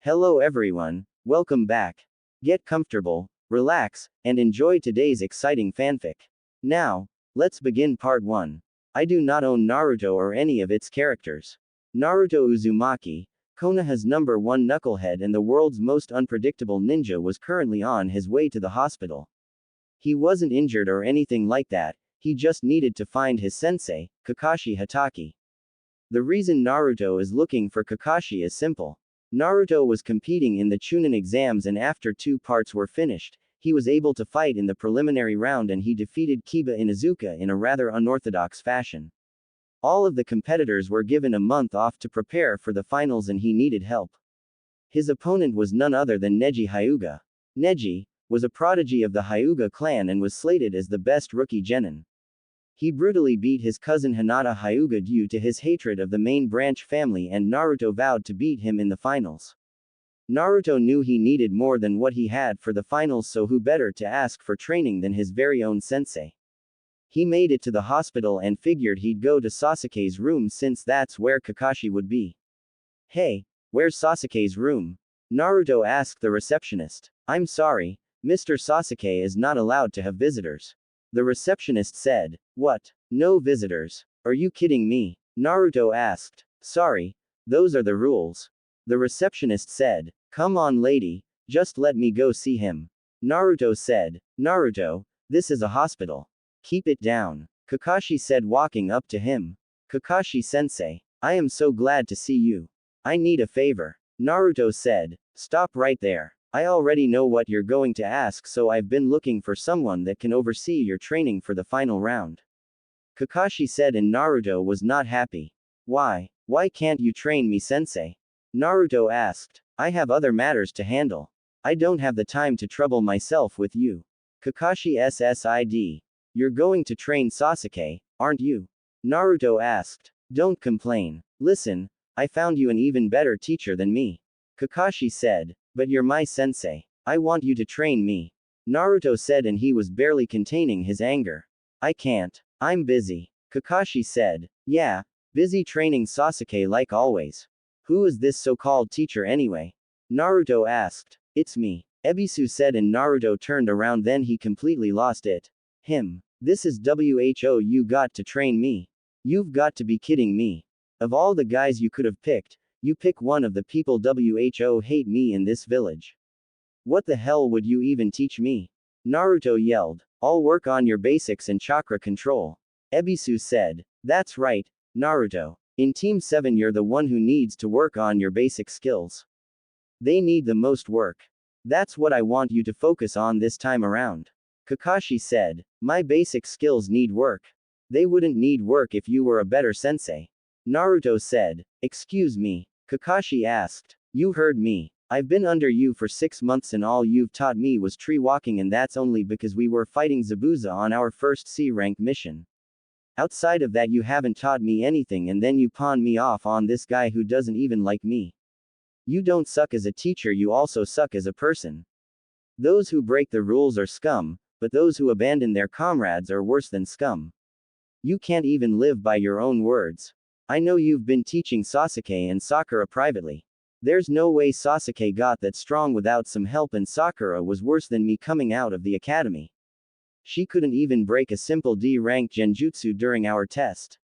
Hello everyone, welcome back. Get comfortable, relax, and enjoy today's exciting fanfic. Now, let's begin part 1. I do not own Naruto or any of its characters. Naruto Uzumaki, Konoha's number 1 knucklehead and the world's most unpredictable ninja, was currently on his way to the hospital. He wasn't injured or anything like that, he just needed to find his sensei, Kakashi Hatake. The reason Naruto is looking for Kakashi is simple. Naruto was competing in the Chunin exams, and after 2 parts were finished, he was able to fight in the preliminary round and he defeated Kiba Inuzuka in a rather unorthodox fashion. All of the competitors were given a month off to prepare for the finals and he needed help. His opponent was none other than Neji Hyuga. Neji was a prodigy of the Hyuga clan and was slated as the best rookie genin. He brutally beat his cousin Hinata Hyuga due to his hatred of the main branch family, and Naruto vowed to beat him in the finals. Naruto knew he needed more than what he had for the finals, so who better to ask for training than his very own sensei. He made it to the hospital and figured he'd go to Sasuke's room since that's where Kakashi would be. Hey, where's Sasuke's room? Naruto asked the receptionist. I'm sorry, Mr. Sasuke is not allowed to have visitors. The receptionist said. What? No visitors? Are you kidding me? Naruto asked. Sorry, those are the rules. The receptionist said. Come on lady, just let me go see him. Naruto said. Naruto, this is a hospital. Keep it down. Kakashi said, walking up to him. Kakashi sensei, I am so glad to see you. I need a favor. Naruto said. Stop right there. I already know what you're going to ask, so I've been looking for someone that can oversee your training for the final round. Kakashi said, and Naruto was not happy. Why? Why can't you train me, sensei? Naruto asked. I have other matters to handle. I don't have the time to trouble myself with you. Kakashi SSID. You're going to train Sasuke, aren't you? Naruto asked. Don't complain. Listen, I found you an even better teacher than me. Kakashi said. But you're my sensei. I want you to train me. Naruto said, and he was barely containing his anger. I can't. I'm busy. Kakashi said. Yeah, busy training Sasuke like always. Who is this so-called teacher anyway? Naruto asked. It's me. Ebisu said, and Naruto turned around, then he completely lost it. This is WHO, you got to train me? You've got to be kidding me. Of all the guys you could have picked, you pick one of the people WHO hate me in this village. What the hell would you even teach me? Naruto yelled. I'll work on your basics and chakra control. Ebisu said. That's right, Naruto. In Team 7 you're the one who needs to work on your basic skills. They need the most work. That's what I want you to focus on this time around. Kakashi said. My basic skills need work. They wouldn't need work if you were a better sensei. Naruto said. Excuse me? Kakashi asked. You heard me. I've been under you for 6 months and all you've taught me was tree walking, and that's only because we were fighting Zabuza on our first C-rank mission. Outside of that you haven't taught me anything, and then you pawn me off on this guy who doesn't even like me. You don't suck as a teacher, you also suck as a person. Those who break the rules are scum, but those who abandon their comrades are worse than scum. You can't even live by your own words. I know you've been teaching Sasuke and Sakura privately. There's no way Sasuke got that strong without some help, and Sakura was worse than me coming out of the academy. She couldn't even break a simple D-rank genjutsu during our test.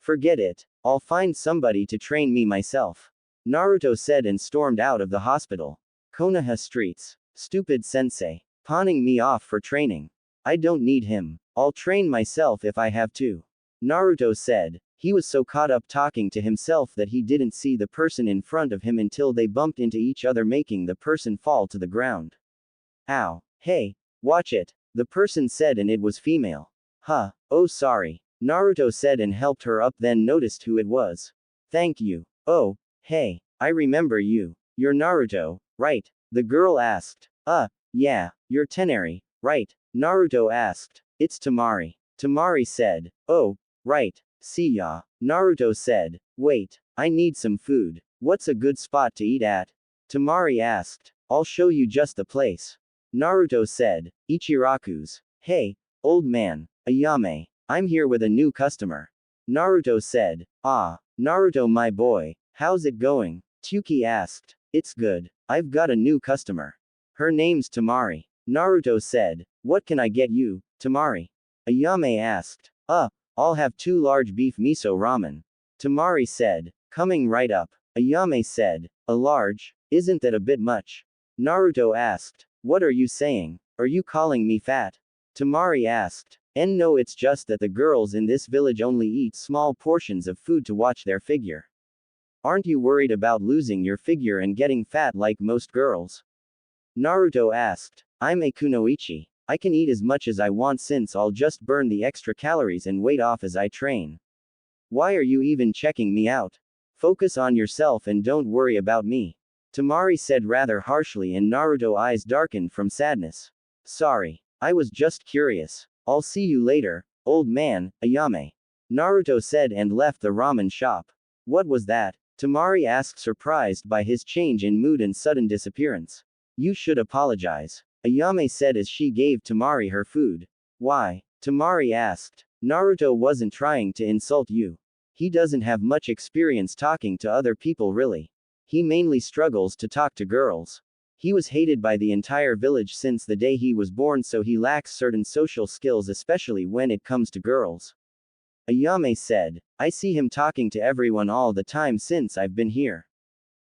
Forget it. I'll find somebody to train me myself. Naruto said and stormed out of the hospital. Konoha streets. Stupid sensei. Pawning me off for training. I don't need him. I'll train myself if I have to. Naruto said. He was so caught up talking to himself that he didn't see the person in front of him until they bumped into each other, making the person fall to the ground. Ow. Hey, watch it, the person said, and it was female. Huh, oh sorry. Naruto said and helped her up, then noticed who it was. Thank you. Oh, hey, I remember you. You're Naruto, right? The girl asked. Yeah, you're Tenari, right? Naruto asked. It's Temari. Temari said. Oh, right. See ya. Naruto said. Wait, I need some food. What's a good spot to eat at? Temari asked. I'll show you just the place. Naruto said. Ichiraku's. Hey, old man, Ayame. I'm here with a new customer. Naruto said. Ah, Naruto my boy, how's it going? Tsuki asked. It's good. I've got a new customer. Her name's Tamari. Naruto said. What can I get you, Tamari? Ayame asked. I'll have 2 large beef miso ramen. Tamari said. Coming right up. Ayame said. A large? Isn't that a bit much? Naruto asked. What are you saying? Are you calling me fat? Tamari asked. And no, it's just that the girls in this village only eat small portions of food to watch their figure. Aren't you worried about losing your figure and getting fat like most girls? Naruto asked. I'm a kunoichi. I can eat as much as I want since I'll just burn the extra calories and weight off as I train. Why are you even checking me out? Focus on yourself and don't worry about me. Tamari said rather harshly, and Naruto's eyes darkened from sadness. Sorry. I was just curious. I'll see you later, old man, Ayame. Naruto said and left the ramen shop. What was that? Tamari asked, surprised by his change in mood and sudden disappearance. You should apologize. Ayame said as she gave Tamari her food. Why? Tamari asked. Naruto wasn't trying to insult you. He doesn't have much experience talking to other people really. He mainly struggles to talk to girls. He was hated by the entire village since the day he was born, so he lacks certain social skills, especially when it comes to girls. Ayame said. I see him talking to everyone all the time since I've been here.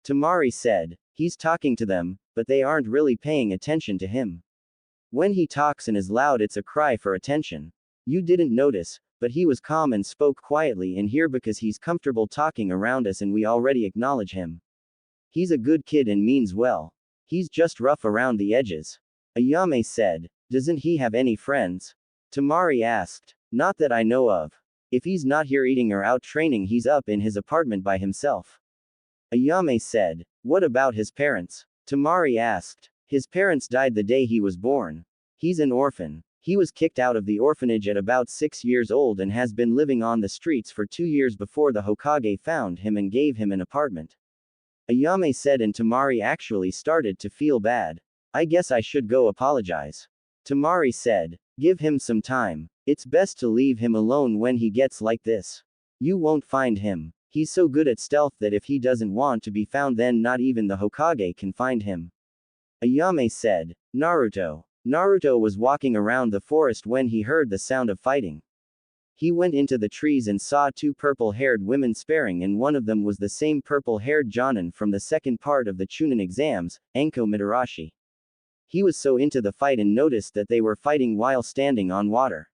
Tamari said. He's talking to them, but they aren't really paying attention to him. When he talks and is loud, it's a cry for attention. You didn't notice, but he was calm and spoke quietly in here because he's comfortable talking around us and we already acknowledge him. He's a good kid and means well. He's just rough around the edges. Ayame said. Doesn't he have any friends? Tamari asked. Not that I know of. If he's not here eating or out training, he's up in his apartment by himself. Ayame said. What about his parents? Tamari asked. His parents died the day he was born. He's an orphan. He was kicked out of the orphanage at about 6 years old and has been living on the streets for 2 years before the Hokage found him and gave him an apartment. Ayame said, and Tamari actually started to feel bad. I guess I should go apologize. Tamari said. Give him some time. It's best to leave him alone when he gets like this. You won't find him. He's so good at stealth that if he doesn't want to be found, then not even the Hokage can find him. Ayame said. Naruto. Naruto was walking around the forest when he heard the sound of fighting. He went into the trees and saw 2 purple-haired women sparring, and one of them was the same purple-haired Jonin from the second part of the Chunin exams, Anko Mitarashi. He was so into the fight and noticed that they were fighting while standing on water.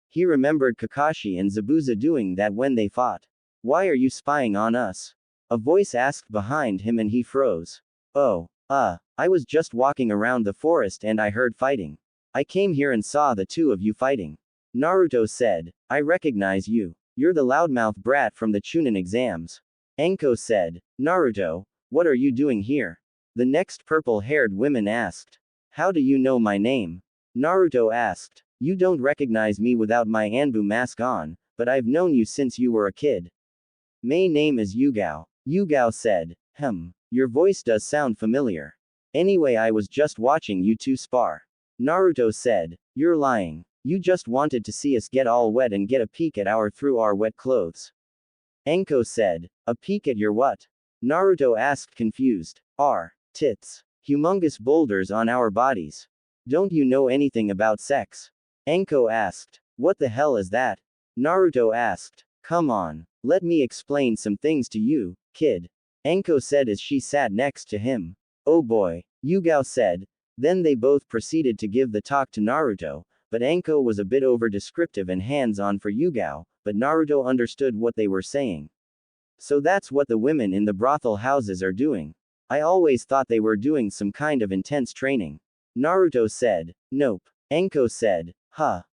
He remembered Kakashi and Zabuza doing that when they fought. Why are you spying on us? A voice asked behind him and he froze. Oh, I was just walking around the forest and I heard fighting. I came here and saw the 2 of you fighting. Naruto said. I recognize you. You're the loudmouth brat from the Chunin exams. Anko said. Naruto, what are you doing here? The next purple-haired woman asked. How do you know my name? Naruto asked. You don't recognize me without my Anbu mask on, but I've known you since you were a kid. My name is Yugao. Yugao said. Your voice does sound familiar. Anyway, I was just watching you 2 spar. Naruto said. You're lying. You just wanted to see us get all wet and get a peek at through our wet clothes. Anko said. A peek at your what? Naruto asked, confused. Our tits. Humongous boulders on our bodies. Don't you know anything about sex? Anko asked. What the hell is that? Naruto asked. Come on. Let me explain some things to you, kid. Anko said as she sat next to him. Oh boy. Yugao said. Then they both proceeded to give the talk to Naruto, but Anko was a bit over-descriptive and hands-on for Yugao, but Naruto understood what they were saying. So that's what the women in the brothel houses are doing. I always thought they were doing some kind of intense training. Naruto said. Nope. Anko said.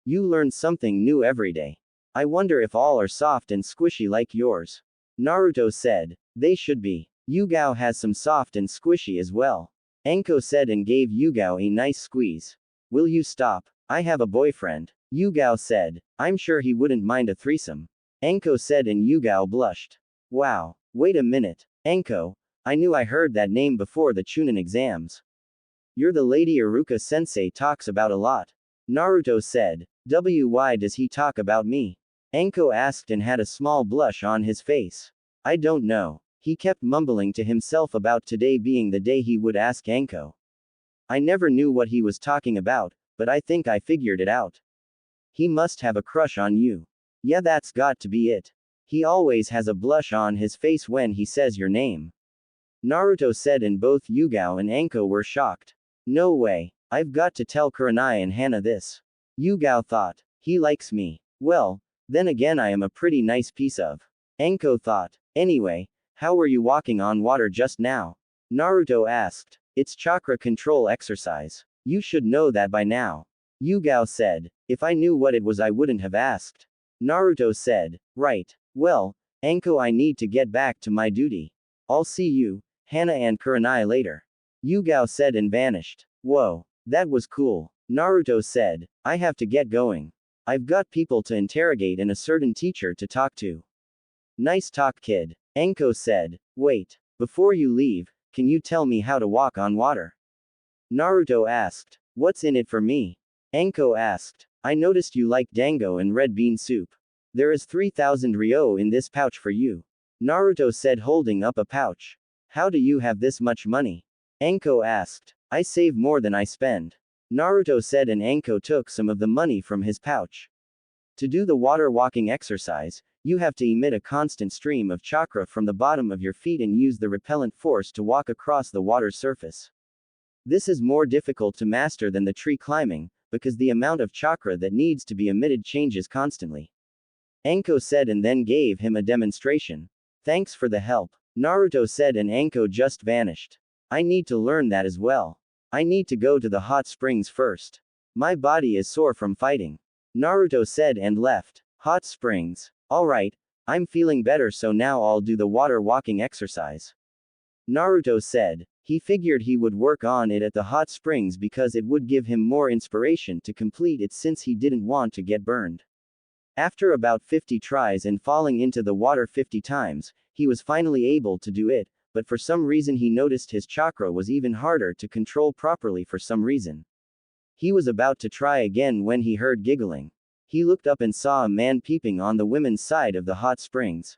You learn something new every day. I wonder if all are soft and squishy like yours. Naruto said. They should be. Yugao has some soft and squishy as well. Anko said and gave Yugao a nice squeeze. Will you stop? I have a boyfriend. Yugao said. I'm sure he wouldn't mind a threesome. Anko said and Yugao blushed. Wow. Wait a minute. Anko. I knew I heard that name before the Chunin exams. You're the lady Iruka sensei talks about a lot. Naruto said. Why does he talk about me? Anko asked and had a small blush on his face. I don't know. He kept mumbling to himself about today being the day he would ask Anko. I never knew what he was talking about, but I think I figured it out. He must have a crush on you. Yeah, that's got to be it. He always has a blush on his face when he says your name. Naruto said, and both Yugao and Anko were shocked. No way. I've got to tell Kurenai and Hana this. Yugao thought. He likes me. Well, then again I am a pretty nice piece of. Anko thought. Anyway, how were you walking on water just now? Naruto asked. It's chakra control exercise. You should know that by now. Yugao said. If I knew what it was I wouldn't have asked. Naruto said. Right. Well, Anko, I need to get back to my duty. I'll see you, Hana and Kurenai later. Yugao said and vanished. Whoa. That was cool. Naruto said. I have to get going. I've got people to interrogate and a certain teacher to talk to. Nice talk, kid. Anko said. Wait. Before you leave, can you tell me how to walk on water? Naruto asked. What's in it for me? Anko asked. I noticed you like dango and red bean soup. There is 3,000 ryo in this pouch for you. Naruto said, holding up a pouch. How do you have this much money? Anko asked. I save more than I spend. Naruto said, and Anko took some of the money from his pouch. To do the water walking exercise, you have to emit a constant stream of chakra from the bottom of your feet and use the repellent force to walk across the water's surface. This is more difficult to master than the tree climbing, because the amount of chakra that needs to be emitted changes constantly. Anko said, and then gave him a demonstration. Thanks for the help. Naruto said, and Anko just vanished. I need to learn that as well. I need to go to the hot springs first. My body is sore from fighting. Naruto said and left. Hot springs. Alright, I'm feeling better, so now I'll do the water walking exercise. Naruto said. He figured he would work on it at the hot springs because it would give him more inspiration to complete it since he didn't want to get burned. After about 50 tries and falling into the water 50 times, he was finally able to do it, but for some reason he noticed his chakra was even harder to control properly for some reason. He was about to try again when he heard giggling. He looked up and saw a man peeping on the women's side of the hot springs.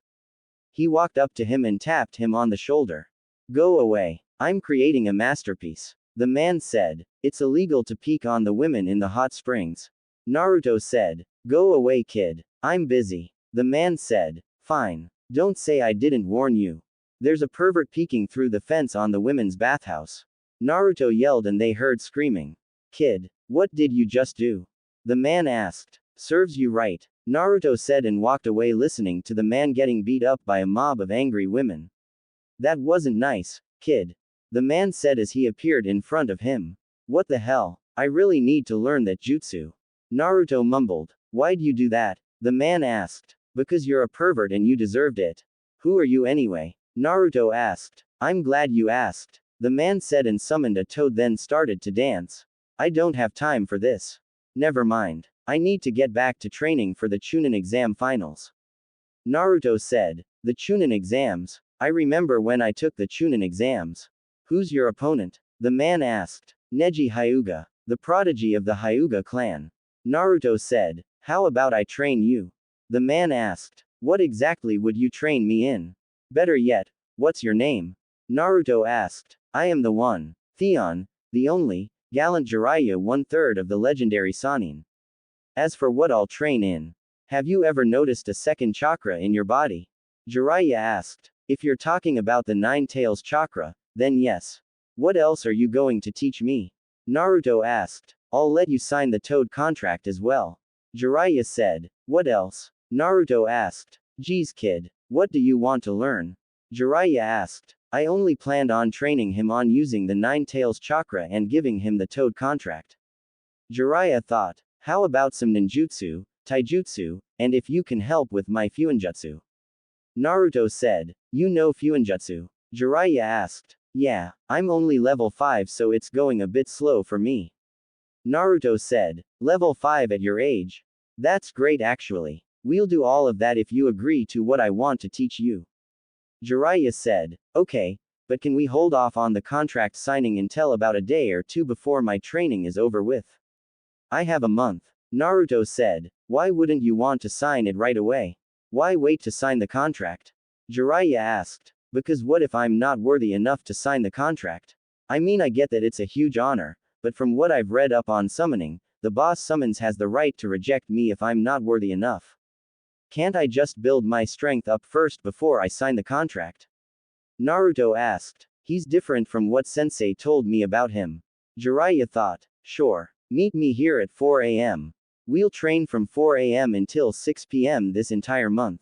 He walked up to him and tapped him on the shoulder. Go away. I'm creating a masterpiece. The man said. It's illegal to peek on the women in the hot springs. Naruto said. Go away, kid. I'm busy. The man said. Fine. Don't say I didn't warn you. There's a pervert peeking through the fence on the women's bathhouse. Naruto yelled and they heard screaming. Kid, what did you just do? The man asked. Serves you right. Naruto said and walked away, listening to the man getting beat up by a mob of angry women. That wasn't nice, kid. The man said as he appeared in front of him. What the hell? I really need to learn that jutsu. Naruto mumbled. Why'd you do that? The man asked. Because you're a pervert and you deserved it. Who are you anyway? Naruto asked. I'm glad you asked. The man said and summoned a toad, then started to dance. I don't have time for this. Never mind. I need to get back to training for the Chunin exam finals. Naruto said. The Chunin exams? I remember when I took the Chunin exams. Who's your opponent? The man asked. Neji Hyuga, the prodigy of the Hyuga clan. Naruto said. How about I train you? The man asked. What exactly would you train me in? Better yet, what's your name? Naruto asked. I am the one. Theon, the only, gallant Jiraiya, 1/3 of the legendary Sannin. As for what I'll train in. Have you ever noticed a second chakra in your body? Jiraiya asked. If you're talking about the Nine Tails chakra, then yes. What else are you going to teach me? Naruto asked. I'll let you sign the Toad contract as well. Jiraiya said. What else? Naruto asked. Geez, kid, what do you want to learn? Jiraiya asked. I only planned on training him on using the Nine Tails chakra and giving him the Toad contract. Jiraiya thought. How about some ninjutsu, taijutsu, and if you can help with my fuinjutsu? Naruto said. You know fuinjutsu? Jiraiya asked. Yeah, I'm only level 5, so it's going a bit slow for me. Naruto said. Level 5 at your age? That's great actually. We'll do all of that if you agree to what I want to teach you. Jiraiya said. Okay, but can we hold off on the contract signing until about a day or two before my training is over with? I have a month. Naruto said. Why wouldn't you want to sign it right away? Why wait to sign the contract? Jiraiya asked. Because what if I'm not worthy enough to sign the contract? I mean, I get that it's a huge honor, but from what I've read up on summoning, the boss summons has the right to reject me if I'm not worthy enough. Can't I just build my strength up first before I sign the contract? Naruto asked. He's different from what sensei told me about him. Jiraiya thought. Sure. Meet me here at 4 a.m. We'll train from 4 a.m. until 6 p.m. this entire month.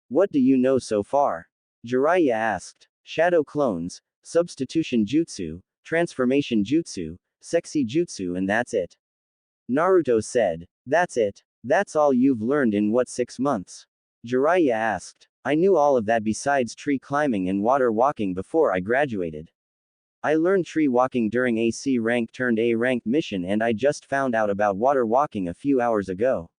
What do you know so far? Jiraiya asked. Shadow clones, substitution jutsu, transformation jutsu, sexy jutsu, and that's it. Naruto said. That's it. That's all you've learned in what 6 months? Jiraiya asked. I knew all of that besides tree climbing and water walking before I graduated. I learned tree walking during a C rank turned A rank mission, and I just found out about water walking a few hours ago.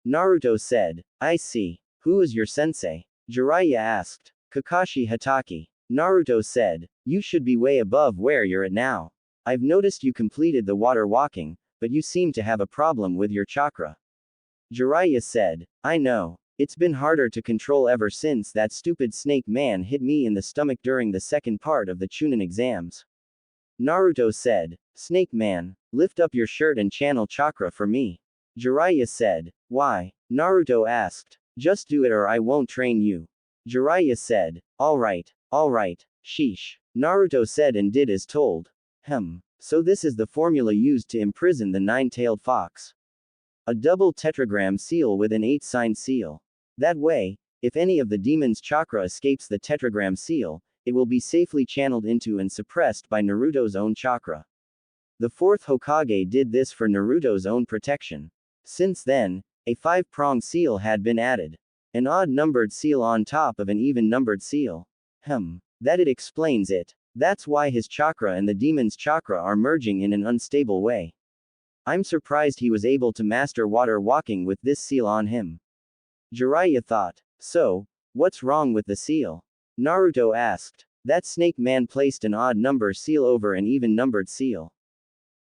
Naruto said. I see. Who is your sensei? Jiraiya asked. Kakashi Hatake. Naruto said. You should be way above where you're at now. I've noticed you completed the water walking, but you seem to have a problem with your chakra. Jiraiya said. I know. It's been harder to control ever since that stupid snake man hit me in the stomach during the second part of the Chunin exams. Naruto said. Snake man, lift up your shirt and channel chakra for me. Jiraiya said. Why? Naruto asked. Just do it or I won't train you. Jiraiya said. Alright, sheesh. Naruto said and did as told. So this is the formula used to imprison the nine-tailed fox. A double tetragram seal with an 8-sign seal. That way, if any of the demon's chakra escapes the tetragram seal, it will be safely channeled into and suppressed by Naruto's own chakra. The fourth Hokage did this for Naruto's own protection. Since then, a 5-pronged seal had been added. An odd-numbered seal on top of an even-numbered seal. That it explains it. That's why his chakra and the demon's chakra are merging in an unstable way. I'm surprised he was able to master water walking with this seal on him. Jiraiya thought. So, what's wrong with the seal? Naruto asked. That snake man placed an odd number seal over an even numbered seal.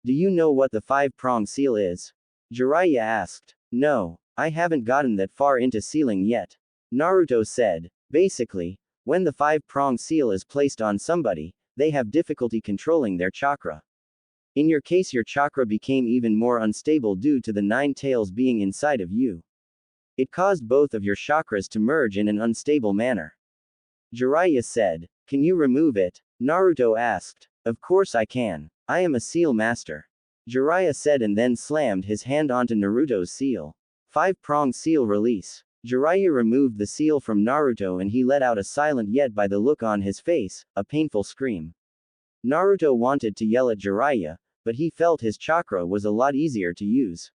Do you know what the 5-prong seal is? Jiraiya asked. No, I haven't gotten that far into sealing yet. Naruto said. Basically, when the 5-prong seal is placed on somebody, they have difficulty controlling their chakra. In your case, your chakra became even more unstable due to the 9 tails being inside of you. It caused both of your chakras to merge in an unstable manner. Jiraiya said. Can you remove it? Naruto asked. Of course I can. I am a seal master. Jiraiya said and then slammed his hand onto Naruto's seal. 5-prong seal release. Jiraiya removed the seal from Naruto and he let out a silent yet by the look on his face, a painful scream. Naruto wanted to yell at Jiraiya, but he felt his chakra was a lot easier to use.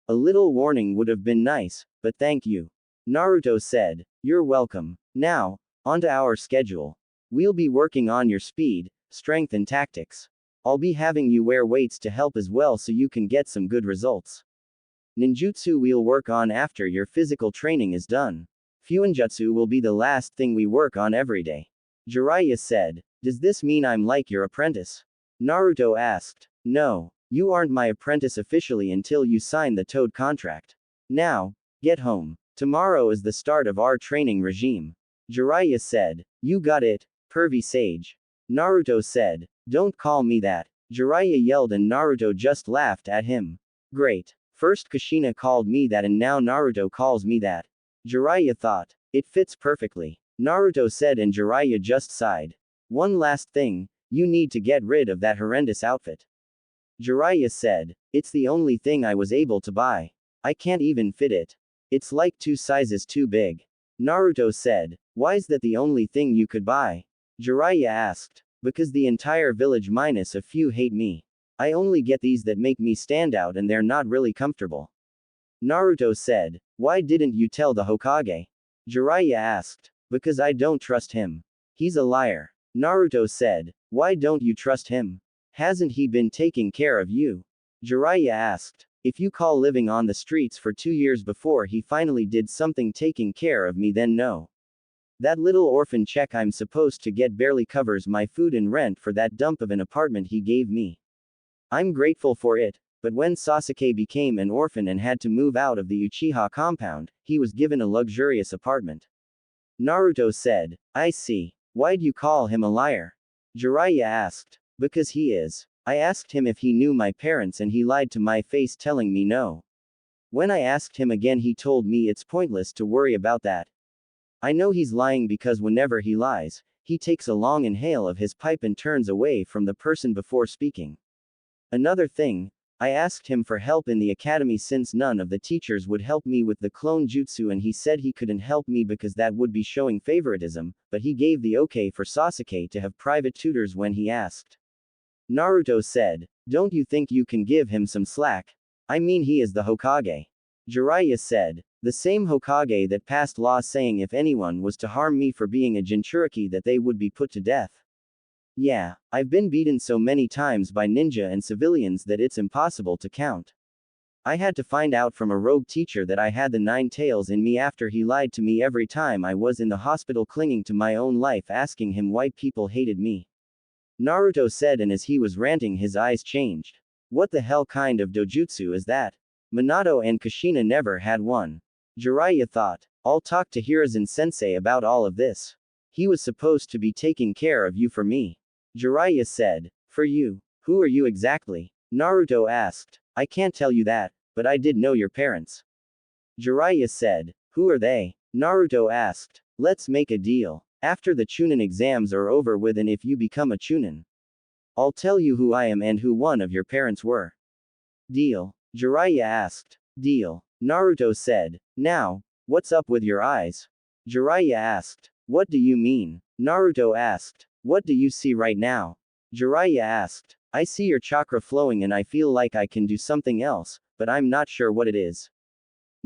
A little warning would have been nice, but thank you. Naruto said. You're welcome. Now, onto our schedule. We'll be working on your speed, strength and tactics. I'll be having you wear weights to help as well so you can get some good results. Ninjutsu we'll work on after your physical training is done. Fuinjutsu will be the last thing we work on every day. Jiraiya said. Does this mean I'm like your apprentice? Naruto asked. No, you aren't my apprentice officially until you sign the Toad contract. Now, get home. Tomorrow is the start of our training regime. Jiraiya said. You got it, pervy sage. Naruto said. Don't call me that. Jiraiya yelled and Naruto just laughed at him. Great. First Kushina called me that and now Naruto calls me that. Jiraiya thought. It fits perfectly. Naruto said and Jiraiya just sighed. One last thing, you need to get rid of that horrendous outfit. Jiraiya said. It's the only thing I was able to buy. I can't even fit it. It's like 2 sizes too big. Naruto said. Why is that the only thing you could buy? Jiraiya asked. Because the entire village minus a few hate me. I only get these that make me stand out and they're not really comfortable. Naruto said. Why didn't you tell the Hokage? Jiraiya asked. Because I don't trust him. He's a liar. Naruto said. Why don't you trust him? Hasn't he been taking care of you? Jiraiya asked. If you call living on the streets for 2 years before he finally did something taking care of me, then no. That little orphan check I'm supposed to get barely covers my food and rent for that dump of an apartment he gave me. I'm grateful for it, but when Sasuke became an orphan and had to move out of the Uchiha compound, he was given a luxurious apartment. Naruto said. I see. Why'd you call him a liar? Jiraiya asked. Because he is. I asked him if he knew my parents and he lied to my face telling me no. When I asked him again he told me it's pointless to worry about that. I know he's lying because whenever he lies, he takes a long inhale of his pipe and turns away from the person before speaking. Another thing, I asked him for help in the academy since none of the teachers would help me with the clone jutsu and he said he couldn't help me because that would be showing favoritism, but he gave the okay for Sasuke to have private tutors when he asked. Naruto said, don't you think you can give him some slack? I mean he is the Hokage. Jiraiya said, the same Hokage that passed law saying if anyone was to harm me for being a Jinchuriki that they would be put to death. Yeah, I've been beaten so many times by ninja and civilians that it's impossible to count. I had to find out from a rogue teacher that I had the 9 tails in me after he lied to me every time I was in the hospital clinging to my own life asking him why people hated me. Naruto said and as he was ranting his eyes changed. What the hell kind of dojutsu is that? Minato and Kushina never had one. Jiraiya thought. I'll talk to Hiruzen sensei about all of this. He was supposed to be taking care of you for me. Jiraiya said. For you? Who are you exactly? Naruto asked. I can't tell you that, but I did know your parents. Jiraiya said. Who are they? Naruto asked. Let's make a deal. After the Chunin exams are over with and if you become a Chunin, I'll tell you who I am and who one of your parents were. Deal? Jiraiya asked. Deal. Naruto said. Now, what's up with your eyes? Jiraiya asked. What do you mean? Naruto asked. What do you see right now? Jiraiya asked. I see your chakra flowing and I feel like I can do something else, but I'm not sure what it is.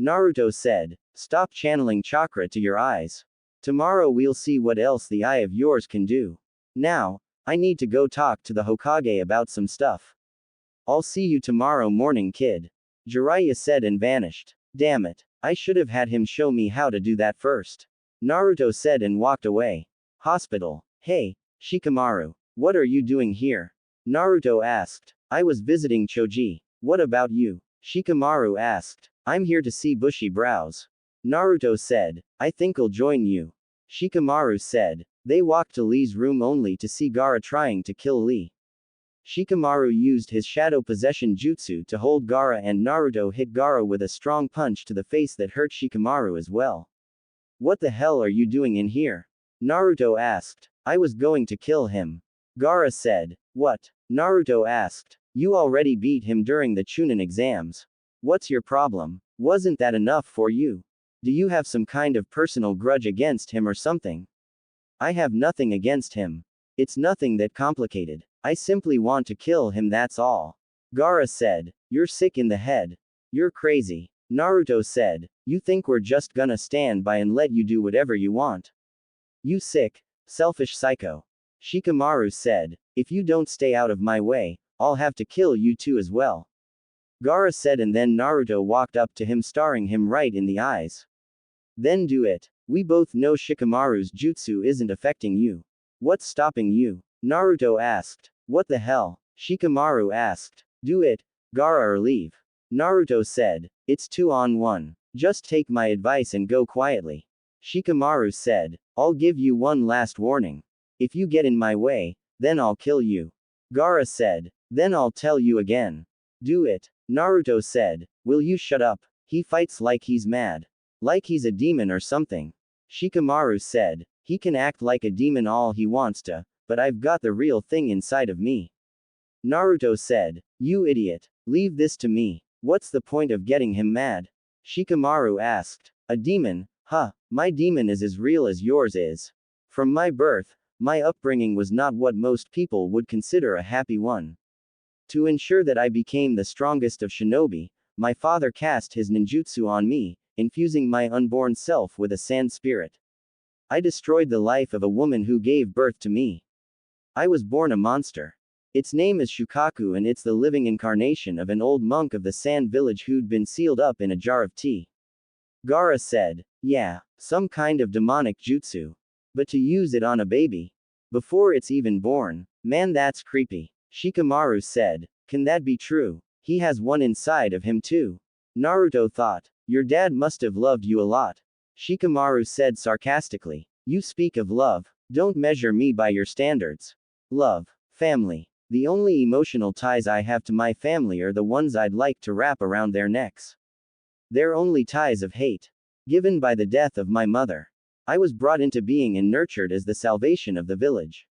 Naruto said. Stop channeling chakra to your eyes. Tomorrow we'll see what else the eye of yours can do. Now, I need to go talk to the Hokage about some stuff. I'll see you tomorrow morning, kid. Jiraiya said and vanished. Damn it. I should have had him show me how to do that first. Naruto said and walked away. Hospital. Hey, Shikamaru. What are you doing here? Naruto asked. I was visiting Choji. What about you? Shikamaru asked. I'm here to see bushy brows. Naruto said. I think I'll join you. Shikamaru said. They walked to Lee's room only to see Gaara trying to kill Lee. Shikamaru used his shadow possession jutsu to hold Gaara and Naruto hit Gaara with a strong punch to the face that hurt Shikamaru as well. What the hell are you doing in here? Naruto asked. I was going to kill him. Gaara said. What? Naruto asked. You already beat him during the Chunin exams. What's your problem? Wasn't that enough for you? Do you have some kind of personal grudge against him or something? I have nothing against him. It's nothing that complicated. I simply want to kill him, that's all. Gaara said. You're sick in the head. You're crazy. Naruto said. You think we're just gonna stand by and let you do whatever you want? You sick, selfish psycho. Shikamaru said. If you don't stay out of my way, I'll have to kill you too as well. Gaara said and then Naruto walked up to him staring him right in the eyes. Then do it. We both know Shikamaru's jutsu isn't affecting you. What's stopping you? Naruto asked. What the hell? Shikamaru asked. Do it, Gaara, or leave. Naruto said. It's 2-on-1. Just take my advice and go quietly. Shikamaru said. I'll give you one last warning. If you get in my way, then I'll kill you. Gaara said. Then I'll tell you again. Do it. Naruto said. Will you shut up? He fights like he's mad. Like he's a demon or something. Shikamaru said. He can act like a demon all he wants to, but I've got the real thing inside of me. Naruto said. You idiot. Leave this to me. What's the point of getting him mad? Shikamaru asked. A demon? Huh, my demon is as real as yours is. From my birth, my upbringing was not what most people would consider a happy one. To ensure that I became the strongest of shinobi, my father cast his ninjutsu on me, infusing my unborn self with a sand spirit. I destroyed the life of a woman who gave birth to me. I was born a monster. Its name is Shukaku and it's the living incarnation of an old monk of the sand village who'd been sealed up in a jar of tea. Gaara said. Yeah, some kind of demonic jutsu. But to use it on a baby? Before it's even born? Man, that's creepy. Shikamaru said. Can that be true? He has one inside of him too. Naruto thought. Your dad must have loved you a lot. Shikamaru said sarcastically. You speak of love. Don't measure me by your standards. Love. Family. The only emotional ties I have to my family are the ones I'd like to wrap around their necks. They're only ties of hate. Given by the death of my mother. I was brought into being and nurtured as the salvation of the village.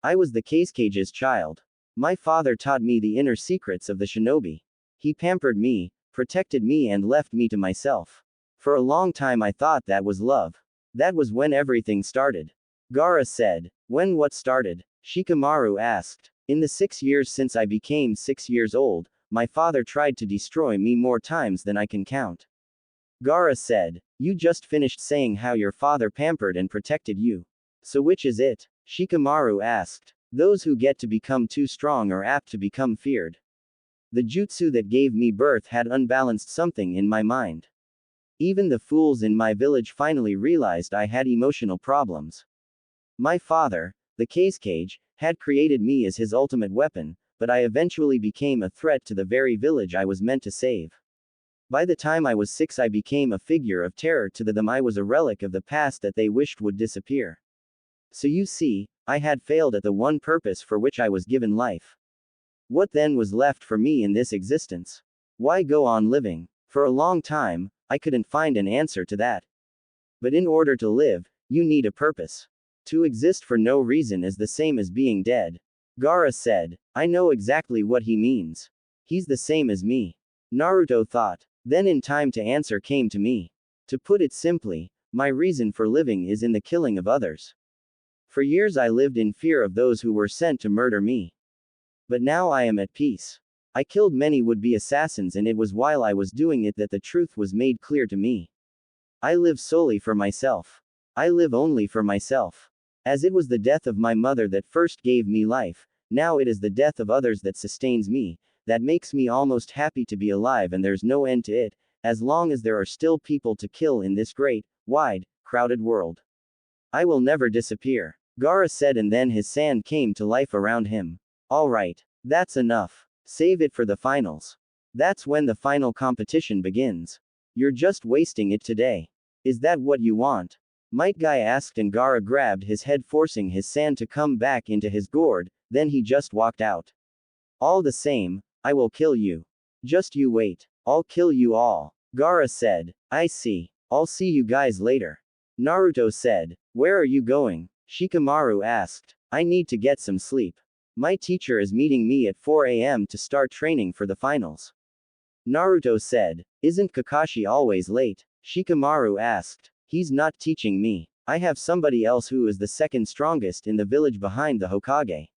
I was the Casecage's child. My father taught me the inner secrets of the shinobi. He pampered me, protected me and left me to myself. For a long time I thought that was love. That was when everything started. Gaara said. When what started? Shikamaru asked. In the 6 years since I became 6 years old, my father tried to destroy me more times than I can count. Gaara said. You just finished saying how your father pampered and protected you. So which is it? Shikamaru asked. Those who get to become too strong are apt to become feared. The jutsu that gave me birth had unbalanced something in my mind. Even the fools in my village finally realized I had emotional problems. My father, the Casecage, had created me as his ultimate weapon, but I eventually became a threat to the very village I was meant to save. By the time I was 6 I became a figure of terror to them. I was a relic of the past that they wished would disappear. So you see, I had failed at the one purpose for which I was given life. What then was left for me in this existence? Why go on living? For a long time, I couldn't find an answer to that. But in order to live, you need a purpose. To exist for no reason is the same as being dead. Gaara said. I know exactly what he means. He's the same as me. Naruto thought. Then in time to answer came to me. To put it simply, my reason for living is in the killing of others. For years I lived in fear of those who were sent to murder me. But now I am at peace. I killed many would-be assassins and it was while I was doing it that the truth was made clear to me. I live solely for myself. I live only for myself. As it was the death of my mother that first gave me life, now it is the death of others that sustains me, that makes me almost happy to be alive and there's no end to it, as long as there are still people to kill in this great, wide, crowded world. I will never disappear. Gaara said and then his sand came to life around him. Alright. That's enough. Save it for the finals. That's when the final competition begins. You're just wasting it today. Is that what you want? Might Guy asked and Gaara grabbed his head forcing his sand to come back into his gourd, then he just walked out. All the same, I will kill you. Just you wait. I'll kill you all. Gaara said. I see. I'll see you guys later. Naruto said. Where are you going? Shikamaru asked. I need to get some sleep. My teacher is meeting me at 4 a.m. to start training for the finals. Naruto said. Isn't Kakashi always late? Shikamaru asked. He's not teaching me. I have somebody else who is the second strongest in the village behind the Hokage.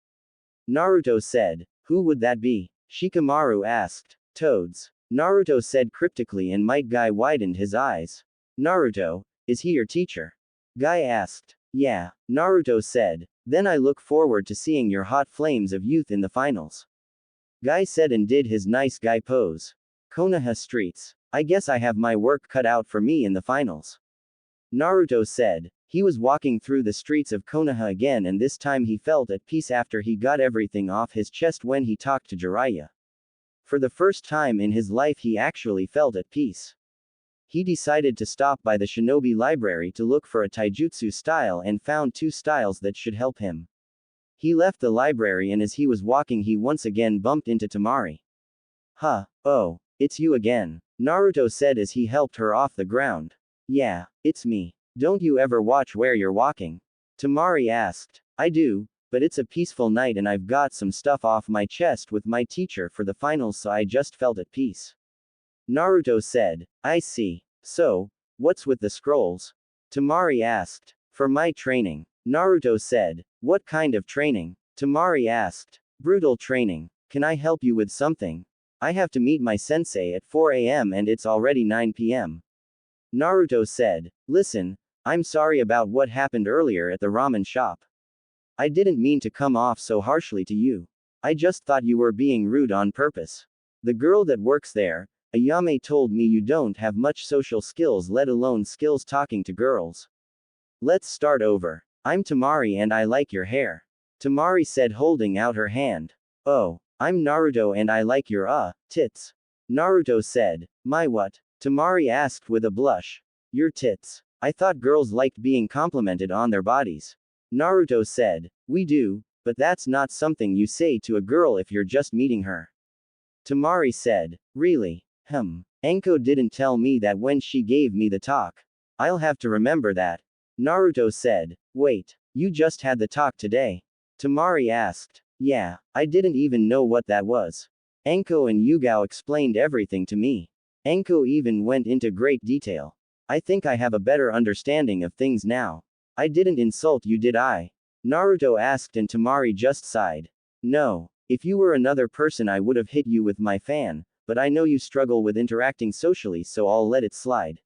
Naruto said. Who would that be? Shikamaru asked. Toads. Naruto said cryptically and Might Guy widened his eyes. Naruto, is he your teacher? Guy asked. Yeah, Naruto said. Then I look forward to seeing your hot flames of youth in the finals. Guy said and did his nice guy pose. Konoha streets. I guess I have my work cut out for me in the finals. Naruto said. He was walking through the streets of Konoha again and this time he felt at peace after he got everything off his chest when he talked to Jiraiya. For the first time in his life he actually felt at peace. He decided to stop by the shinobi library to look for a taijutsu style and found 2 styles that should help him. He left the library and as he was walking he once again bumped into Tamari. Huh, oh, it's you again, Naruto said as he helped her off the ground. Yeah, it's me. Don't you ever watch where you're walking? Tamari asked. I do, but it's a peaceful night and I've got some stuff off my chest with my teacher for the finals so I just felt at peace. Naruto said. I see. So, what's with the scrolls? Tamari asked. For my training. Naruto said. What kind of training? Tamari asked. Brutal training. Can I help you with something? I have to meet my sensei at 4 a.m. and it's already 9 p.m. Naruto said. Listen, I'm sorry about what happened earlier at the ramen shop. I didn't mean to come off so harshly to you. I just thought you were being rude on purpose. The girl that works there, Ayame, told me you don't have much social skills, let alone skills talking to girls. Let's start over. I'm Tamari and I like your hair. Tamari said holding out her hand. Oh, I'm Naruto and I like your tits. Naruto said. My what? Tamari asked with a blush. Your tits. I thought girls liked being complimented on their bodies. Naruto said. We do, but that's not something you say to a girl if you're just meeting her. Tamari said. Really? Enko didn't tell me that when she gave me the talk. I'll have to remember that. Naruto said. Wait, you just had the talk today? Tamari asked. Yeah, I didn't even know what that was. Enko and Yugao explained everything to me. Enko even went into great detail. I think I have a better understanding of things now. I didn't insult you, did I? Naruto asked, and Tamari just sighed. No. If you were another person I would have hit you with my fan, but I know you struggle with interacting socially, so I'll let it slide.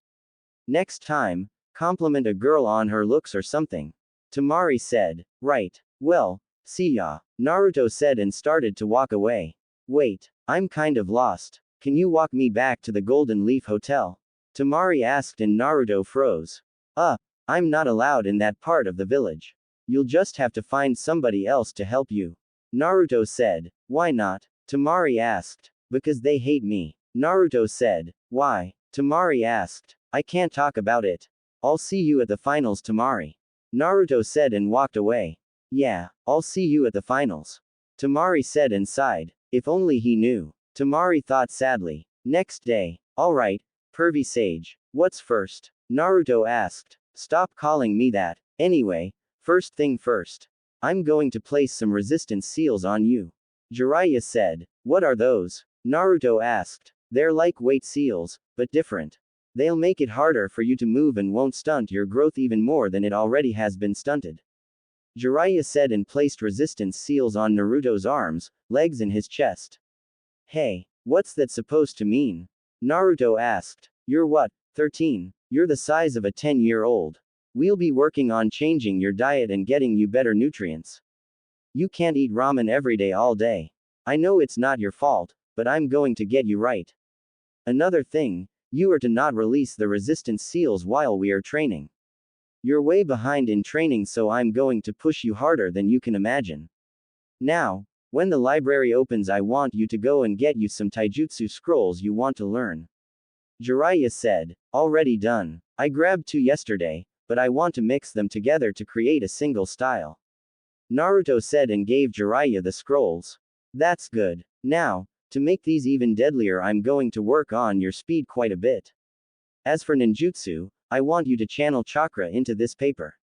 Next time, compliment a girl on her looks or something. Tamari said. Right. Well, see ya, Naruto said and started to walk away. Wait, I'm kind of lost. Can you walk me back to the Golden Leaf Hotel? Tamari asked and Naruto froze. I'm not allowed in that part of the village. You'll just have to find somebody else to help you. Naruto said. Why not? Tamari asked. Because they hate me. Naruto said. Why? Tamari asked. I can't talk about it. I'll see you at the finals, Tamari. Naruto said and walked away. Yeah, I'll see you at the finals. Tamari said and sighed. If only he knew. Tamari thought sadly. Next day. Alright, pervy sage. What's first? Naruto asked. Stop calling me that. Anyway, first thing first. I'm going to place some resistance seals on you. Jiraiya said. What are those? Naruto asked. They're like weight seals, but different. They'll make it harder for you to move and won't stunt your growth even more than it already has been stunted. Jiraiya said and placed resistance seals on Naruto's arms, legs and his chest. Hey, what's that supposed to mean? Naruto asked. You're what, 13? You're the size of a 10-year-old. We'll be working on changing your diet and getting you better nutrients. You can't eat ramen every day all day. I know it's not your fault, but I'm going to get you right. Another thing, you are to not release the resistance seals while we are training. You're way behind in training, so I'm going to push you harder than you can imagine. Now, when the library opens, I want you to go and get you some taijutsu scrolls you want to learn. Jiraiya said. Already done. I grabbed 2 yesterday, but I want to mix them together to create a single style. Naruto said and gave Jiraiya the scrolls. That's good. Now, to make these even deadlier, I'm going to work on your speed quite a bit. As for ninjutsu, I want you to channel chakra into this paper.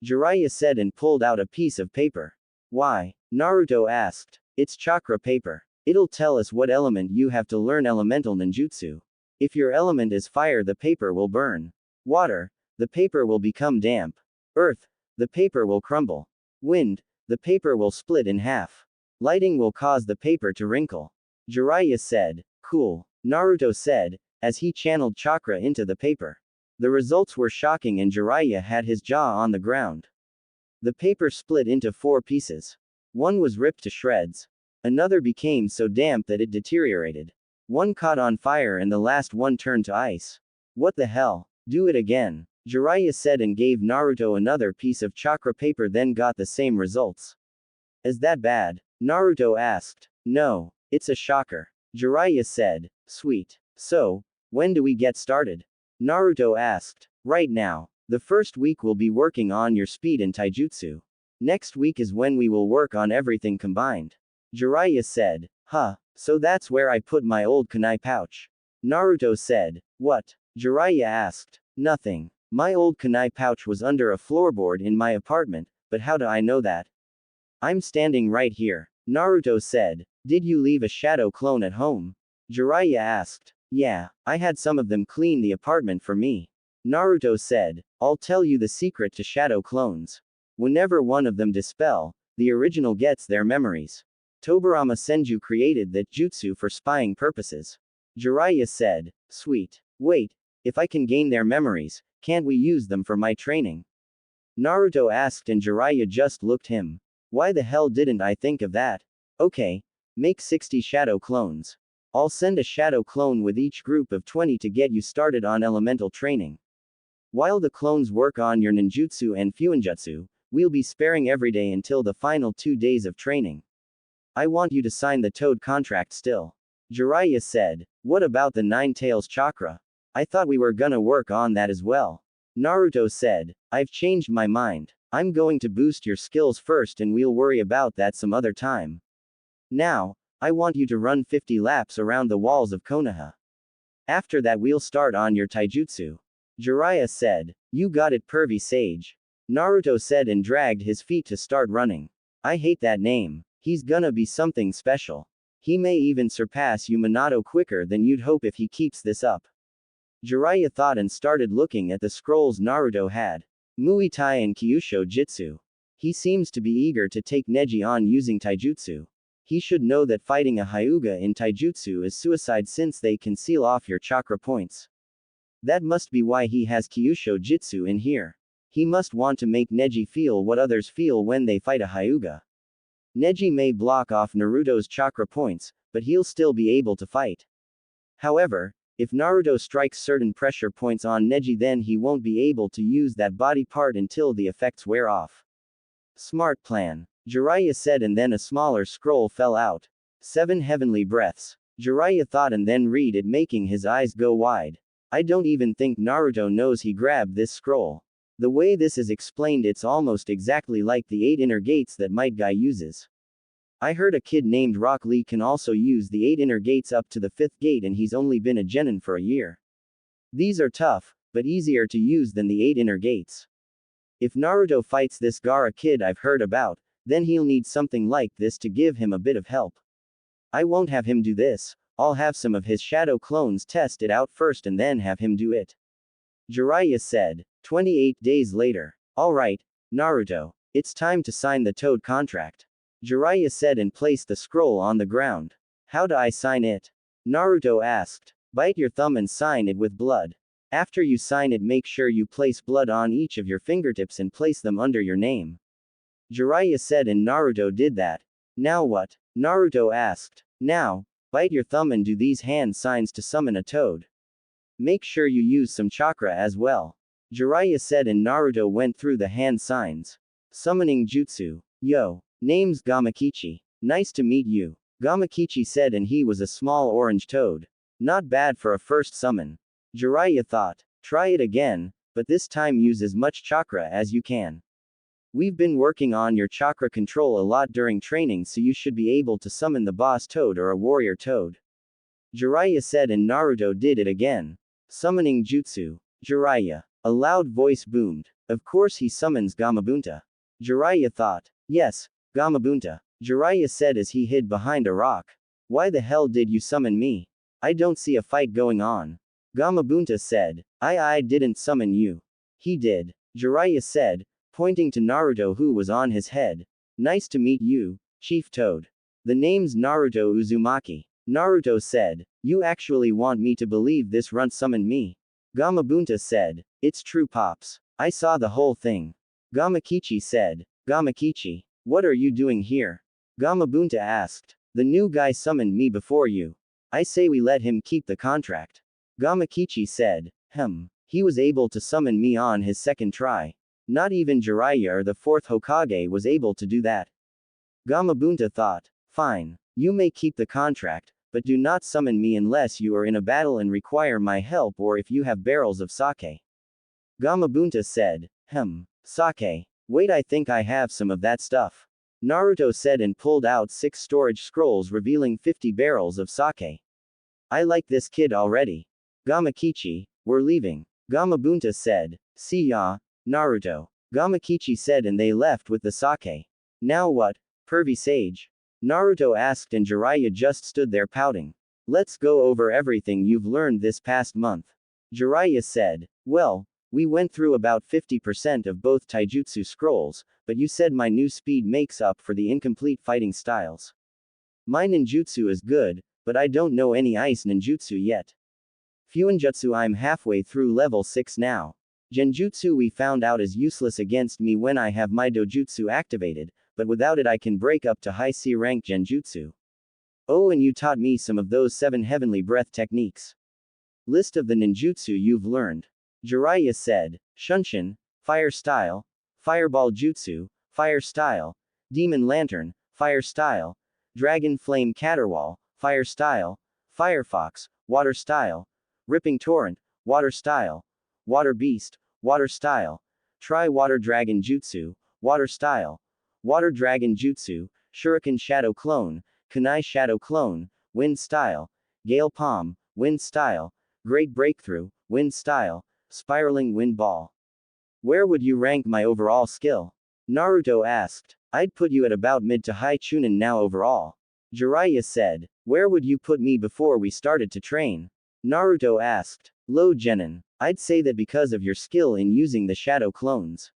Jiraiya said and pulled out a piece of paper. Why? Naruto asked. It's chakra paper. It'll tell us what element you have to learn elemental ninjutsu. If your element is fire, the paper will burn. Water, the paper will become damp. Earth, the paper will crumble. Wind, the paper will split in half. Lighting will cause the paper to wrinkle. Jiraiya said. Cool. Naruto said, as he channeled chakra into the paper. The results were shocking and Jiraiya had his jaw on the ground. The paper split into 4 pieces. One was ripped to shreds. Another became so damp that it deteriorated. One caught on fire and the last one turned to ice. What the hell? Do it again. Jiraiya said and gave Naruto another piece of chakra paper, then got the same results. Is that bad? Naruto asked. No, it's a shocker. Jiraiya said. Sweet. So, when do we get started? Naruto asked. Right now. The first week we'll be working on your speed and taijutsu. Next week is when we will work on everything combined. Jiraiya said. Huh, so that's where I put my old kunai pouch. Naruto said. What? Jiraiya asked. Nothing. My old kunai pouch was under a floorboard in my apartment, but how do I know that? I'm standing right here. Naruto said. Did you leave a shadow clone at home? Jiraiya asked. Yeah, I had some of them clean the apartment for me. Naruto said. I'll tell you the secret to shadow clones. Whenever one of them dispel, the original gets their memories. Tobirama Senju created that jutsu for spying purposes. Jiraiya said. Sweet. Wait, if I can gain their memories, can't we use them for my training? Naruto asked and Jiraiya just looked him. Why the hell didn't I think of that? Okay. Make 60 shadow clones. I'll send a shadow clone with each group of 20 to get you started on elemental training. While the clones work on your ninjutsu and fuinjutsu, we'll be sparing every day until the final 2 days of training. I want you to sign the Toad contract still. Jiraiya said. What about the 9 tails chakra? I thought we were gonna work on that as well. Naruto said. I've changed my mind. I'm going to boost your skills first and we'll worry about that some other time. Now, I want you to run 50 laps around the walls of Konoha. After that we'll start on your taijutsu. Jiraiya said. You got it, pervy sage. Naruto said and dragged his feet to start running. I hate that name. He's gonna be something special. He may even surpass you Minato quicker than you'd hope if he keeps this up. Jiraiya thought and started looking at the scrolls Naruto had. Muay Thai and Kyushu Jitsu. He seems to be eager to take Neji on using taijutsu. He should know that fighting a Hyuga in taijutsu is suicide since they can seal off your chakra points. That must be why he has Kyushu Jitsu in here. He must want to make Neji feel what others feel when they fight a Hyuga. Neji may block off Naruto's chakra points, but he'll still be able to fight. However, if Naruto strikes certain pressure points on Neji, then he won't be able to use that body part until the effects wear off. Smart plan. Jiraiya said, and then a smaller scroll fell out. 7 heavenly breaths. Jiraiya thought and then read it, making his eyes go wide. I don't even think Naruto knows he grabbed this scroll. The way this is explained, it's almost exactly like the 8 inner gates that Might Guy uses. I heard a kid named Rock Lee can also use the 8 inner gates up to the 5th gate, and he's only been a genin for a year. These are tough, but easier to use than the 8 inner gates. If Naruto fights this Gaara kid I've heard about, then he'll need something like this to give him a bit of help. I won't have him do this, I'll have some of his shadow clones test it out first and then have him do it. Jiraiya said. 28 days later. Alright, Naruto. It's time to sign the Toad contract. Jiraiya said and placed the scroll on the ground. How do I sign it? Naruto asked. Bite your thumb and sign it with blood. After you sign it, make sure you place blood on each of your fingertips and place them under your name. Jiraiya said and Naruto did that. Now what? Naruto asked. Now, bite your thumb and do these hand signs to summon a toad. Make sure you use some chakra as well. Jiraiya said and Naruto went through the hand signs. Summoning jutsu. Yo. Name's Gamakichi. Nice to meet you. Gamakichi said, and he was a small orange toad. Not bad for a first summon. Jiraiya thought. Try it again, but this time use as much chakra as you can. We've been working on your chakra control a lot during training, so you should be able to summon the boss toad or a warrior toad. Jiraiya said and Naruto did it again. Summoning jutsu. Jiraiya. A loud voice boomed. Of course he summons Gamabunta. Jiraiya thought. Yes, Gamabunta. Jiraiya said as he hid behind a rock. Why the hell did you summon me? I don't see a fight going on. Gamabunta said. I didn't summon you. He did. Jiraiya said, pointing to Naruto who was on his head. Nice to meet you, Chief Toad. The name's Naruto Uzumaki. Naruto said. You actually want me to believe this runt summoned me? Gamabunta said. It's true, Pops. I saw the whole thing. Gamakichi said. Gamakichi, what are you doing here? Gamabunta asked. The new guy summoned me before you. I say we let him keep the contract. Gamakichi said. He was able to summon me on his second try. Not even Jiraiya or the 4th Hokage was able to do that. Gamabunta thought. Fine. You may keep the contract, but do not summon me unless you are in a battle and require my help, or if you have barrels of sake. Gamabunta said. Sake. Wait, I think I have some of that stuff. Naruto said and pulled out 6 storage scrolls revealing 50 barrels of sake. I like this kid already. Gamakichi, we're leaving. Gamabunta said. See ya, Naruto. Gamakichi said and they left with the sake. Now what, pervy sage? Naruto asked and Jiraiya just stood there pouting. Let's go over everything you've learned this past month. Jiraiya said. Well, we went through about 50% of both taijutsu scrolls, but you said my new speed makes up for the incomplete fighting styles. My ninjutsu is good, but I don't know any ice ninjutsu yet. Fuinjutsu, I'm halfway through level 6 now. Genjutsu we found out is useless against me when I have my dojutsu activated, but without it I can break up to high C rank genjutsu. Oh, and you taught me some of those 7 heavenly breath techniques. List of the ninjutsu you've learned. Jiraiya said. Shunshin, Fire Style, Fireball Jutsu, Fire Style, Demon Lantern, Fire Style, Dragon Flame Caterwall, Fire Style, Firefox, Water Style, Ripping Torrent, Water Style, Water Beast, Water Style, Tri-Water Dragon Jutsu, Water Style, Water Dragon Jutsu, Shuriken Shadow Clone, Kunai Shadow Clone, Wind Style, Gale Palm, Wind Style, Great Breakthrough, Wind Style, Spiraling Wind Ball. Where would you rank my overall skill? Naruto asked. I'd put you at about mid to high Chunin now overall. Jiraiya said. Where would you put me before we started to train? Naruto asked. Low Genin. I'd say that because of your skill in using the shadow clones.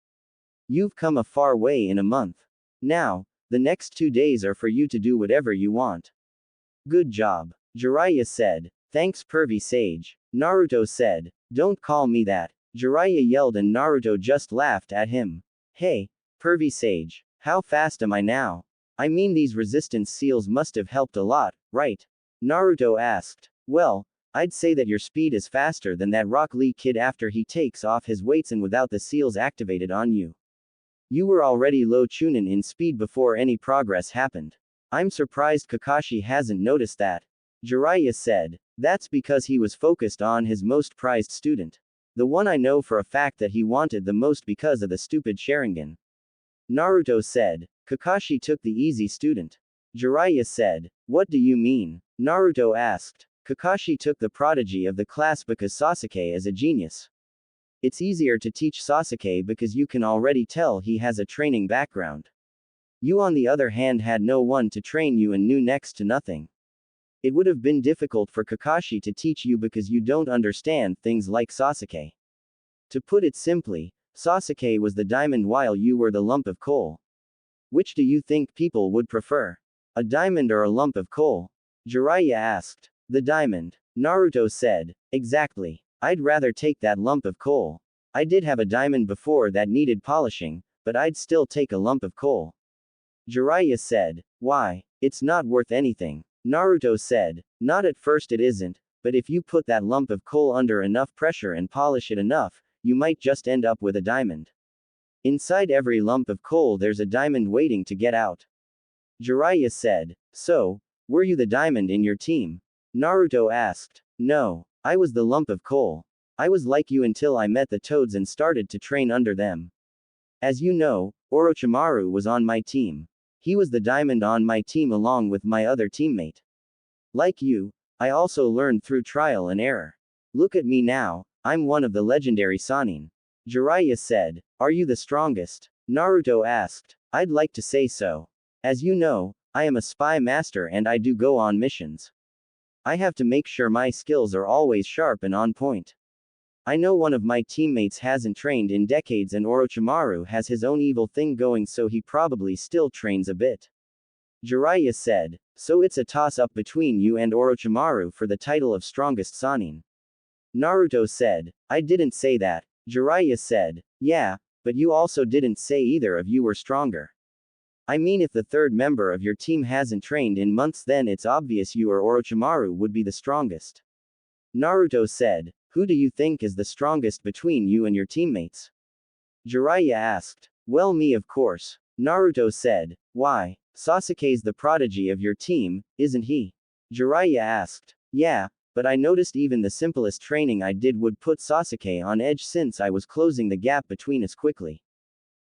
You've come a far way in a month. Now, the next 2 days are for you to do whatever you want. Good job. Jiraiya said. Thanks Pervy Sage. Naruto said. Don't call me that. Jiraiya yelled and Naruto just laughed at him. Hey, Pervy Sage. How fast am I now? I mean these resistance seals must have helped a lot, right? Naruto asked. Well, I'd say that your speed is faster than that Rock Lee kid after he takes off his weights and without the seals activated on you. You were already low Chunin in speed before any progress happened. I'm surprised Kakashi hasn't noticed that. Jiraiya said. That's because he was focused on his most prized student. The one I know for a fact that he wanted the most because of the stupid Sharingan. Naruto said. Kakashi took the easy student. Jiraiya said. What do you mean? Naruto asked. Kakashi took the prodigy of the class because Sasuke is a genius. It's easier to teach Sasuke because you can already tell he has a training background. You on the other hand had no one to train you and knew next to nothing. It would have been difficult for Kakashi to teach you because you don't understand things like Sasuke. To put it simply, Sasuke was the diamond while you were the lump of coal. Which do you think people would prefer? A diamond or a lump of coal? Jiraiya asked. The diamond. Naruto said. Exactly. I'd rather take that lump of coal. I did have a diamond before that needed polishing, but I'd still take a lump of coal. Jiraiya said. Why? It's not worth anything. Naruto said. Not at first it isn't, but if you put that lump of coal under enough pressure and polish it enough, you might just end up with a diamond. Inside every lump of coal there's a diamond waiting to get out. Jiraiya said. So, were you the diamond in your team? Naruto asked. No, I was the lump of coal. I was like you until I met the toads and started to train under them. As you know, Orochimaru was on my team. He was the diamond on my team along with my other teammate. Like you, I also learned through trial and error. Look at me now, I'm one of the legendary Sannin. Jiraiya said. Are you the strongest? Naruto asked. I'd like to say so. As you know, I am a spy master and I do go on missions. I have to make sure my skills are always sharp and on point. I know one of my teammates hasn't trained in decades and Orochimaru has his own evil thing going so he probably still trains a bit. Jiraiya said. So it's a toss-up between you and Orochimaru for the title of strongest Sannin. Naruto said. I didn't say that. Jiraiya said. Yeah, but you also didn't say either of you were stronger. I mean if the third member of your team hasn't trained in months then it's obvious you or Orochimaru would be the strongest. Naruto said. Who do you think is the strongest between you and your teammates? Jiraiya asked. Well me of course. Naruto said. Why? Sasuke's the prodigy of your team, isn't he? Jiraiya asked. Yeah, but I noticed even the simplest training I did would put Sasuke on edge since I was closing the gap between us quickly.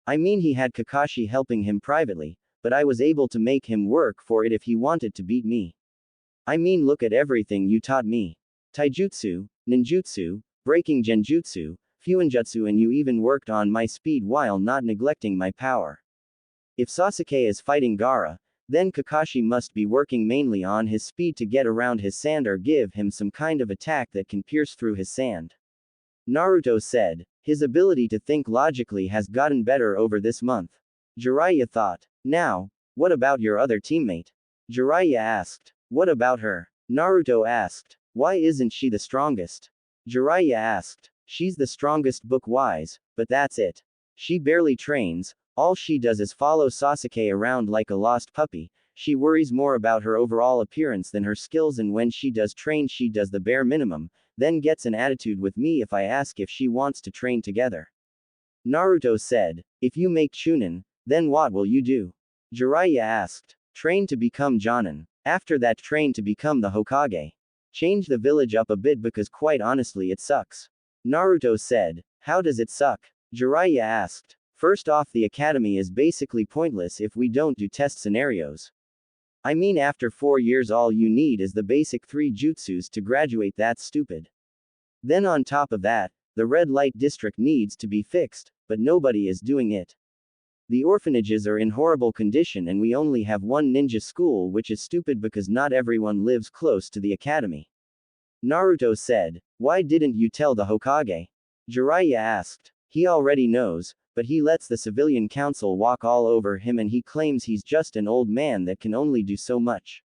I mean he had Kakashi helping him privately, but I was able to make him work for it if he wanted to beat me. I mean look at everything you taught me. Taijutsu, ninjutsu, breaking genjutsu, fuinjutsu and you even worked on my speed while not neglecting my power. If Sasuke is fighting Gaara, then Kakashi must be working mainly on his speed to get around his sand or give him some kind of attack that can pierce through his sand. Naruto said. His ability to think logically has gotten better over this month. Jiraiya thought. Now, what about your other teammate? Jiraiya asked. What about her? Naruto asked. Why isn't she the strongest? Jiraiya asked. She's the strongest book-wise, but that's it. She barely trains, all she does is follow Sasuke around like a lost puppy. She worries more about her overall appearance than her skills and when she does train she does the bare minimum, then gets an attitude with me if I ask if she wants to train together. Naruto said. If you make Chunin, then what will you do? Jiraiya asked. Train to become Jonin. After that train to become the Hokage. Change the village up a bit because quite honestly it sucks. Naruto said. How does it suck? Jiraiya asked. First off, the academy is basically pointless if we don't do test scenarios. I mean, after 4 years, all you need is the basic 3 jutsus to graduate. That's stupid. Then, on top of that, the red light district needs to be fixed, but nobody is doing it. The orphanages are in horrible condition, and we only have one ninja school, which is stupid because not everyone lives close to the academy. Naruto said, "Why didn't you tell the Hokage?" Jiraiya asked. He already knows, but he lets the civilian council walk all over him, and he claims he's just an old man that can only do so much.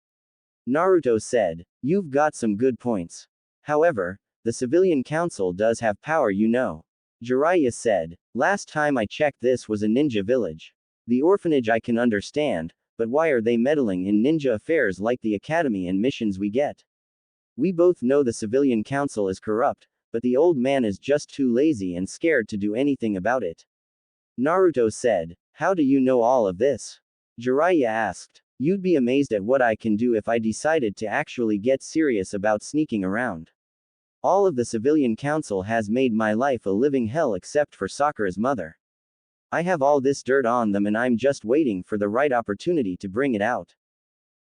Naruto said, "You've got some good points. However, the civilian council does have power, you know." Jiraiya said, "Last time I checked, this was a ninja village. The orphanage I can understand, but why are they meddling in ninja affairs like the academy and missions we get? We both know the civilian council is corrupt, but the old man is just too lazy and scared to do anything about it." Naruto said, "How do you know all of this?" Jiraiya asked. "You'd be amazed at what I can do if I decided to actually get serious about sneaking around. All of the civilian council has made my life a living hell except for Sakura's mother. I have all this dirt on them, and I'm just waiting for the right opportunity to bring it out.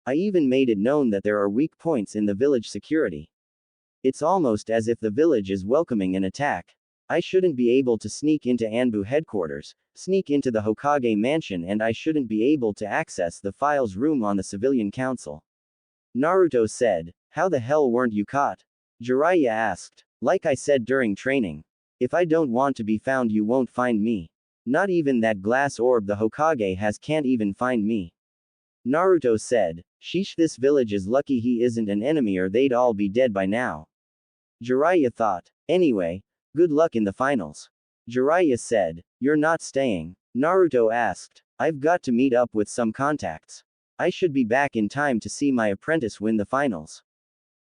I even made it known that there are weak points in the village security. It's almost as if the village is welcoming an attack. I shouldn't be able to sneak into Anbu headquarters, sneak into the Hokage mansion, and I shouldn't be able to access the files room on the civilian council." Naruto said, "How the hell weren't you caught?" Jiraiya asked. "Like I said during training. If I don't want to be found, you won't find me. Not even that glass orb the Hokage has can't even find me." Naruto said, "Sheesh, this village is lucky he isn't an enemy, or they'd all be dead by now." Jiraiya thought. "Anyway, good luck in the finals." Jiraiya said, "You're not staying?" Naruto asked. "I've got to meet up with some contacts. I should be back in time to see my apprentice win the finals."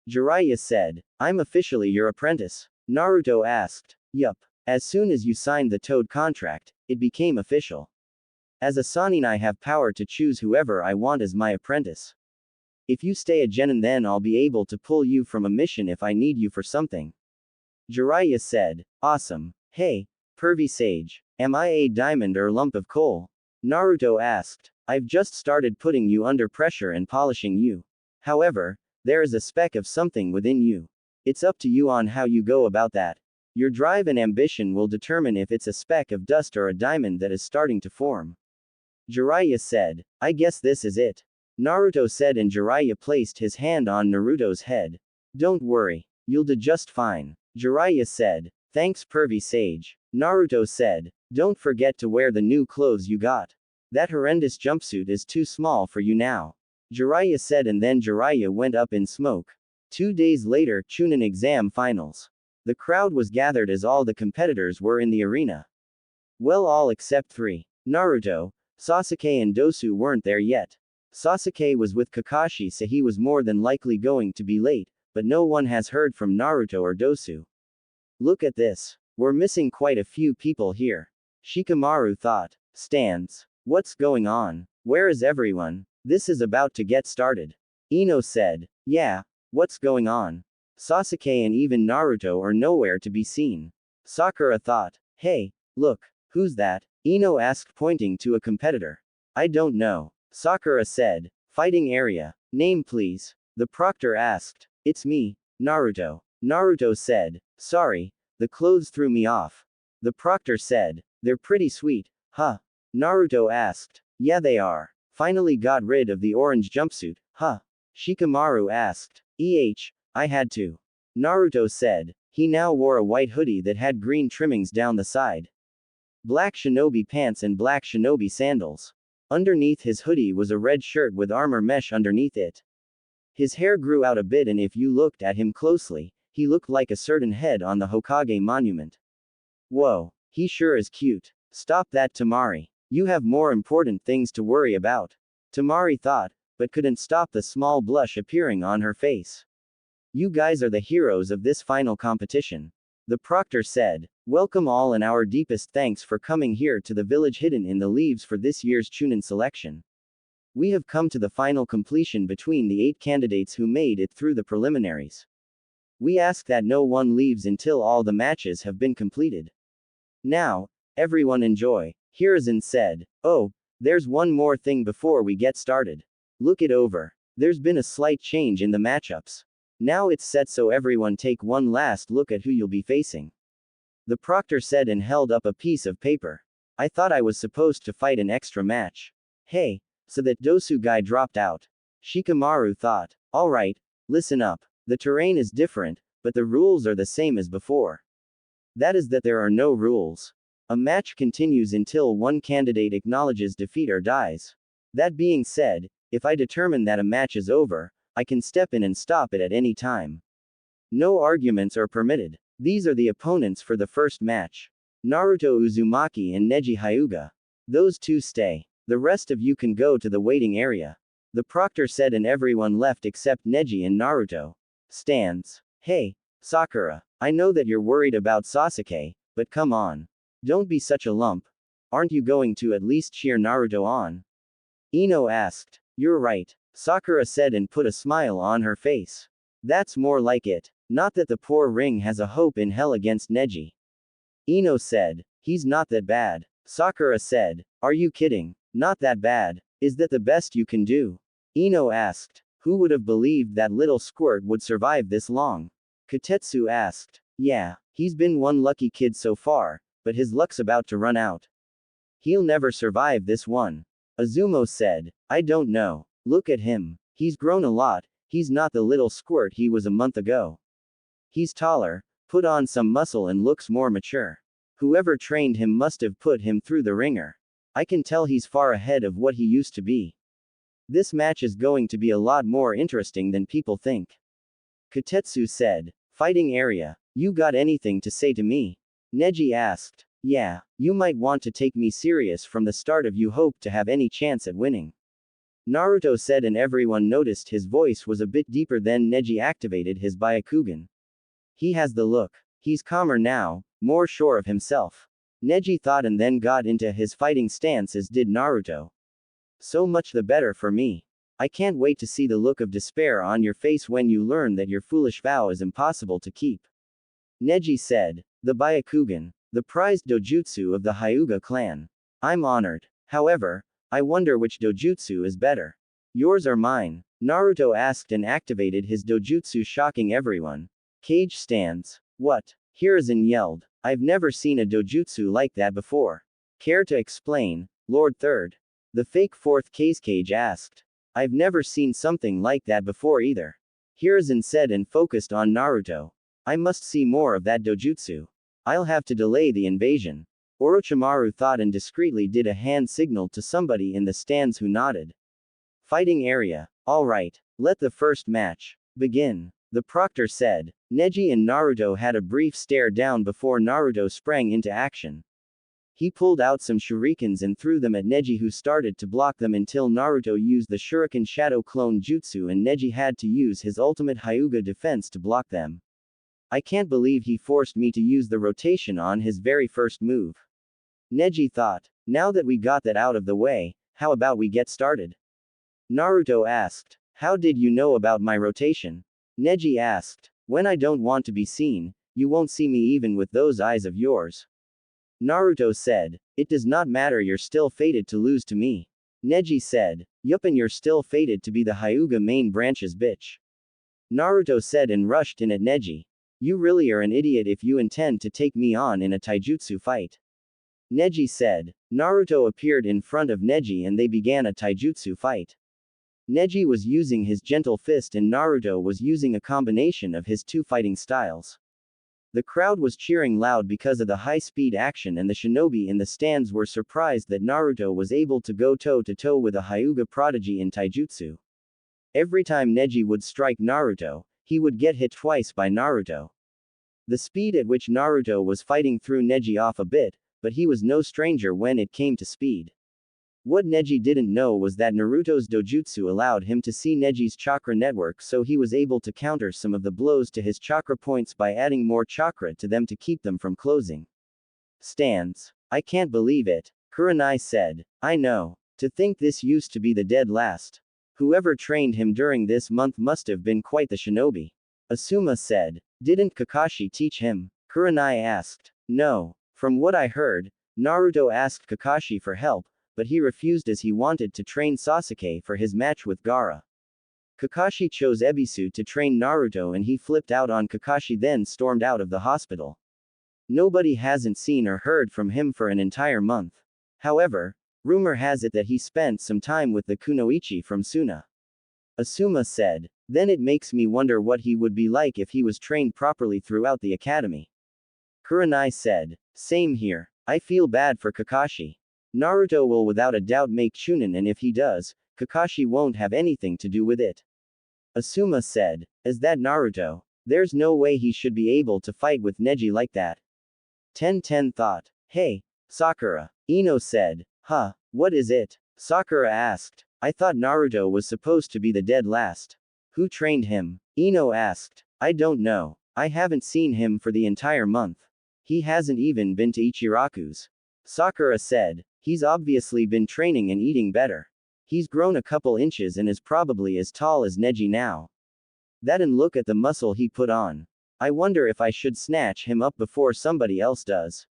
Jiraiya said, "I'm officially your apprentice?" Naruto asked. "Yup. As soon as you signed the Toad contract, it became official. As a Sannin, I have power to choose whoever I want as my apprentice. If you stay a genin, then I'll be able to pull you from a mission if I need you for something." Jiraiya said, "Awesome. Hey, pervy sage, am I a diamond or lump of coal?" Naruto asked. "I've just started putting you under pressure and polishing you. However, there is a speck of something within you. It's up to you on how you go about that. Your drive and ambition will determine if it's a speck of dust or a diamond that is starting to form." Jiraiya said, "I guess this is it." Naruto said, and Jiraiya placed his hand on Naruto's head. "Don't worry. You'll do just fine." Jiraiya said, "Thanks, pervy sage." Naruto said, "Don't forget to wear the new clothes you got. That horrendous jumpsuit is too small for you now." Jiraiya said, and then Jiraiya went up in smoke. 2 days later, Chunin exam finals. The crowd was gathered as all the competitors were in the arena. Well, all except 3. Naruto, Sasuke, and Dosu weren't there yet. Sasuke was with Kakashi, so he was more than likely going to be late, but no one has heard from Naruto or Dosu. "Look at this. We're missing quite a few people here." Shikamaru thought. "Stands. What's going on? Where is everyone? This is about to get started." Ino said. "Yeah, what's going on?" Sasuke and even Naruto are nowhere to be seen. Sakura thought. "Hey, look, who's that?" Ino asked, pointing to a competitor. "I don't know." Sakura said. "Fighting area. Name please." The proctor asked. "It's me, Naruto." Naruto said. "Sorry, the clothes threw me off." The proctor said. "They're pretty sweet, huh?" Naruto asked. "Yeah, they are. Finally got rid of the orange jumpsuit, huh?" Shikamaru asked. I had to." Naruto said. He now wore a white hoodie that had green trimmings down the side, black shinobi pants, and black shinobi sandals. Underneath his hoodie was a red shirt with armor mesh underneath it. His hair grew out a bit, and if you looked at him closely, he looked like a certain head on the Hokage monument. "Whoa, he sure is cute." "Stop that, Tamari. You have more important things to worry about." Tamari thought, but couldn't stop the small blush appearing on her face. "You guys are the heroes of this final competition." The proctor said. "Welcome all, and our deepest thanks for coming here to the village hidden in the leaves for this year's Chunin selection. We have come to the final completion between the 8 candidates who made it through the preliminaries. We ask that no one leaves until all the matches have been completed. Now, everyone enjoy. Hiruzen said. Oh, there's one more thing before we get started. Look it over. There's been a slight change in the matchups. Now it's set so everyone take one last look at who you'll be facing. The proctor said and held up a piece of paper. I thought I was supposed to fight an extra match. Hey, so that Dosu guy dropped out. Shikamaru thought. Alright, listen up. The terrain is different, but the rules are the same as before. That is that there are no rules. A match continues until one candidate acknowledges defeat or dies. That being said, if I determine that a match is over, I can step in and stop it at any time. No arguments are permitted. These are the opponents for the first match. Naruto Uzumaki and Neji Hyuga. Those two stay. The rest of you can go to the waiting area. The proctor said and everyone left except Neji and Naruto. Stands. Hey, Sakura. I know that you're worried about Sasuke, but come on. Don't be such a lump. Aren't you going to at least cheer Naruto on? Ino asked. You're right. Sakura said and put a smile on her face. That's more like it. Not that the poor ring has a hope in hell against Neji. Ino said. He's not that bad. Sakura said. Are you kidding? Not that bad. Is that the best you can do? Ino asked. Who would have believed that little squirt would survive this long? Katetsu asked. Yeah, he's been one lucky kid so far, but his luck's about to run out. He'll never survive this one. Azumo said. I don't know. Look at him. He's grown a lot. He's not the little squirt he was a month ago. He's taller, put on some muscle and looks more mature. Whoever trained him must have put him through the ringer. I can tell he's far ahead of what he used to be. This match is going to be a lot more interesting than people think. Katetsu said. Fighting area. You got anything to say to me? Neji asked. Yeah, you might want to take me serious from the start if you hope to have any chance at winning. Naruto said and everyone noticed his voice was a bit deeper. Then Neji activated his Byakugan. He has the look. He's calmer now, more sure of himself. Neji thought and then got into his fighting stance as did Naruto. So much the better for me. I can't wait to see the look of despair on your face when you learn that your foolish vow is impossible to keep. Neji said. The Byakugan. The prized dojutsu of the Hyuga clan. I'm honored. However, I wonder which dojutsu is better. Yours or mine? Naruto asked and activated his dojutsu, shocking everyone. Cage stance. What? Hiruzen yelled. I've never seen a dojutsu like that before. Care to explain, Lord Third? The fake fourth cage asked. I've never seen something like that before either. Hiruzen said and focused on Naruto. I must see more of that dojutsu. I'll have to delay the invasion. Orochimaru thought and discreetly did a hand signal to somebody in the stands who nodded. Fighting area. Alright, let the first match begin. The proctor said. Neji and Naruto had a brief stare down before Naruto sprang into action. He pulled out some shurikens and threw them at Neji, who started to block them until Naruto used the shuriken shadow clone jutsu and Neji had to use his ultimate Hyuga defense to block them. I can't believe he forced me to use the rotation on his very first move. Neji thought. Now that we got that out of the way, how about we get started? Naruto asked. How did you know about my rotation? Neji asked. When I don't want to be seen, you won't see me even with those eyes of yours. Naruto said. It does not matter, you're still fated to lose to me. Neji said. Yup, and you're still fated to be the Hyuga main branch's bitch. Naruto said and rushed in at Neji. You really are an idiot if you intend to take me on in a taijutsu fight. Neji said. Naruto appeared in front of Neji and they began a taijutsu fight. Neji was using his gentle fist and Naruto was using a combination of his two fighting styles. The crowd was cheering loud because of the high-speed action and the shinobi in the stands were surprised that Naruto was able to go toe-to-toe with a Hyuga prodigy in taijutsu. Every time Neji would strike Naruto, he would get hit twice by Naruto. The speed at which Naruto was fighting threw Neji off a bit, but he was no stranger when it came to speed. What Neji didn't know was that Naruto's dojutsu allowed him to see Neji's chakra network, so he was able to counter some of the blows to his chakra points by adding more chakra to them to keep them from closing. Stands. I can't believe it. Kurenai said. I know. To think this used to be the dead last. Whoever trained him during this month must have been quite the shinobi. Asuma said. Didn't Kakashi teach him? Kurenai asked. No. From what I heard, Naruto asked Kakashi for help, but he refused as he wanted to train Sasuke for his match with Gaara. Kakashi chose Ebisu to train Naruto and he flipped out on Kakashi then stormed out of the hospital. Nobody hasn't seen or heard from him for an entire month. However, rumor has it that he spent some time with the kunoichi from Suna. Asuma said. Then it makes me wonder what he would be like if he was trained properly throughout the academy. Kurenai said. Same here. I feel bad for Kakashi. Naruto will without a doubt make Chunin and if he does, Kakashi won't have anything to do with it. Asuma said. Is that Naruto? There's no way he should be able to fight with Neji like that. 10-10 thought. Hey, Sakura. Ino said. Huh, what is it? Sakura asked. I thought Naruto was supposed to be the dead last. Who trained him? Ino asked. I don't know. I haven't seen him for the entire month. He hasn't even been to Ichiraku's. Sakura said. He's obviously been training and eating better. He's grown a couple inches and is probably as tall as Neji now. That and look at the muscle he put on. I wonder if I should snatch him up before somebody else does.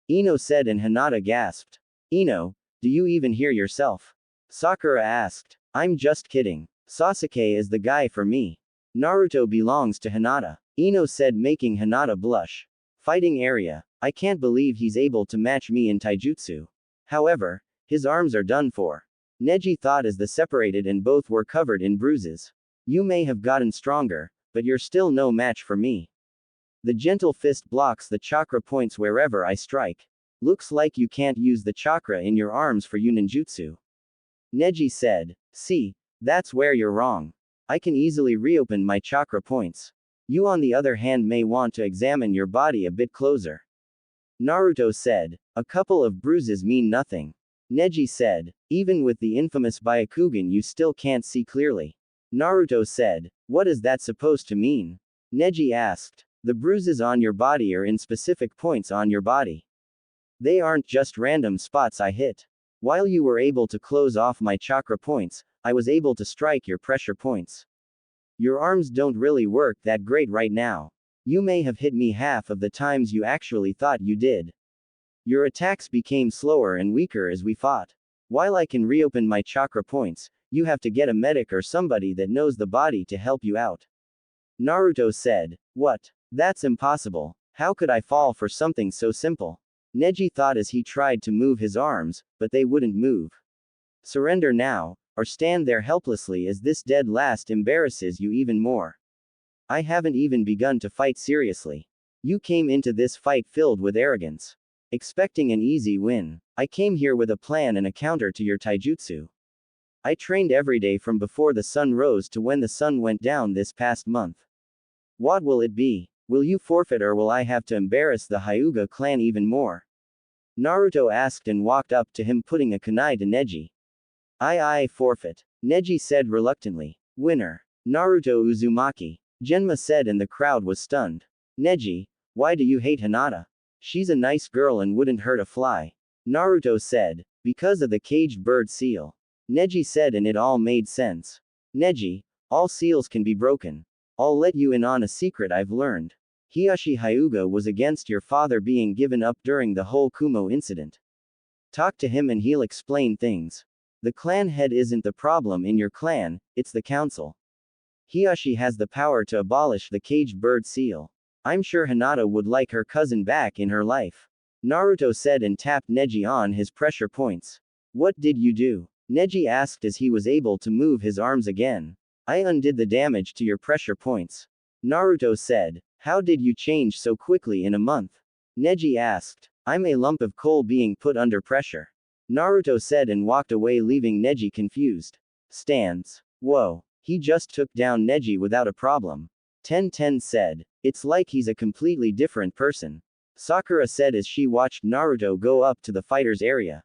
Ino said and Hinata gasped. Ino, do you even hear yourself? Sakura asked. I'm just kidding. Sasuke is the guy for me. Naruto belongs to Hinata. Ino said making Hinata blush. Fighting area. I can't believe he's able to match me in taijutsu. However, his arms are done for. Neji thought as the separated and both were covered in bruises. You may have gotten stronger, but you're still no match for me. The gentle fist blocks the chakra points wherever I strike. Looks like you can't use the chakra in your arms for Yuninjutsu. Neji said. See, that's where you're wrong. I can easily reopen my chakra points. You on the other hand may want to examine your body a bit closer. Naruto said. A couple of bruises mean nothing. Neji said. Even with the infamous Byakugan you still can't see clearly. Naruto said. What is that supposed to mean? Neji asked. The bruises on your body are in specific points on your body. They aren't just random spots I hit. While you were able to close off my chakra points, I was able to strike your pressure points. Your arms don't really work that great right now. You may have hit me half of the times you actually thought you did. Your attacks became slower and weaker as we fought. While I can reopen my chakra points, you have to get a medic or somebody that knows the body to help you out. Naruto said. What? That's impossible. How could I fall for something so simple? Neji thought as he tried to move his arms, but they wouldn't move. Surrender now, or stand there helplessly as this dead last embarrasses you even more. I haven't even begun to fight seriously. You came into this fight filled with arrogance. Expecting an easy win. I came here with a plan and a counter to your taijutsu. I trained every day from before the sun rose to when the sun went down this past month. What will it be? Will you forfeit or will I have to embarrass the Hyuga clan even more? Naruto asked and walked up to him putting a kunai to Neji. I forfeit. Neji said reluctantly. Winner. Naruto Uzumaki. Genma said and the crowd was stunned. Neji, why do you hate Hinata? She's a nice girl and wouldn't hurt a fly. Naruto said. Because of the caged bird seal. Neji said and it all made sense. Neji, all seals can be broken. I'll let you in on a secret I've learned. Hiashi Hyuga was against your father being given up during the whole Kumo incident. Talk to him and he'll explain things. The clan head isn't the problem in your clan, it's the council. Hiashi has the power to abolish the caged bird seal. I'm sure Hinata would like her cousin back in her life. Naruto said and tapped Neji on his pressure points. What did you do? Neji asked as he was able to move his arms again. I undid the damage to your pressure points. Naruto said. How did you change so quickly in a month? Neji asked. I'm a lump of coal being put under pressure. Naruto said and walked away leaving Neji confused. Stands. Whoa. He just took down Neji without a problem. 10-10 said. It's like he's a completely different person. Sakura said as she watched Naruto go up to the fighter's area.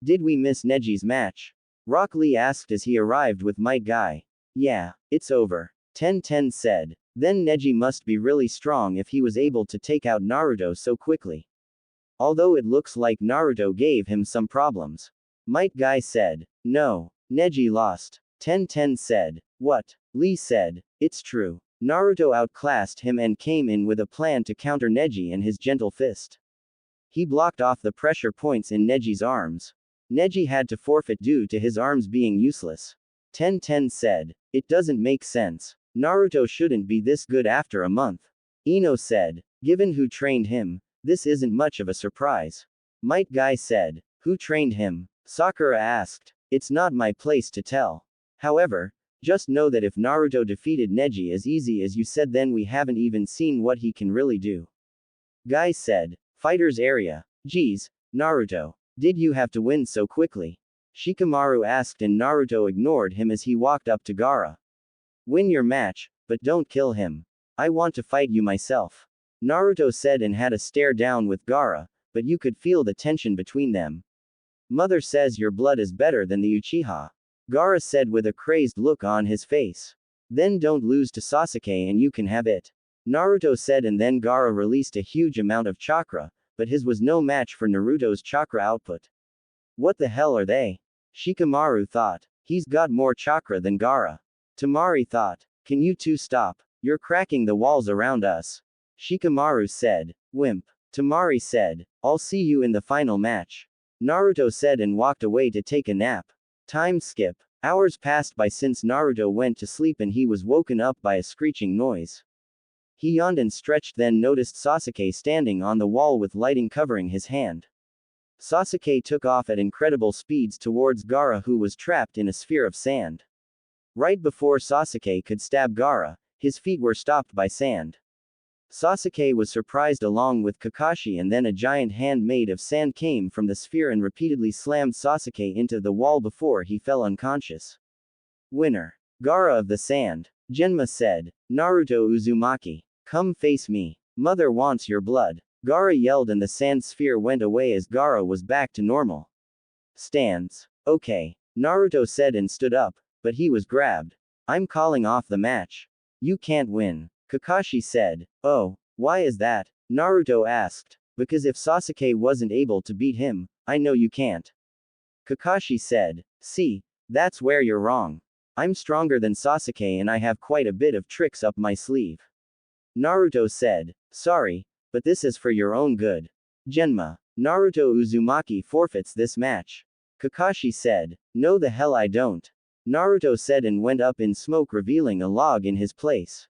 Did we miss Neji's match? Rock Lee asked as he arrived with Might Guy. Yeah, it's over. 10-10 said. Then Neji must be really strong if he was able to take out Naruto so quickly. Although it looks like Naruto gave him some problems. Might Guy said. No. Neji lost. 10-10 said. What? Lee said. It's true. Naruto outclassed him and came in with a plan to counter Neji and his gentle fist. He blocked off the pressure points in Neji's arms. Neji had to forfeit due to his arms being useless. Ten said. It doesn't make sense. Naruto shouldn't be this good after a month. Ino said. Given who trained him, this isn't much of a surprise. Might Guy said. Who trained him? Sakura asked. It's not my place to tell. However, just know that if Naruto defeated Neji as easy as you said, then we haven't even seen what he can really do. Guy said. Fighters area. Geez, Naruto. Did you have to win so quickly? Shikamaru asked, and Naruto ignored him as he walked up to Gaara. Win your match, but don't kill him. I want to fight you myself. Naruto said and had a stare down with Gaara, but you could feel the tension between them. Mother says your blood is better than the Uchiha. Gaara said with a crazed look on his face. Then don't lose to Sasuke and you can have it. Naruto said, and then Gaara released a huge amount of chakra, but his was no match for Naruto's chakra output. What the hell are they? Shikamaru thought. He's got more chakra than Gaara. Tamari thought. Can you two stop? You're cracking the walls around us. Shikamaru said. Wimp. Tamari said. I'll see you in the final match. Naruto said and walked away to take a nap. Time skip. Hours passed by since Naruto went to sleep and he was woken up by a screeching noise. He yawned and stretched, then noticed Sasuke standing on the wall with lighting covering his hand. Sasuke took off at incredible speeds towards Gaara, who was trapped in a sphere of sand. Right before Sasuke could stab Gaara, his feet were stopped by sand. Sasuke was surprised along with Kakashi, and then a giant hand made of sand came from the sphere and repeatedly slammed Sasuke into the wall before he fell unconscious. Winner. Gaara of the Sand. Genma said. Naruto Uzumaki. Come face me. Mother wants your blood. Gaara yelled and the sand sphere went away as Gaara was back to normal. Stands. Okay. Naruto said and stood up, but he was grabbed. I'm calling off the match. You can't win. Kakashi said. Oh, why is that? Naruto asked. Because if Sasuke wasn't able to beat him, I know you can't. Kakashi said. See, that's where you're wrong. I'm stronger than Sasuke and I have quite a bit of tricks up my sleeve. Naruto said. Sorry, but this is for your own good. Genma. Naruto Uzumaki forfeits this match. Kakashi said. No the hell I don't. Naruto said and went up in smoke, revealing a log in his place.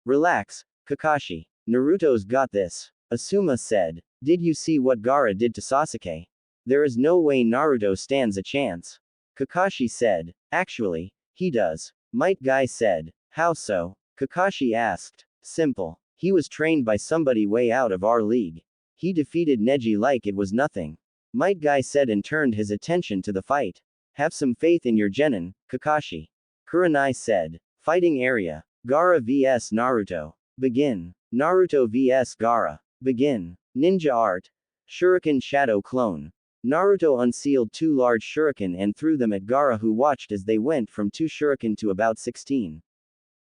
Relax, Kakashi. Naruto's got this. Asuma said. Did you see what Gaara did to Sasuke? There is no way Naruto stands a chance. Kakashi said. Actually, he does. Might Guy said. How so? Kakashi asked. Simple. He was trained by somebody way out of our league. He defeated Neji like it was nothing. Might Guy said and turned his attention to the fight. Have some faith in your genin, Kakashi. Kurenai said. Fighting area. Gaara vs Naruto. Begin. Naruto vs Gaara. Begin. Ninja art. Shuriken shadow clone. Naruto unsealed 2 large shuriken and threw them at Gaara, who watched as they went from 2 shuriken to about 16.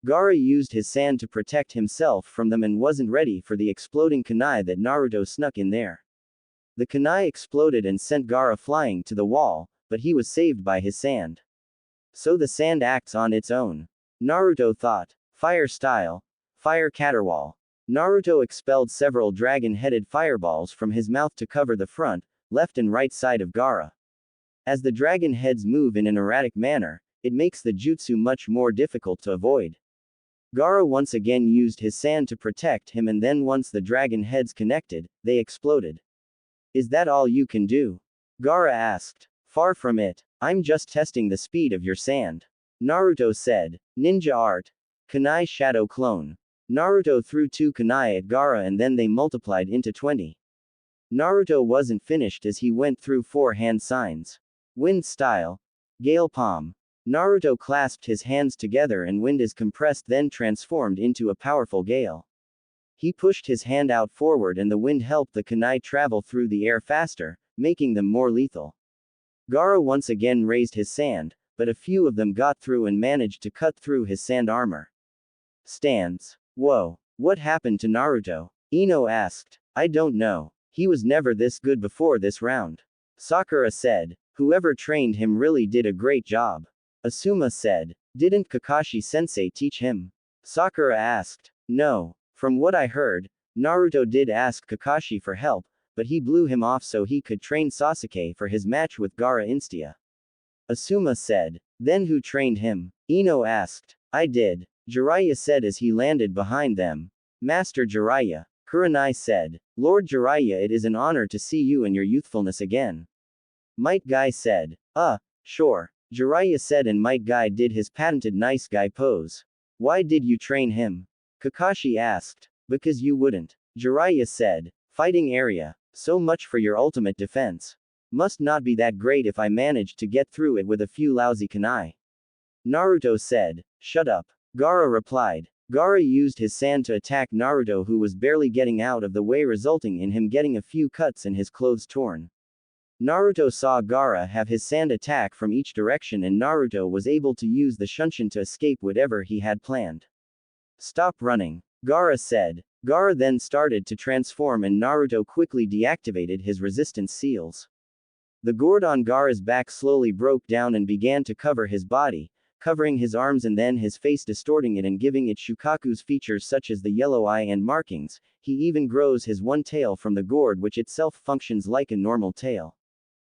Gaara used his sand to protect himself from them and wasn't ready for the exploding kunai that Naruto snuck in there. The kunai exploded and sent Gaara flying to the wall, but he was saved by his sand. So the sand acts on its own. Naruto thought. Fire style. Fire caterwall. Naruto expelled several dragon-headed fireballs from his mouth to cover the front, left and right side of Gaara. As the dragon heads move in an erratic manner, it makes the jutsu much more difficult to avoid. Gaara once again used his sand to protect him, and then once the dragon heads connected, they exploded. Is that all you can do? Gaara asked. Far from it. I'm just testing the speed of your sand. Naruto said. Ninja art. Kunai shadow clone. Naruto threw 2 kunai at Gaara and then they multiplied into 20. Naruto wasn't finished as he went through 4 hand signs. Wind style. Gale palm. Naruto clasped his hands together and wind is compressed, then transformed into a powerful gale. He pushed his hand out forward and the wind helped the kunai travel through the air faster, making them more lethal. Gaara once again raised his sand, but a few of them got through and managed to cut through his sand armor. Stands. Whoa. What happened to Naruto? Ino asked. I don't know. He was never this good before this round. Sakura said. Whoever trained him really did a great job. Asuma said. Didn't Kakashi-sensei teach him? Sakura asked. No. From what I heard, Naruto did ask Kakashi for help, but he blew him off so he could train Sasuke for his match with Gaara Instia. Asuma said. Then who trained him? Ino asked. I did, Jiraiya said as he landed behind them. Master Jiraiya. Kurenai said. Lord Jiraiya, it is an honor to see you in your youthfulness again. Might Guy said. Sure, Jiraiya said, and Might Guy did his patented nice guy pose. Why did you train him? Kakashi asked. Because you wouldn't, Jiraiya said. Fighting area. So much for your ultimate defense. Must not be that great if I managed to get through it with a few lousy kunai. Naruto said. Shut up. Gaara replied. Gaara used his sand to attack Naruto, who was barely getting out of the way, resulting in him getting a few cuts and his clothes torn. Naruto saw Gaara have his sand attack from each direction, and Naruto was able to use the Shunshin to escape whatever he had planned. Stop running, Gaara said. Gaara then started to transform, and Naruto quickly deactivated his resistance seals. The gourd on Gaara's back slowly broke down and began to cover his body, covering his arms and then his face, distorting it and giving it Shukaku's features such as the yellow eye and markings. He even grows his one tail from the gourd, which itself functions like a normal tail.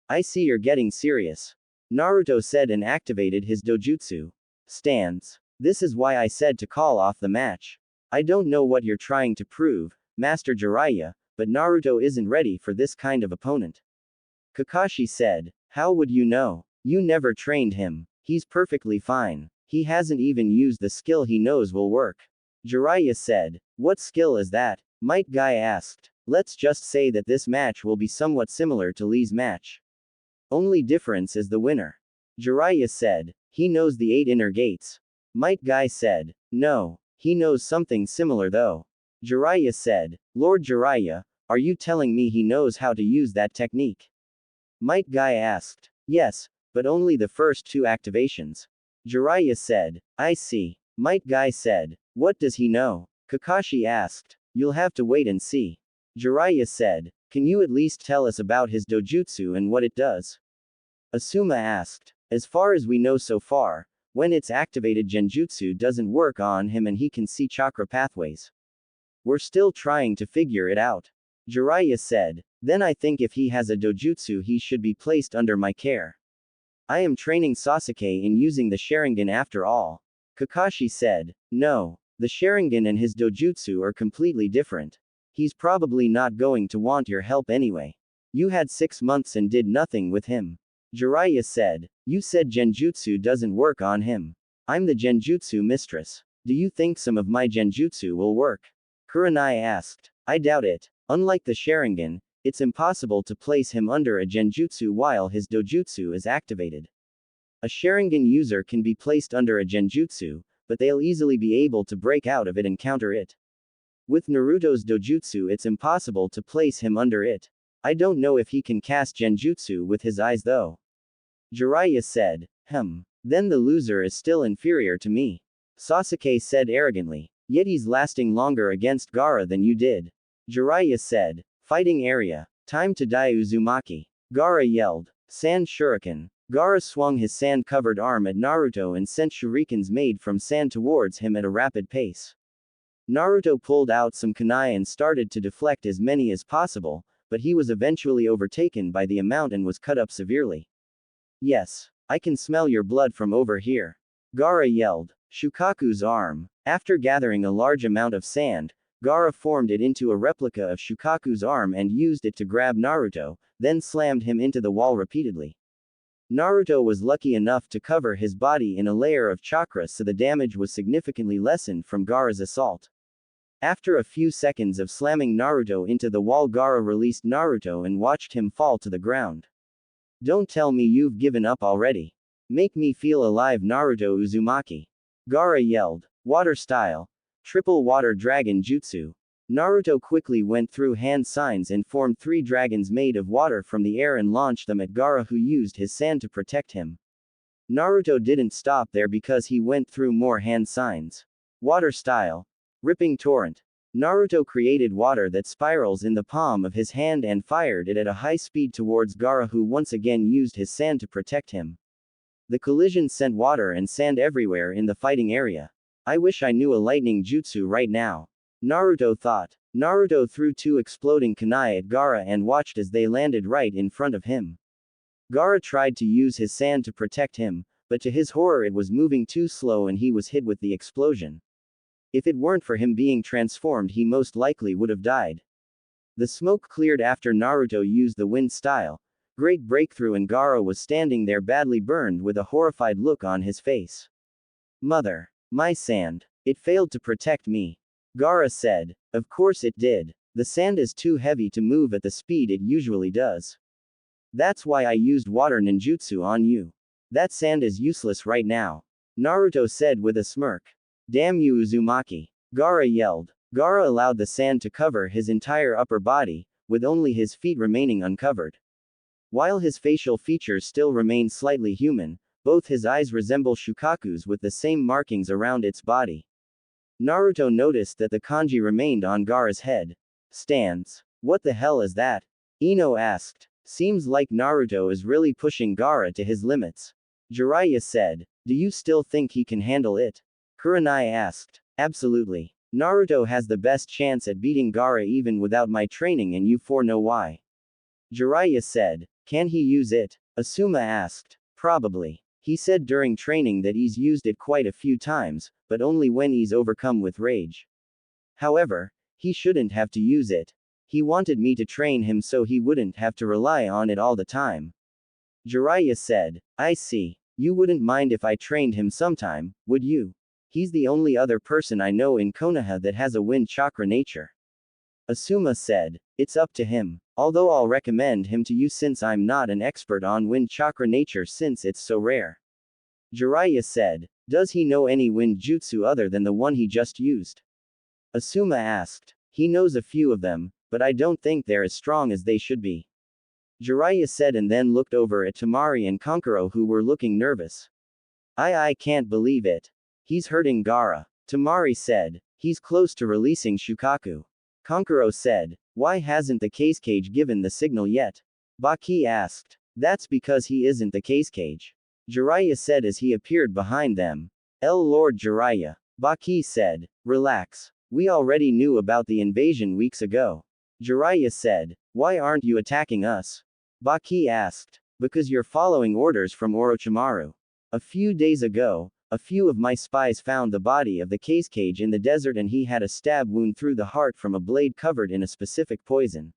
I see you're getting serious, Naruto said and activated his dojutsu. Stance. This is why I said to call off the match. I don't know what you're trying to prove, Master Jiraiya, but Naruto isn't ready for this kind of opponent. Kakashi said. How would you know? You never trained him. He's perfectly fine. He hasn't even used the skill he knows will work. Jiraiya said. What skill is that? Might Guy asked. Let's just say that this match will be somewhat similar to Lee's match. Only difference is the winner. Jiraiya said. He knows the 8 inner gates. Might Guy said. No. He knows something similar though. Jiraiya said. Lord Jiraiya, are you telling me he knows how to use that technique? Might Guy asked. Yes, but only the first 2 activations. Jiraiya said. I see. Might Guy said. What does he know? Kakashi asked. You'll have to wait and see. Jiraiya said. Can you at least tell us about his dojutsu and what it does? Asuma asked. As far as we know so far, when it's activated, genjutsu doesn't work on him and he can see chakra pathways. We're still trying to figure it out. Jiraiya said. Then I think if he has a dojutsu, he should be placed under my care. I am training Sasuke in using the Sharingan after all. Kakashi said. No. The Sharingan and his dojutsu are completely different. He's probably not going to want your help anyway. You had 6 months and did nothing with him. Jiraiya said. You said genjutsu doesn't work on him. I'm the genjutsu mistress. Do you think some of my genjutsu will work? Kurenai asked. I doubt it. Unlike the Sharingan, it's impossible to place him under a genjutsu while his dojutsu is activated. A Sharingan user can be placed under a genjutsu, but they'll easily be able to break out of it and counter it. With Naruto's dojutsu, it's impossible to place him under it. I don't know if he can cast genjutsu with his eyes though. Jiraiya said. Then the loser is still inferior to me. Sasuke said arrogantly. Yet he's lasting longer against Gaara than you did. Jiraiya said. Fighting area. Time to die, Uzumaki. Gaara yelled. Sand shuriken. Gaara swung his sand-covered arm at Naruto and sent shurikens made from sand towards him at a rapid pace. Naruto pulled out some kunai and started to deflect as many as possible, but he was eventually overtaken by the amount and was cut up severely. Yes, I can smell your blood from over here. Gaara yelled. Shukaku's arm. After gathering a large amount of sand, Gaara formed it into a replica of Shukaku's arm and used it to grab Naruto, then slammed him into the wall repeatedly. Naruto was lucky enough to cover his body in a layer of chakra, so the damage was significantly lessened from Gaara's assault. After a few seconds of slamming Naruto into the wall, Gaara released Naruto and watched him fall to the ground. Don't tell me you've given up already. Make me feel alive, Naruto Uzumaki. Gaara yelled. Water style. Triple water dragon jutsu. Naruto quickly went through hand signs and formed 3 dragons made of water from the air and launched them at Gaara, who used his sand to protect him. Naruto didn't stop there because he went through more hand signs. Water style. Ripping torrent. Naruto created water that spirals in the palm of his hand and fired it at a high speed towards Gaara, who once again used his sand to protect him. The collision sent water and sand everywhere in the fighting area. I wish I knew a lightning jutsu right now. Naruto thought. Naruto threw two exploding kunai at Gaara and watched as they landed right in front of him. Gaara tried to use his sand to protect him, but to his horror it was moving too slow and he was hit with the explosion. If it weren't for him being transformed, he most likely would have died. The smoke cleared after Naruto used the wind style. Great breakthrough, and Gaara was standing there badly burned with a horrified look on his face. Mother. My sand. It failed to protect me. Gaara said. Of course it did. The sand is too heavy to move at the speed it usually does. That's why I used water ninjutsu on you. That sand is useless right now. Naruto said with a smirk. Damn you, Uzumaki. Gaara yelled. Gaara allowed the sand to cover his entire upper body, with only his feet remaining uncovered. While his facial features still remain slightly human, both his eyes resemble Shukaku's with the same markings around its body. Naruto noticed that the kanji remained on Gaara's head. Stands. What the hell is that? Ino asked. Seems like Naruto is really pushing Gaara to his limits. Jiraiya said. Do you still think he can handle it? Kurenai asked. Absolutely. Naruto has the best chance at beating Gaara even without my training, and you four know why. Jiraiya said. Can he use it? Asuma asked. Probably. He said during training that he's used it quite a few times, but only when he's overcome with rage. However, he shouldn't have to use it. He wanted me to train him so he wouldn't have to rely on it all the time. Jiraiya said. I see. You wouldn't mind if I trained him sometime, would you? He's the only other person I know in Konoha that has a wind chakra nature. Asuma said. It's up to him. Although I'll recommend him to you since I'm not an expert on wind chakra nature since it's so rare. Jiraiya said. Does he know any wind jutsu other than the one he just used? Asuma asked. He knows a few of them, but I don't think they're as strong as they should be. Jiraiya said and then looked over at Temari and Kankuro, who were looking nervous. I can't believe it. He's hurting Gaara. Temari said. He's close to releasing Shukaku. Kankuro said. Why hasn't the case cage given the signal yet? Baki asked. That's because he isn't the case cage. Jiraiya said as he appeared behind them. Lord Jiraiya. Baki said. Relax. We already knew about the invasion weeks ago. Jiraiya said. Why aren't you attacking us? Baki asked. Because you're following orders from Orochimaru. A few days ago, a few of my spies found the body of the case cage in the desert and he had a stab wound through the heart from a blade covered in a specific poison.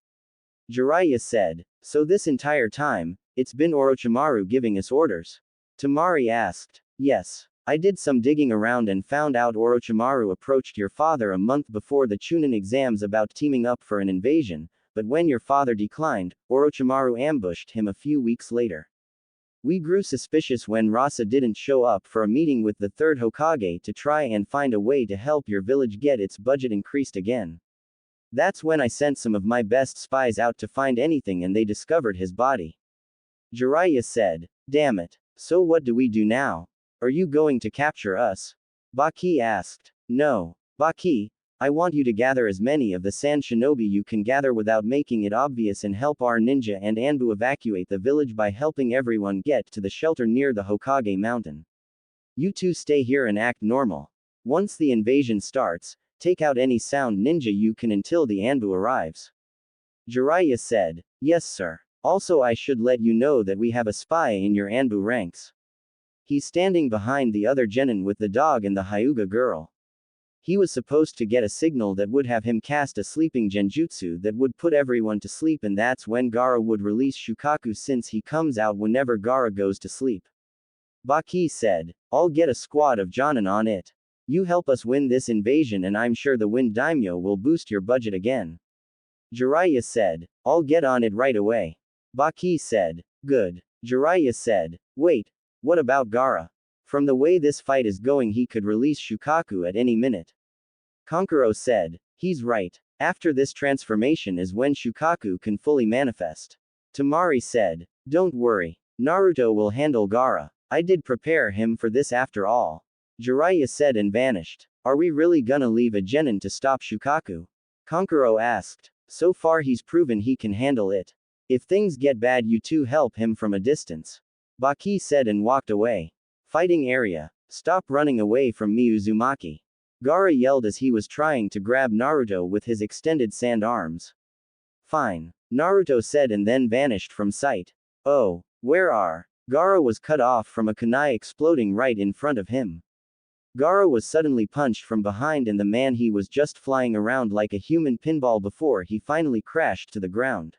Jiraiya said. So this entire time, it's been Orochimaru giving us orders? Temari asked. Yes. I did some digging around and found out Orochimaru approached your father a month before the Chunin exams about teaming up for an invasion, but when your father declined, Orochimaru ambushed him a few weeks later. We grew suspicious when Rasa didn't show up for a meeting with the third Hokage to try and find a way to help your village get its budget increased again. That's when I sent some of my best spies out to find anything and they discovered his body. Jiraiya said. Damn it. So what do we do now? Are you going to capture us? Baki asked. No. Baki, I want you to gather as many of the sand shinobi you can gather without making it obvious and help our ninja and Anbu evacuate the village by helping everyone get to the shelter near the Hokage mountain. You two stay here and act normal. Once the invasion starts, take out any sound ninja you can until the Anbu arrives. Jiraiya said. Yes sir. Also I should let you know that we have a spy in your Anbu ranks. He's standing behind the other genin with the dog and the Hyuga girl. He was supposed to get a signal that would have him cast a sleeping genjutsu that would put everyone to sleep, and that's when Gaara would release Shukaku since he comes out whenever Gaara goes to sleep. Baki said. I'll get a squad of Jonin on it. You help us win this invasion and I'm sure the Wind Daimyo will boost your budget again. Jiraiya said. I'll get on it right away. Baki said. Good. Jiraiya said. Wait. What about Gaara? From the way this fight is going he could release Shukaku at any minute. Kankuro said. He's right. After this transformation is when Shukaku can fully manifest. Temari said. Don't worry. Naruto will handle Gaara. I did prepare him for this after all. Jiraiya said and vanished. Are we really gonna leave a genin to stop Shukaku? Kankuro asked. So far he's proven he can handle it. If things get bad you two help him from a distance. Baki said and walked away. Fighting area. Stop running away from me, Uzumaki. Gaara yelled as he was trying to grab Naruto with his extended sand arms. Fine. Naruto said and then vanished from sight. Oh, where are? Gaara was cut off from a kunai exploding right in front of him. Gaara was suddenly punched from behind and the man he was just flying around like a human pinball before he finally crashed to the ground.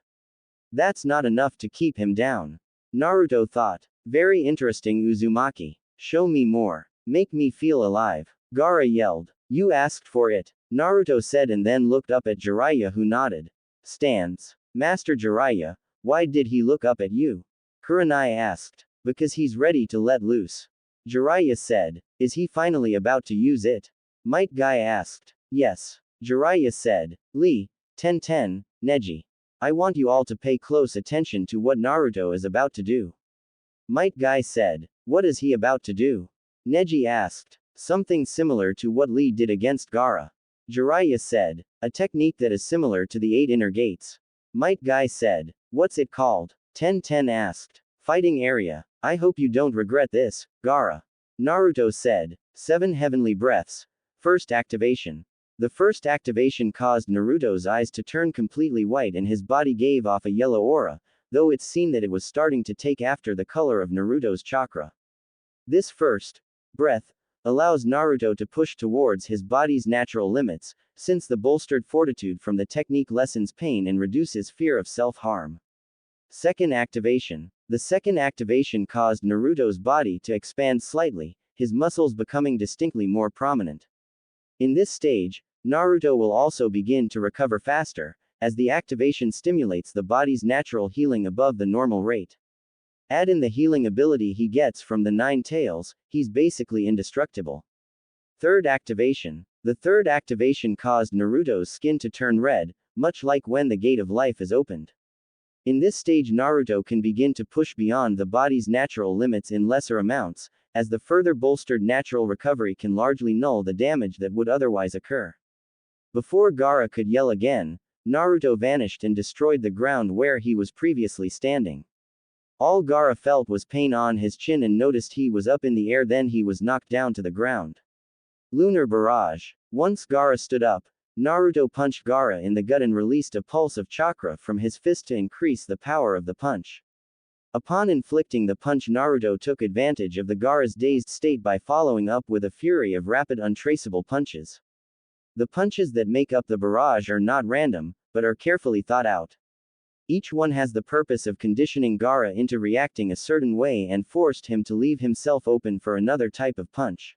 That's not enough to keep him down. Naruto thought. Very interesting Uzumaki. Show me more. Make me feel alive. Gaara yelled. You asked for it. Naruto said and then looked up at Jiraiya who nodded. Stands. Master Jiraiya, why did he look up at you? Kurenai asked. Because he's ready to let loose. Jiraiya said. Is he finally about to use it? Might Guy asked. Yes. Jiraiya said. Lee, Ten, Neji. I want you all to pay close attention to what Naruto is about to do. Might Guy said. What is he about to do? Neji asked. Something similar to what Lee did against Gaara. Jiraiya said. A technique that is similar to the 8 inner gates. Might Guy said. What's it called? Ten asked. Fighting area. I hope you don't regret this, Gaara. Naruto said. 7 heavenly breaths. First activation. The first activation caused Naruto's eyes to turn completely white and his body gave off a yellow aura, though it's seen that it was starting to take after the color of Naruto's chakra. This first breath allows Naruto to push towards his body's natural limits, since the bolstered fortitude from the technique lessens pain and reduces fear of self-harm. Second activation. The second activation caused Naruto's body to expand slightly, his muscles becoming distinctly more prominent. In this stage, Naruto will also begin to recover faster, as the activation stimulates the body's natural healing above the normal rate. Add in the healing ability he gets from the 9 tails, he's basically indestructible. Third activation. The third activation caused Naruto's skin to turn red, much like when the gate of life is opened. In this stage Naruto can begin to push beyond the body's natural limits in lesser amounts, as the further bolstered natural recovery can largely null the damage that would otherwise occur. Before Gaara could yell again, Naruto vanished and destroyed the ground where he was previously standing. All Gaara felt was pain on his chin and noticed he was up in the air, then he was knocked down to the ground. Lunar Barrage. Once Gaara stood up, Naruto punched Gaara in the gut and released a pulse of chakra from his fist to increase the power of the punch. Upon inflicting the punch, Naruto took advantage of the Gaara's dazed state by following up with a fury of rapid untraceable punches. The punches that make up the barrage are not random, but are carefully thought out. Each one has the purpose of conditioning Gaara into reacting a certain way and forced him to leave himself open for another type of punch.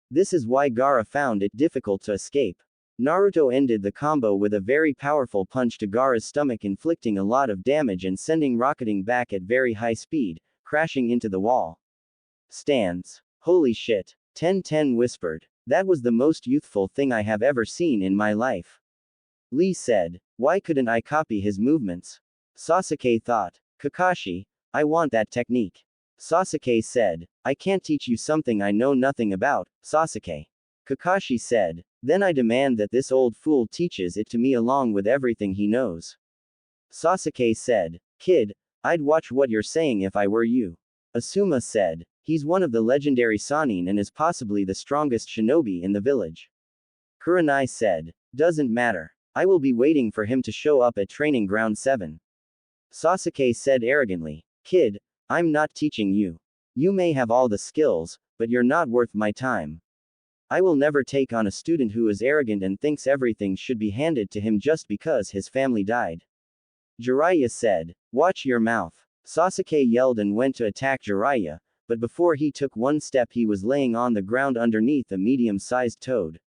This is why Gaara found it difficult to escape. Naruto ended the combo with a very powerful punch to Gaara's stomach, inflicting a lot of damage and sending rocketing back at very high speed, crashing into the wall. Stands. Holy shit. Ten whispered. That was the most youthful thing I have ever seen in my life. Lee said. Why couldn't I copy his movements? Sasuke thought. Kakashi, I want that technique. Sasuke said. I can't teach you something I know nothing about, Sasuke. Kakashi said. Then I demand that this old fool teaches it to me along with everything he knows. Sasuke said. Kid, I'd watch what you're saying if I were you. Asuma said. He's one of the legendary Sannin and is possibly the strongest shinobi in the village. Kurenai said. Doesn't matter. I will be waiting for him to show up at Training Ground 7. Sasuke said arrogantly. Kid, I'm not teaching you. You may have all the skills, but you're not worth my time. I will never take on a student who is arrogant and thinks everything should be handed to him just because his family died. Jiraiya said. Watch your mouth. Sasuke yelled and went to attack Jiraiya, but before he took one step he was laying on the ground underneath a medium-sized toad.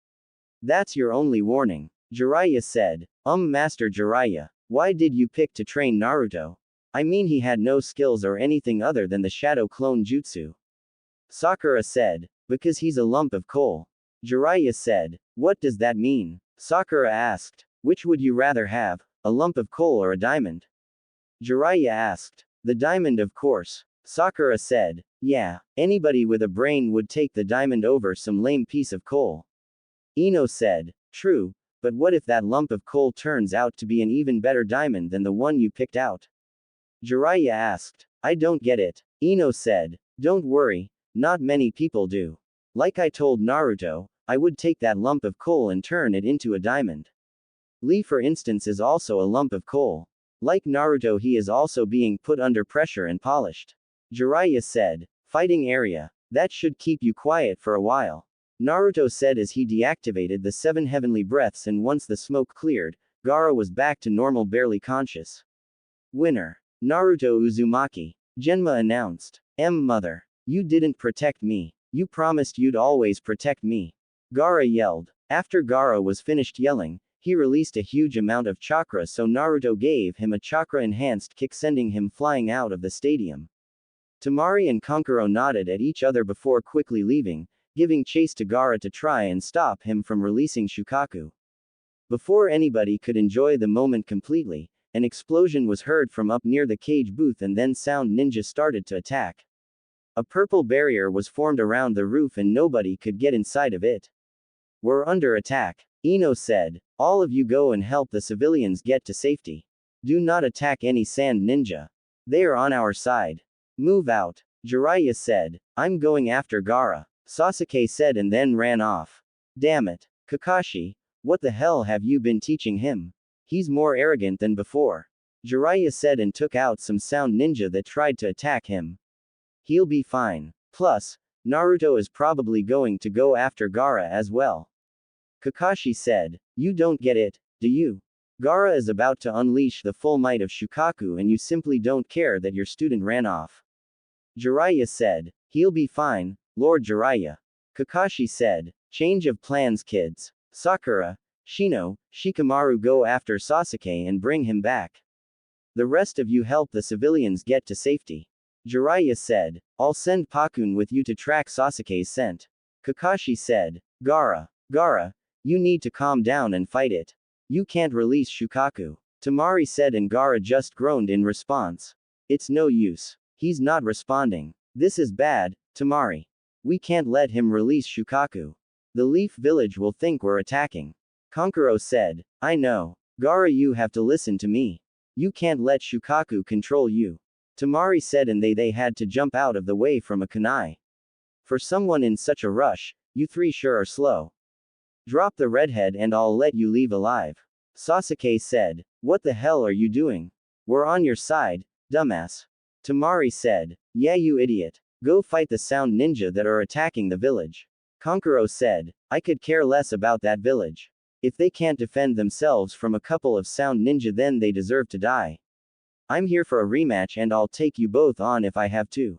That's your only warning. Jiraiya said. Master Jiraiya, why did you pick to train Naruto? I mean he had no skills or anything other than the shadow clone jutsu. Sakura said. Because he's a lump of coal. Jiraiya said. What does that mean? Sakura asked. Which would you rather have, a lump of coal or a diamond? Jiraiya asked. The diamond, of course. Sakura said. Yeah, anybody with a brain would take the diamond over some lame piece of coal. Ino said. True, but what if that lump of coal turns out to be an even better diamond than the one you picked out? Jiraiya asked. I don't get it. Ino said. Don't worry, not many people do. Like I told Naruto, I would take that lump of coal and turn it into a diamond. Lee, for instance, is also a lump of coal. Like Naruto, he is also being put under pressure and polished. Jiraiya said. Fighting area. That should keep you quiet for a while. Naruto said as he deactivated the 7 heavenly breaths, and once the smoke cleared, Gaara was back to normal, barely conscious. Winner. Naruto Uzumaki. Genma announced. Mother. You didn't protect me. You promised you'd always protect me. Gaara yelled. After Gaara was finished yelling, he released a huge amount of chakra, so Naruto gave him a chakra-enhanced kick, sending him flying out of the stadium. Temari and Kankuro nodded at each other before quickly leaving, giving chase to Gaara to try and stop him from releasing Shukaku. Before anybody could enjoy the moment completely, an explosion was heard from up near the cage booth, and then Sound Ninja started to attack. A purple barrier was formed around the roof and nobody could get inside of it. We're under attack. Ino said. All of you go and help the civilians get to safety. Do not attack any Sand Ninja. They are on our side. Move out. Jiraiya said. I'm going after Gaara. Sasuke said and then ran off. Damn it. Kakashi, what the hell have you been teaching him? He's more arrogant than before. Jiraiya said and took out some Sound Ninja that tried to attack him. He'll be fine. Plus, Naruto is probably going to go after Gaara as well. Kakashi said. You don't get it, do you? Gaara is about to unleash the full might of Shukaku and you simply don't care that your student ran off. Jiraiya said. He'll be fine, Lord Jiraiya. Kakashi said. Change of plans, kids. Sakura, Shino, Shikamaru, go after Sasuke and bring him back. The rest of you help the civilians get to safety. Jiraiya said. I'll send Pakun with you to track Sasuke's scent. Kakashi said. Gaara, you need to calm down and fight it. You can't release Shukaku. Temari said and Gaara just groaned in response. It's no use. He's not responding. This is bad, Temari. We can't let him release Shukaku. The Leaf Village will think we're attacking. Kankuro said. I know. Gaara, you have to listen to me. You can't let Shukaku control you. Temari said and they had to jump out of the way from a kunai. For someone in such a rush, you three sure are slow. Drop the redhead and I'll let you leave alive. Sasuke said. What the hell are you doing? We're on your side, dumbass. Temari said. Yeah, you idiot. Go fight the Sound Ninja that are attacking the village. Kankuro said. I could care less about that village. If they can't defend themselves from a couple of Sound Ninja, then they deserve to die. I'm here for a rematch and I'll take you both on if I have to.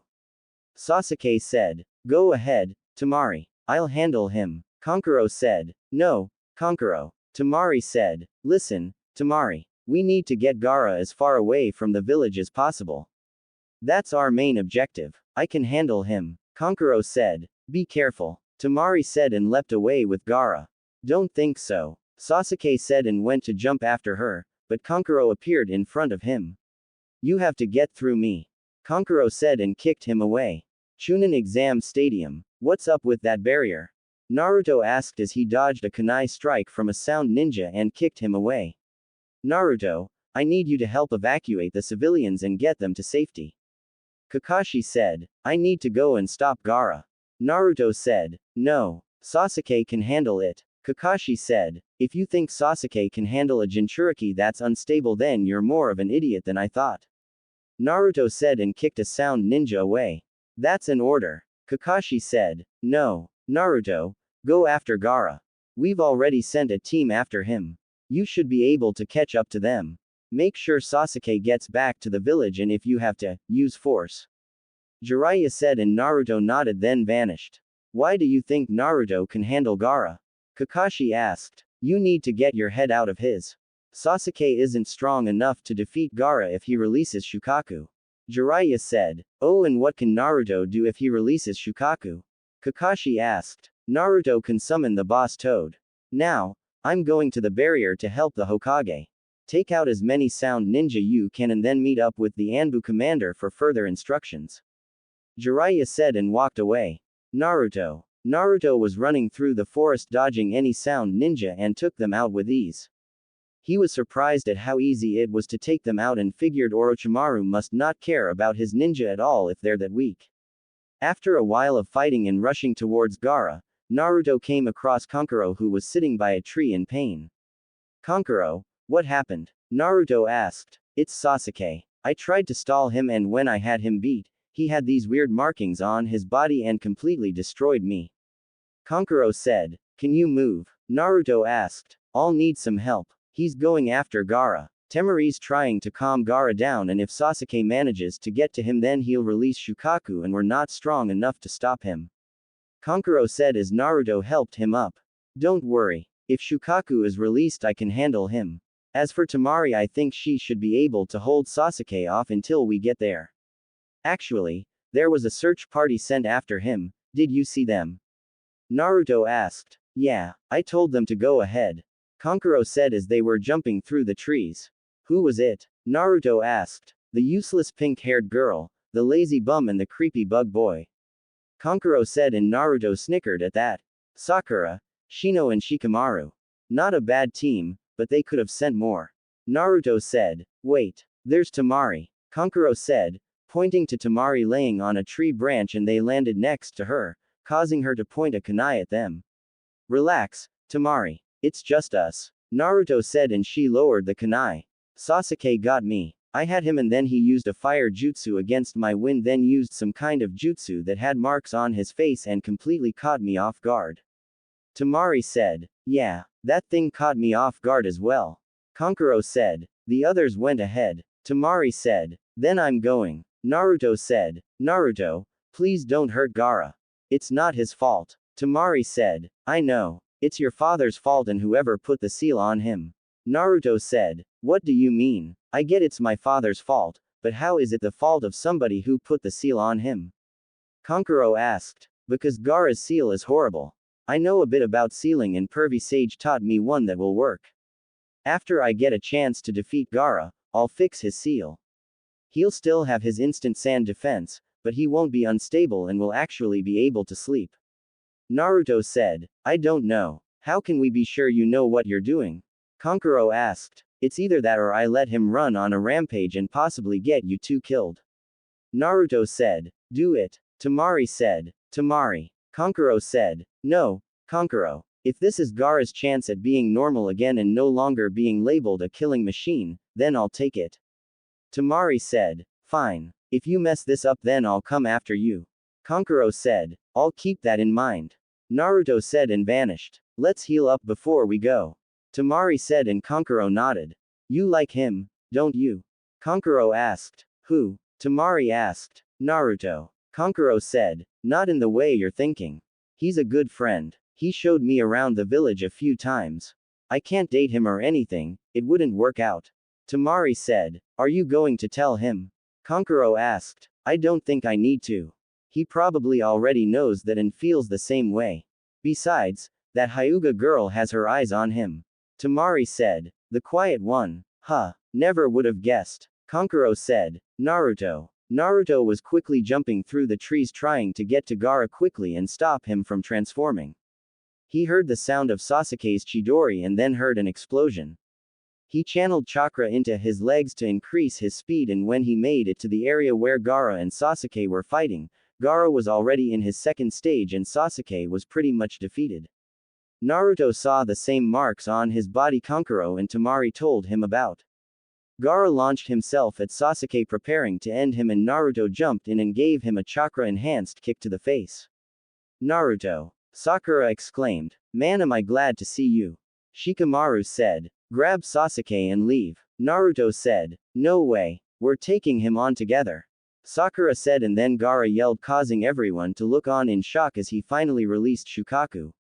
Sasuke said. Go ahead, Temari. I'll handle him. Kankuro said. No, Kankuro. Temari said. Listen, Temari. We need to get Gaara as far away from the village as possible. That's our main objective. I can handle him. Kankuro said. Be careful. Temari said and leapt away with Gaara. Don't think so. Sasuke said and went to jump after her, but Kankuro appeared in front of him. You have to get through me. Kankuro said and kicked him away. Chunin Exam Stadium. What's up with that barrier? Naruto asked as he dodged a kunai strike from a Sound Ninja and kicked him away. Naruto, I need you to help evacuate the civilians and get them to safety. Kakashi said. I need to go and stop Gaara. Naruto said. No. Sasuke can handle it. Kakashi said. If you think Sasuke can handle a Jinchuriki that's unstable, then you're more of an idiot than I thought. Naruto said and kicked a Sound Ninja away. That's an order. Kakashi said. No. Naruto, go after Gaara. We've already sent a team after him. You should be able to catch up to them. Make sure Sasuke gets back to the village, and if you have to, use force. Jiraiya said and Naruto nodded, then vanished. Why do you think Naruto can handle Gaara? Kakashi asked. You need to get your head out of his. Sasuke isn't strong enough to defeat Gaara if he releases Shukaku. Jiraiya said. Oh, and what can Naruto do if he releases Shukaku? Kakashi asked. Naruto can summon the boss Toad. Now, I'm going to the barrier to help the Hokage. Take out as many Sound Ninja you can and then meet up with the Anbu commander for further instructions. Jiraiya said and walked away. Naruto. Naruto was running through the forest dodging any Sound Ninja and took them out with ease. He was surprised at how easy it was to take them out and figured Orochimaru must not care about his ninja at all if they're that weak. After a while of fighting and rushing towards Gaara, Naruto came across Kankuro, who was sitting by a tree in pain. Kankuro, what happened? Naruto asked. It's Sasuke. I tried to stall him, and when I had him beat, he had these weird markings on his body and completely destroyed me. Kankuro said. Can you move? Naruto asked. I'll need some help. He's going after Gaara. Temari's trying to calm Gaara down, and if Sasuke manages to get to him, then he'll release Shukaku, and we're not strong enough to stop him. Kankuro said as Naruto helped him up. Don't worry. If Shukaku is released, I can handle him. As for Temari, I think she should be able to hold Sasuke off until we get there. Actually, there was a search party sent after him. Did you see them? Naruto asked. Yeah, I told them to go ahead. Kankuro said as they were jumping through the trees. Who was it? Naruto asked. The useless pink-haired girl, the lazy bum, and the creepy bug boy. Kankuro said, and Naruto snickered at that. Sakura, Shino, and Shikamaru. Not a bad team, but they could have sent more. Naruto said. Wait, there's Temari. Kankuro said, pointing to Temari laying on a tree branch, and they landed next to her, causing her to point a kunai at them. Relax, Temari. It's just us. Naruto said, and she lowered the kunai. Sasuke got me. I had him, and then he used a fire jutsu against my wind, then used some kind of jutsu that had marks on his face and completely caught me off guard. Temari said. Yeah, that thing caught me off guard as well. Kankuro said. The others went ahead. Temari said. Then I'm going. Naruto said. Naruto, please don't hurt Gaara. It's not his fault. Temari said. I know. It's your father's fault and whoever put the seal on him. Naruto said. What do you mean? I get it's my father's fault, but how is it the fault of somebody who put the seal on him? Kankuro asked. Because Gaara's seal is horrible. I know a bit about sealing, and Pervy Sage taught me one that will work. After I get a chance to defeat Gaara, I'll fix his seal. He'll still have his instant sand defense, but he won't be unstable and will actually be able to sleep. Naruto said. I don't know. How can we be sure you know what you're doing? Kankuro asked. It's either that or I let him run on a rampage and possibly get you two killed. Naruto said. Do it. Temari said. Temari. Kankuro said. No, Kankuro. If this is Gaara's chance at being normal again and no longer being labeled a killing machine, then I'll take it. Temari said. Fine. If you mess this up, then I'll come after you. Kankuro said. I'll keep that in mind. Naruto said and vanished. Let's heal up before we go. Temari said, and Kankuro nodded. You like him, don't you? Kankuro asked. Who? Temari asked. Naruto. Kankuro said. Not in the way you're thinking. He's a good friend. He showed me around the village a few times. I can't date him or anything, it wouldn't work out. Temari said. Are you going to tell him? Kankuro asked. I don't think I need to. He probably already knows that and feels the same way. Besides, that Hyuga girl has her eyes on him. Temari said. The quiet one. Huh. Never would have guessed. Kankuro said. Naruto. Naruto was quickly jumping through the trees trying to get to Gaara quickly and stop him from transforming. He heard the sound of Sasuke's Chidori and then heard an explosion. He channeled chakra into his legs to increase his speed, and when he made it to the area where Gaara and Sasuke were fighting, Gaara was already in his second stage and Sasuke was pretty much defeated. Naruto saw the same marks on his body Kankuro and Temari told him about. Gaara launched himself at Sasuke preparing to end him, and Naruto jumped in and gave him a chakra-enhanced kick to the face. Naruto. Sakura exclaimed. Man, am I glad to see you. Shikamaru said. Grab Sasuke and leave. Naruto said. No way. We're taking him on together. Sakura said, and then Gaara yelled, causing everyone to look on in shock as he finally released Shukaku.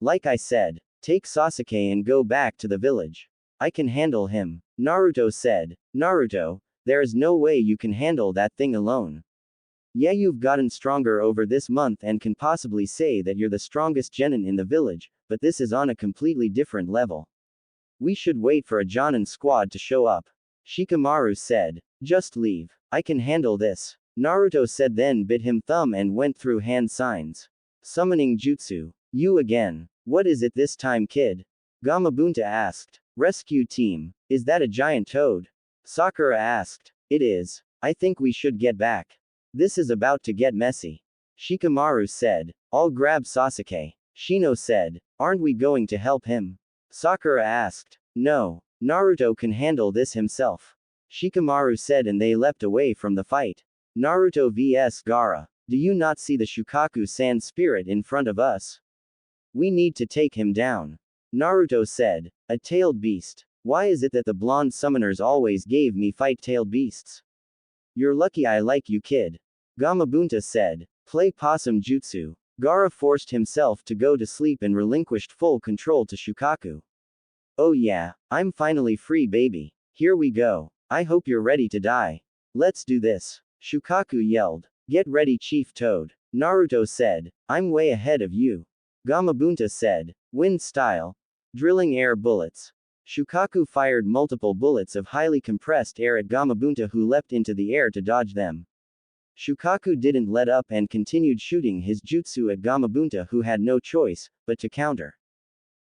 Like I said, take Sasuke and go back to the village. I can handle him. Naruto said. Naruto, there is no way you can handle that thing alone. Yeah, you've gotten stronger over this month and can possibly say that you're the strongest genin in the village, but this is on a completely different level. We should wait for a Jonin squad to show up. Shikamaru said. Just leave. I can handle this. Naruto said, then bit him thumb and went through hand signs. Summoning jutsu. You again. What is it this time, kid? Gamabunta asked. Rescue team. Is that a giant toad? Sakura asked. It is. I think we should get back. This is about to get messy. Shikamaru said. I'll grab Sasuke. Shino said. Aren't we going to help him? Sakura asked. No. Naruto can handle this himself. Shikamaru said, and they leapt away from the fight. Naruto vs Gaara. Do you not see the Shukaku sand spirit in front of us? We need to take him down. Naruto said. A tailed beast. Why is it that the blonde summoners always gave me fight-tailed beasts? You're lucky I like you, kid. Gamabunta said. Play possum jutsu. Gaara forced himself to go to sleep and relinquished full control to Shukaku. Oh yeah, I'm finally free, baby. Here we go. I hope you're ready to die. Let's do this. Shukaku yelled. Get ready, Chief Toad. Naruto said. I'm way ahead of you. Gamabunta said. Wind style. Drilling air bullets. Shukaku fired multiple bullets of highly compressed air at Gamabunta, who leapt into the air to dodge them. Shukaku didn't let up and continued shooting his jutsu at Gamabunta, who had no choice but to counter.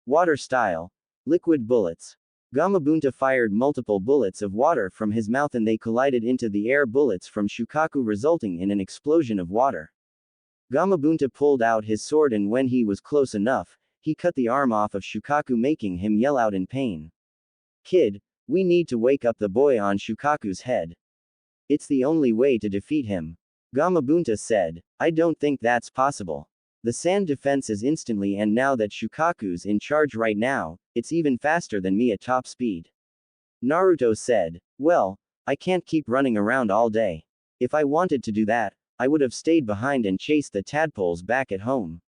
Water style. Liquid bullets. Gamabunta fired multiple bullets of water from his mouth and they collided into the air bullets from Shukaku, resulting in an explosion of water. Gamabunta pulled out his sword, and when he was close enough, he cut the arm off of Shukaku, making him yell out in pain. Kid, we need to wake up the boy on Shukaku's head. It's the only way to defeat him. Gamabunta said. I don't think that's possible. The sand defense is instantly, and now that Shukaku's in charge right now, it's even faster than me at top speed. Naruto said. Well, I can't keep running around all day. If I wanted to do that, I would have stayed behind and chased the tadpoles back at home.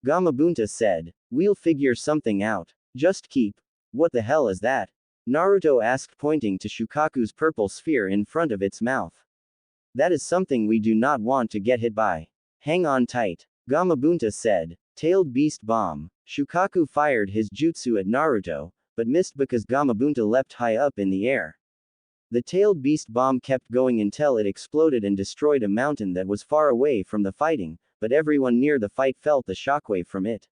Gamabunta said. We'll figure something out. Just keep. What the hell is that? Naruto asked, pointing to Shukaku's purple sphere in front of its mouth. That is something we do not want to get hit by. Hang on tight. Gamabunta said. Tailed beast bomb. Shukaku fired his jutsu at Naruto, but missed because Gamabunta leapt high up in the air. The tailed beast bomb kept going until it exploded and destroyed a mountain that was far away from the fighting, but everyone near the fight felt the shockwave from it.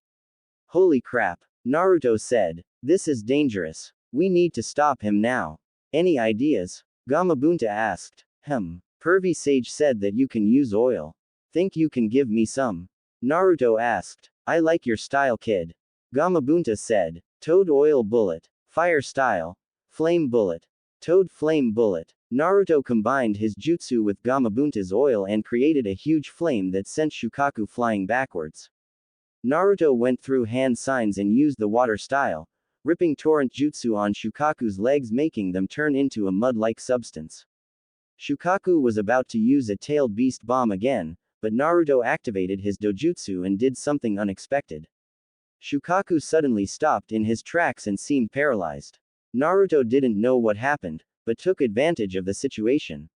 Holy crap. Naruto said. This is dangerous. We need to stop him now. Any ideas? Gamabunta asked. Pervy Sage said that you can use oil. Think you can give me some? Naruto asked. I like your style, kid. Gamabunta said. Toad oil bullet. Fire style. Flame bullet. Toad flame bullet. Naruto combined his jutsu with Gamabunta's oil and created a huge flame that sent Shukaku flying backwards. Naruto went through hand signs and used the water style, ripping torrent jutsu on Shukaku's legs, making them turn into a mud-like substance. Shukaku was about to use a tailed beast bomb again, but Naruto activated his dojutsu and did something unexpected. Shukaku suddenly stopped in his tracks and seemed paralyzed. Naruto didn't know what happened, but took advantage of the situation.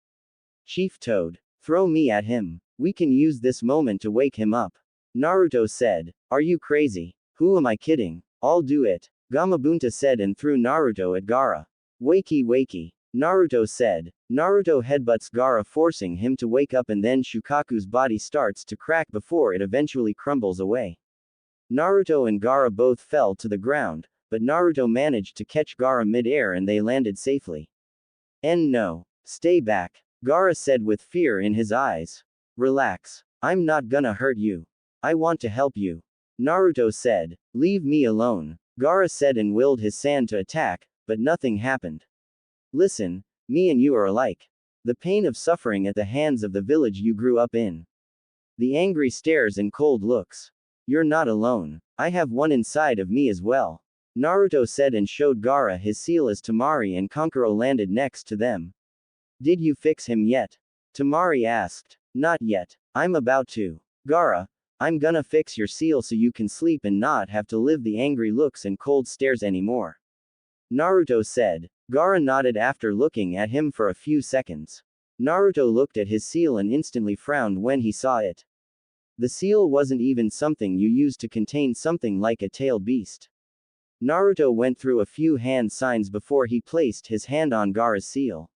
Chief Toad, throw me at him. We can use this moment to wake him up. Naruto said. Are you crazy? Who am I kidding? I'll do it. Gamabunta said and threw Naruto at Gaara. Wakey wakey. Naruto said. Naruto headbutts Gaara, forcing him to wake up, and then Shukaku's body starts to crack before it eventually crumbles away. Naruto and Gaara both fell to the ground, but Naruto managed to catch Gaara mid-air and they landed safely. No. Stay back. Gaara said with fear in his eyes. Relax. I'm not gonna hurt you. I want to help you. Naruto said. Leave me alone. Gaara said and willed his sand to attack, but nothing happened. Listen, me and you are alike. The pain of suffering at the hands of the village you grew up in. The angry stares and cold looks. You're not alone. I have one inside of me as well. Naruto said and showed Gaara his seal as Temari and Kankuro landed next to them. Did you fix him yet? Temari asked. Not yet. I'm about to. Gaara, I'm gonna fix your seal so you can sleep and not have to live the angry looks and cold stares anymore. Naruto said. Gaara nodded after looking at him for a few seconds. Naruto looked at his seal and instantly frowned when he saw it. The seal wasn't even something you used to contain something like a tailed beast. Naruto went through a few hand signs before he placed his hand on Gaara's seal.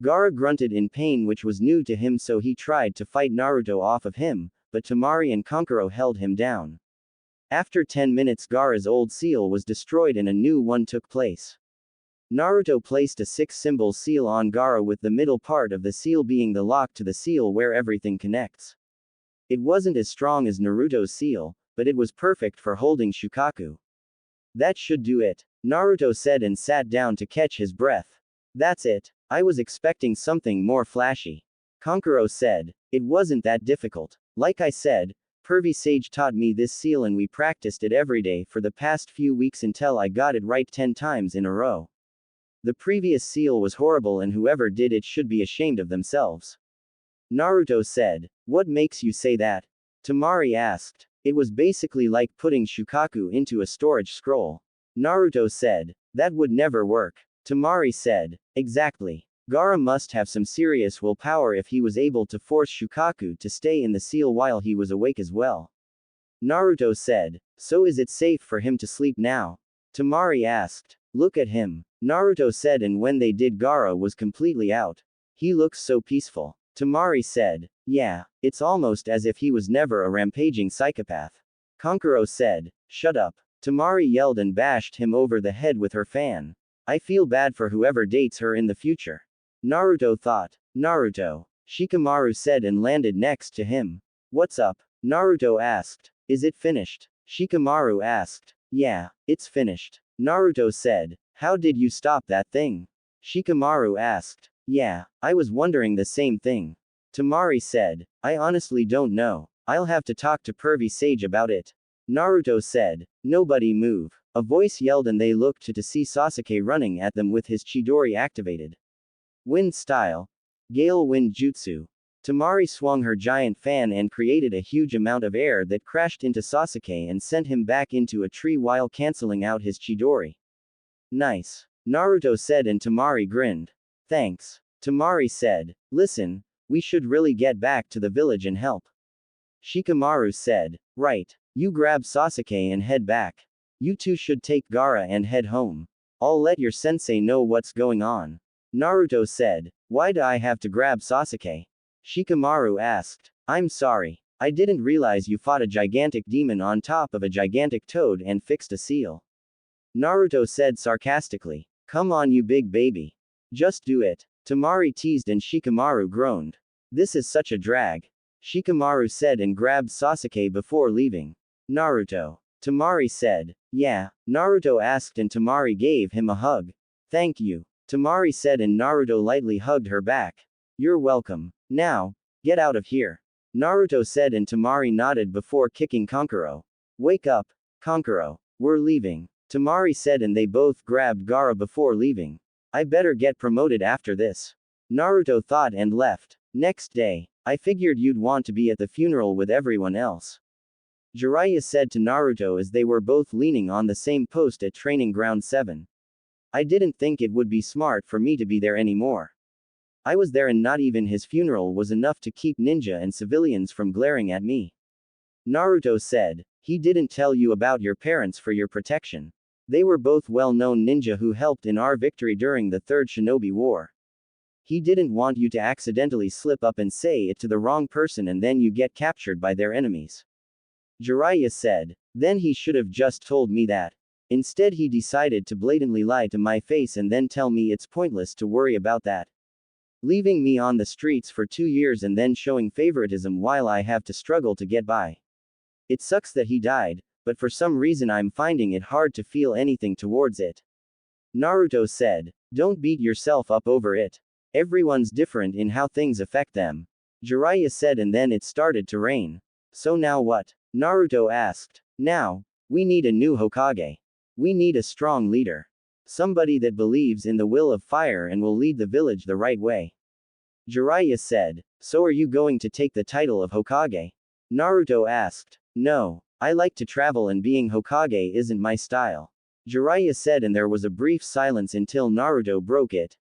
Gaara grunted in pain, which was new to him, so he tried to fight Naruto off of him, but Temari and Kankuro held him down. After 10 minutes, Gaara's old seal was destroyed and a new one took place. Naruto placed a 6-symbol seal on Gaara, with the middle part of the seal being the lock to the seal where everything connects. It wasn't as strong as Naruto's seal, but it was perfect for holding Shukaku. That should do it, Naruto said and sat down to catch his breath. That's it. I was expecting something more flashy. Kankuro said. It wasn't that difficult. Like I said, Pervy Sage taught me this seal and we practiced it every day for the past few weeks until I got it right 10 times in a row. The previous seal was horrible and whoever did it should be ashamed of themselves. Naruto said. What makes you say that? Temari asked. It was basically like putting Shukaku into a storage scroll. Naruto said. That would never work. Temari said. Exactly. Gaara must have some serious willpower if he was able to force Shukaku to stay in the seal while he was awake as well. Naruto said. So is it safe for him to sleep now? Temari asked. Look at him. Naruto said, and when they did, Gaara was completely out. He looks so peaceful. Temari said. Yeah, it's almost as if he was never a rampaging psychopath. Kankuro said. Shut up. Temari yelled and bashed him over the head with her fan. I feel bad for whoever dates her in the future. Naruto thought. Naruto. Shikamaru said and landed next to him. What's up? Naruto asked. Is it finished? Shikamaru asked. Yeah, it's finished. Naruto said. How did you stop that thing? Shikamaru asked. Yeah, I was wondering the same thing. Temari said. I honestly don't know. I'll have to talk to Pervy Sage about it. Naruto said. Nobody move. A voice yelled and they looked to see Sasuke running at them with his Chidori activated. Wind style. Gale wind jutsu. Temari swung her giant fan and created a huge amount of air that crashed into Sasuke and sent him back into a tree while cancelling out his Chidori. Nice. Naruto said and Temari grinned. Thanks. Temari said. Listen, we should really get back to the village and help. Shikamaru said. Right. You grab Sasuke and head back. You two should take Gaara and head home. I'll let your sensei know what's going on. Naruto said. Why do I have to grab Sasuke? Shikamaru asked. I'm sorry. I didn't realize you fought a gigantic demon on top of a gigantic toad and fixed a seal. Naruto said sarcastically. Come on, you big baby. Just do it. Temari teased and Shikamaru groaned. This is such a drag. Shikamaru said and grabbed Sasuke before leaving. Naruto. Temari said. Yeah. Naruto asked and Temari gave him a hug. Thank you. Temari said and Naruto lightly hugged her back. You're welcome. Now, get out of here. Naruto said and Temari nodded before kicking Kankuro. Wake up, Kankuro. We're leaving. Temari said and they both grabbed Gaara before leaving. I better get promoted after this. Naruto thought and left. Next day, I figured you'd want to be at the funeral with everyone else. Jiraiya said to Naruto as they were both leaning on the same post at Training Ground 7. I didn't think it would be smart for me to be there anymore. I was there and not even his funeral was enough to keep ninja and civilians from glaring at me. Naruto said. He didn't tell you about your parents for your protection. They were both well-known ninja who helped in our victory during the Third Shinobi War. He didn't want you to accidentally slip up and say it to the wrong person and then you get captured by their enemies. Jiraiya said. Then he should have just told me that. Instead he decided to blatantly lie to my face and then tell me it's pointless to worry about that. Leaving me on the streets for 2 years and then showing favoritism while I have to struggle to get by. It sucks that he died, but for some reason I'm finding it hard to feel anything towards it. Naruto said. Don't beat yourself up over it. Everyone's different in how things affect them. Jiraiya said and then it started to rain. So now what? Naruto asked. Now, we need a new Hokage. We need a strong leader. Somebody that believes in the will of fire and will lead the village the right way. Jiraiya said. So are you going to take the title of Hokage? Naruto asked. No. I like to travel and being Hokage isn't my style. Jiraiya said and there was a brief silence until Naruto broke it.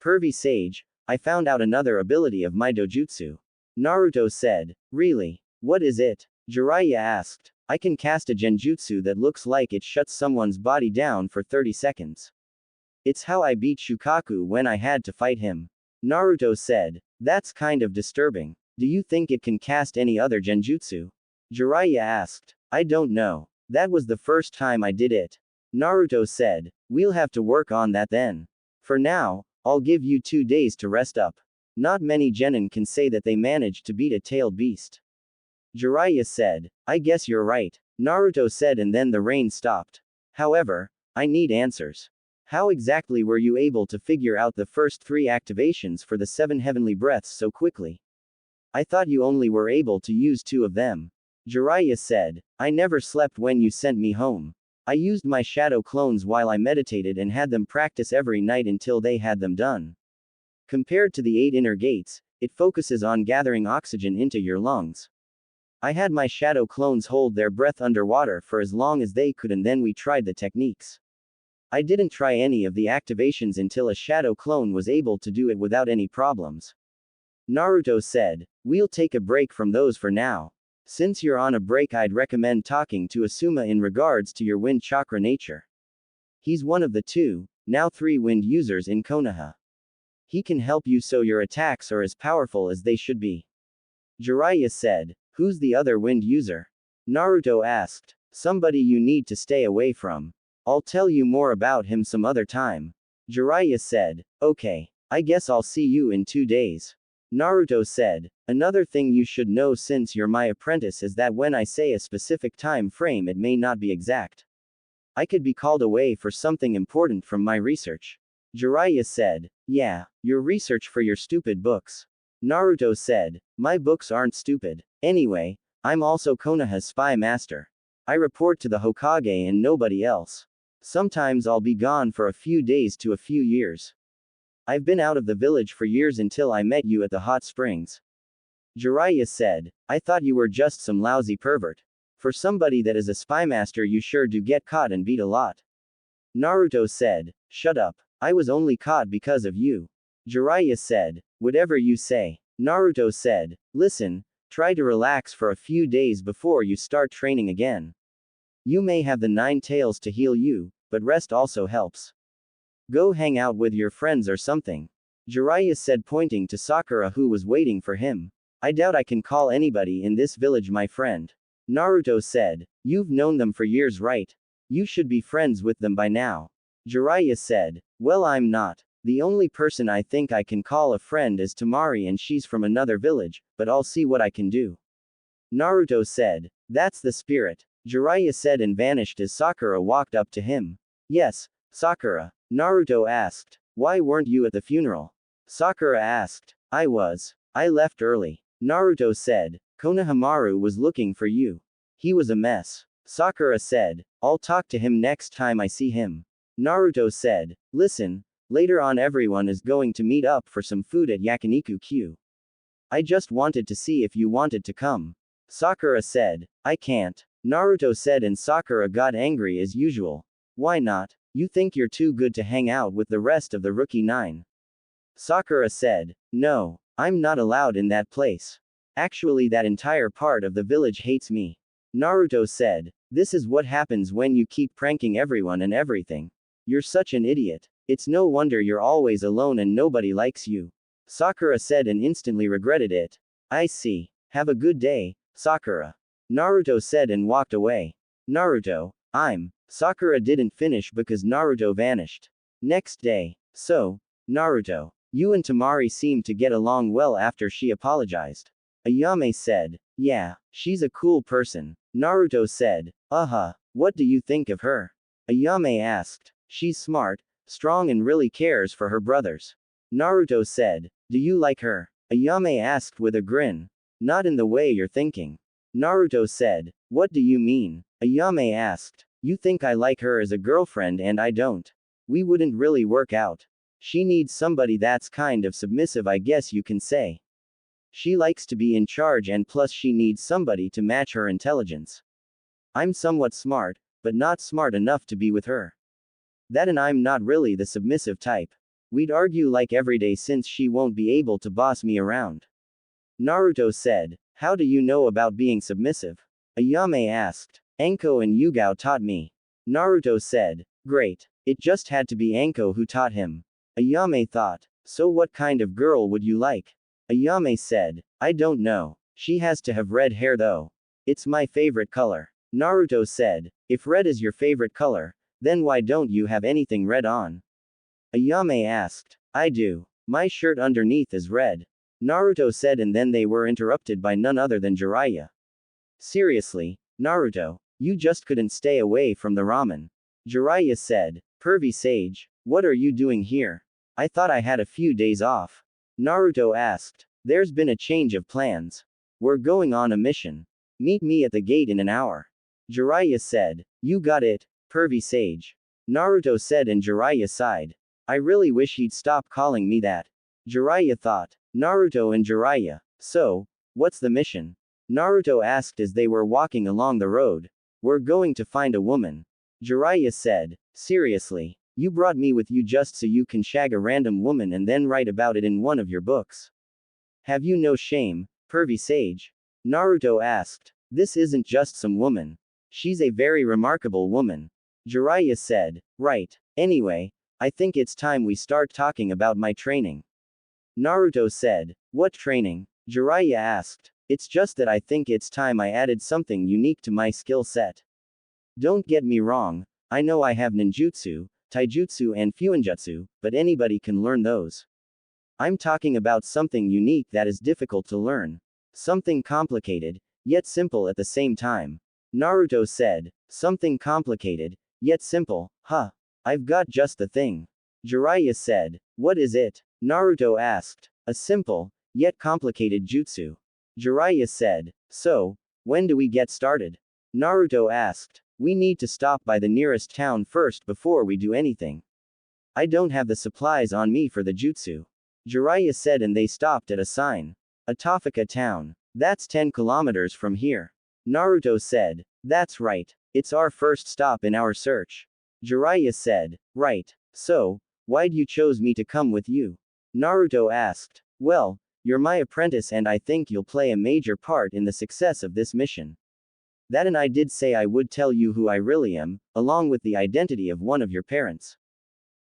Pervy Sage, I found out another ability of my dojutsu. Naruto said. Really? What is it? Jiraiya asked. I can cast a genjutsu that looks like it shuts someone's body down for 30 seconds. It's how I beat Shukaku when I had to fight him. Naruto said. That's kind of disturbing. Do you think it can cast any other genjutsu? Jiraiya asked. I don't know. That was the first time I did it. Naruto said. We'll have to work on that then. For now, I'll give you 2 days to rest up. Not many genin can say that they managed to beat a tailed beast. Jiraiya said. I guess you're right. Naruto said, and then the rain stopped. However, I need answers. How exactly were you able to figure out the first 3 activations for the 7 heavenly breaths so quickly? I thought you only were able to use 2 of them. Jiraiya said, I never slept when you sent me home. I used my shadow clones while I meditated and had them practice every night until they had them done. Compared to the 8 inner gates, it focuses on gathering oxygen into your lungs. I had my shadow clones hold their breath underwater for as long as they could, and then we tried the techniques. I didn't try any of the activations until a shadow clone was able to do it without any problems. Naruto said, we'll take a break from those for now. Since you're on a break, I'd recommend talking to Asuma in regards to your wind chakra nature. He's one of the 2, now 3 wind users in Konoha. He can help you so your attacks are as powerful as they should be. Jiraiya said, who's the other wind user? Naruto asked. Somebody you need to stay away from. I'll tell you more about him some other time. Jiraiya said, okay, I guess I'll see you in 2 days. Naruto said, another thing you should know since you're my apprentice is that when I say a specific time frame, it may not be exact. I could be called away for something important from my research. Jiraiya said, yeah, your research for your stupid books. Naruto said, my books aren't stupid. Anyway, I'm also Konoha's spy master. I report to the Hokage and nobody else. Sometimes I'll be gone for a few days to a few years. I've been out of the village for years until I met you at the hot springs. Jiraiya said, I thought you were just some lousy pervert. For somebody that is a spy master, you sure do get caught and beat a lot. Naruto said, shut up. I was only caught because of you. Jiraiya said, whatever you say. Naruto said, listen, try to relax for a few days before you start training again. You may have the 9 tails to heal you, but rest also helps. Go hang out with your friends or something. Jiraiya said, pointing to Sakura who was waiting for him. I doubt I can call anybody in this village my friend. Naruto said, you've known them for years, right? You should be friends with them by now. Jiraiya said, well, I'm not. The only person I think I can call a friend is Tamari, and she's from another village, but I'll see what I can do. Naruto said, that's the spirit. Jiraiya said and vanished as Sakura walked up to him. Yes, Sakura. Naruto asked, why weren't you at the funeral? Sakura asked, I was. I left early. Naruto said, Konohamaru was looking for you. He was a mess. Sakura said, I'll talk to him next time I see him. Naruto said, listen, later on everyone is going to meet up for some food at Yakiniku Q. I just wanted to see if you wanted to come. Sakura said, I can't. Naruto said, and Sakura got angry as usual. Why not? You think you're too good to hang out with the rest of the rookie 9. Sakura said, no, I'm not allowed in that place. Actually, that entire part of the village hates me. Naruto said, this is what happens when you keep pranking everyone and everything. You're such an idiot. It's no wonder you're always alone and nobody likes you. Sakura said and instantly regretted it. I see. Have a good day, Sakura. Naruto said and walked away. Naruto, Sakura didn't finish because Naruto vanished. Next day. So, Naruto, you and Tamari seem to get along well after she apologized. Ayame said, yeah, she's a cool person. Naruto said, what do you think of her? Ayame asked, she's smart, strong and really cares for her brothers. Naruto said, do you like her? Ayame asked with a grin. Not in the way you're thinking. Naruto said, what do you mean? Ayame asked, you think I like her as a girlfriend and I don't. We wouldn't really work out. She needs somebody that's kind of submissive, I guess you can say. She likes to be in charge, and plus she needs somebody to match her intelligence. I'm somewhat smart, but not smart enough to be with her. That, and I'm not really the submissive type. We'd argue like every day since she won't be able to boss me around. Naruto said, how do you know about being submissive? Ayame asked. Anko and Yugao taught me. Naruto said, great. It just had to be Anko who taught him. Ayame thought, so what kind of girl would you like? Ayame said, I don't know. She has to have red hair though. It's my favorite color. Naruto said, if red is your favorite color, then why don't you have anything red on? Ayame asked, I do. My shirt underneath is red. Naruto said, and then they were interrupted by none other than Jiraiya. Seriously, Naruto, You just couldn't stay away from the ramen. Jiraiya said. Pervy sage, what are you doing here? I thought I had a few days off. Naruto asked. There's been a change of plans. We're going on a mission. Meet me at the gate in an hour. Jiraiya said. You got it, pervy sage. Naruto said and Jiraiya sighed. I really wish he'd stop calling me that. Jiraiya thought. Naruto and Jiraiya. So, what's the mission? Naruto asked as they were walking along the road. We're going to find a woman. Jiraiya said. Seriously? You brought me with you just so you can shag a random woman and then write about it in one of your books. Have you no shame, pervy sage? Naruto asked. This isn't just some woman. She's a very remarkable woman. Jiraiya said. Right. Anyway, I think it's time we start talking about my training. Naruto said. What training? Jiraiya asked. It's just that I think it's time I added something unique to my skill set. Don't get me wrong, I know I have ninjutsu, taijutsu and fuinjutsu, but anybody can learn those. I'm talking about something unique that is difficult to learn. Something complicated, yet simple at the same time. Naruto said. Something complicated, yet simple, huh? I've got just the thing. Jiraiya said. What is it? Naruto asked. A simple, yet complicated jutsu. Jiraiya said. So, when do we get started? Naruto asked. We need to stop by the nearest town first before we do anything. I don't have the supplies on me for the jutsu. Jiraiya said and they stopped at a sign. Atofika town. That's 10 kilometers from here. Naruto said. That's right. It's our first stop in our search. Jiraiya said. Right. So, why'd you chose me to come with you? Naruto asked. Well, you're my apprentice and I think you'll play a major part in the success of this mission. That and I did say I would tell you who I really am, along with the identity of one of your parents.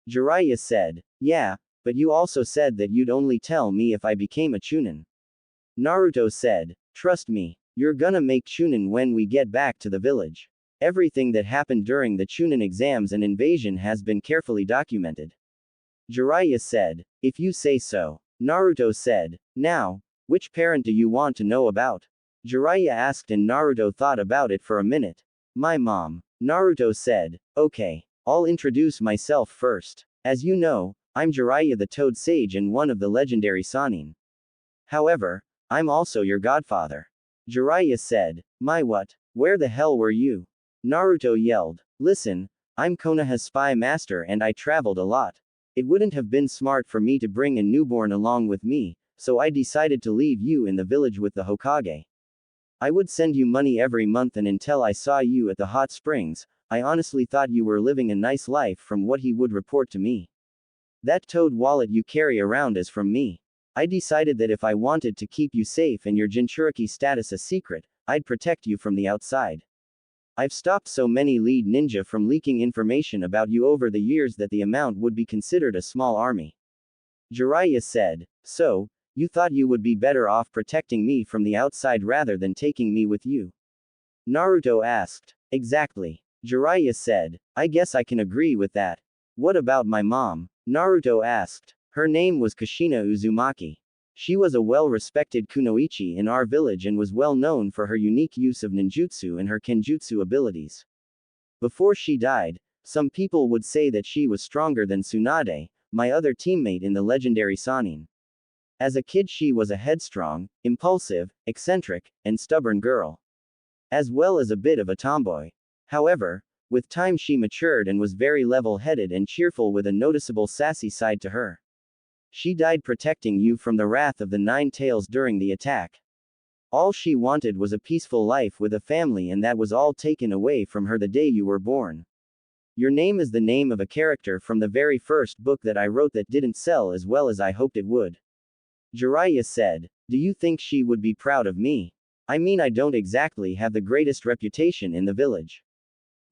Jiraiya said. Yeah, but you also said that you'd only tell me if I became a Chunin. Naruto said. Trust me, you're gonna make Chunin when we get back to the village. Everything that happened during the Chunin exams and invasion has been carefully documented. Jiraiya said. If you say so. Naruto said. Now, which parent do you want to know about? Jiraiya asked and Naruto thought about it for a minute. My mom. Naruto said. Okay, I'll introduce myself first. As you know, I'm Jiraiya the Toad Sage and one of the legendary Sannin. However, I'm also your godfather. Jiraiya said. My what? Where the hell were you? Naruto yelled. Listen, I'm Konoha's spy master and I traveled a lot. It wouldn't have been smart for me to bring a newborn along with me, so I decided to leave you in the village with the Hokage. I would send you money every month and until I saw you at the hot springs, I honestly thought you were living a nice life from what he would report to me. That toad wallet you carry around is from me. I decided that if I wanted to keep you safe and your Jinchuriki status a secret, I'd protect you from the outside. I've stopped so many lead ninja from leaking information about you over the years that the amount would be considered a small army. Jiraiya said. So, you thought you would be better off protecting me from the outside rather than taking me with you? Naruto asked. Exactly. Jiraiya said. I guess I can agree with that. What about my mom? Naruto asked. Her name was Kushina Uzumaki. She was a well-respected kunoichi in our village and was well known for her unique use of ninjutsu and her kenjutsu abilities. Before she died, some people would say that she was stronger than Tsunade, my other teammate in the legendary Sannin. As a kid she was a headstrong, impulsive, eccentric, and stubborn girl. As well as a bit of a tomboy. However, with time she matured and was very level-headed and cheerful with a noticeable sassy side to her. She died protecting you from the wrath of the Nine Tails during the attack. All she wanted was a peaceful life with a family and that was all taken away from her the day you were born. Your name is the name of a character from the very first book that I wrote that didn't sell as well as I hoped it would. Jiraiya said. Do you think she would be proud of me? I mean I don't exactly have the greatest reputation in the village.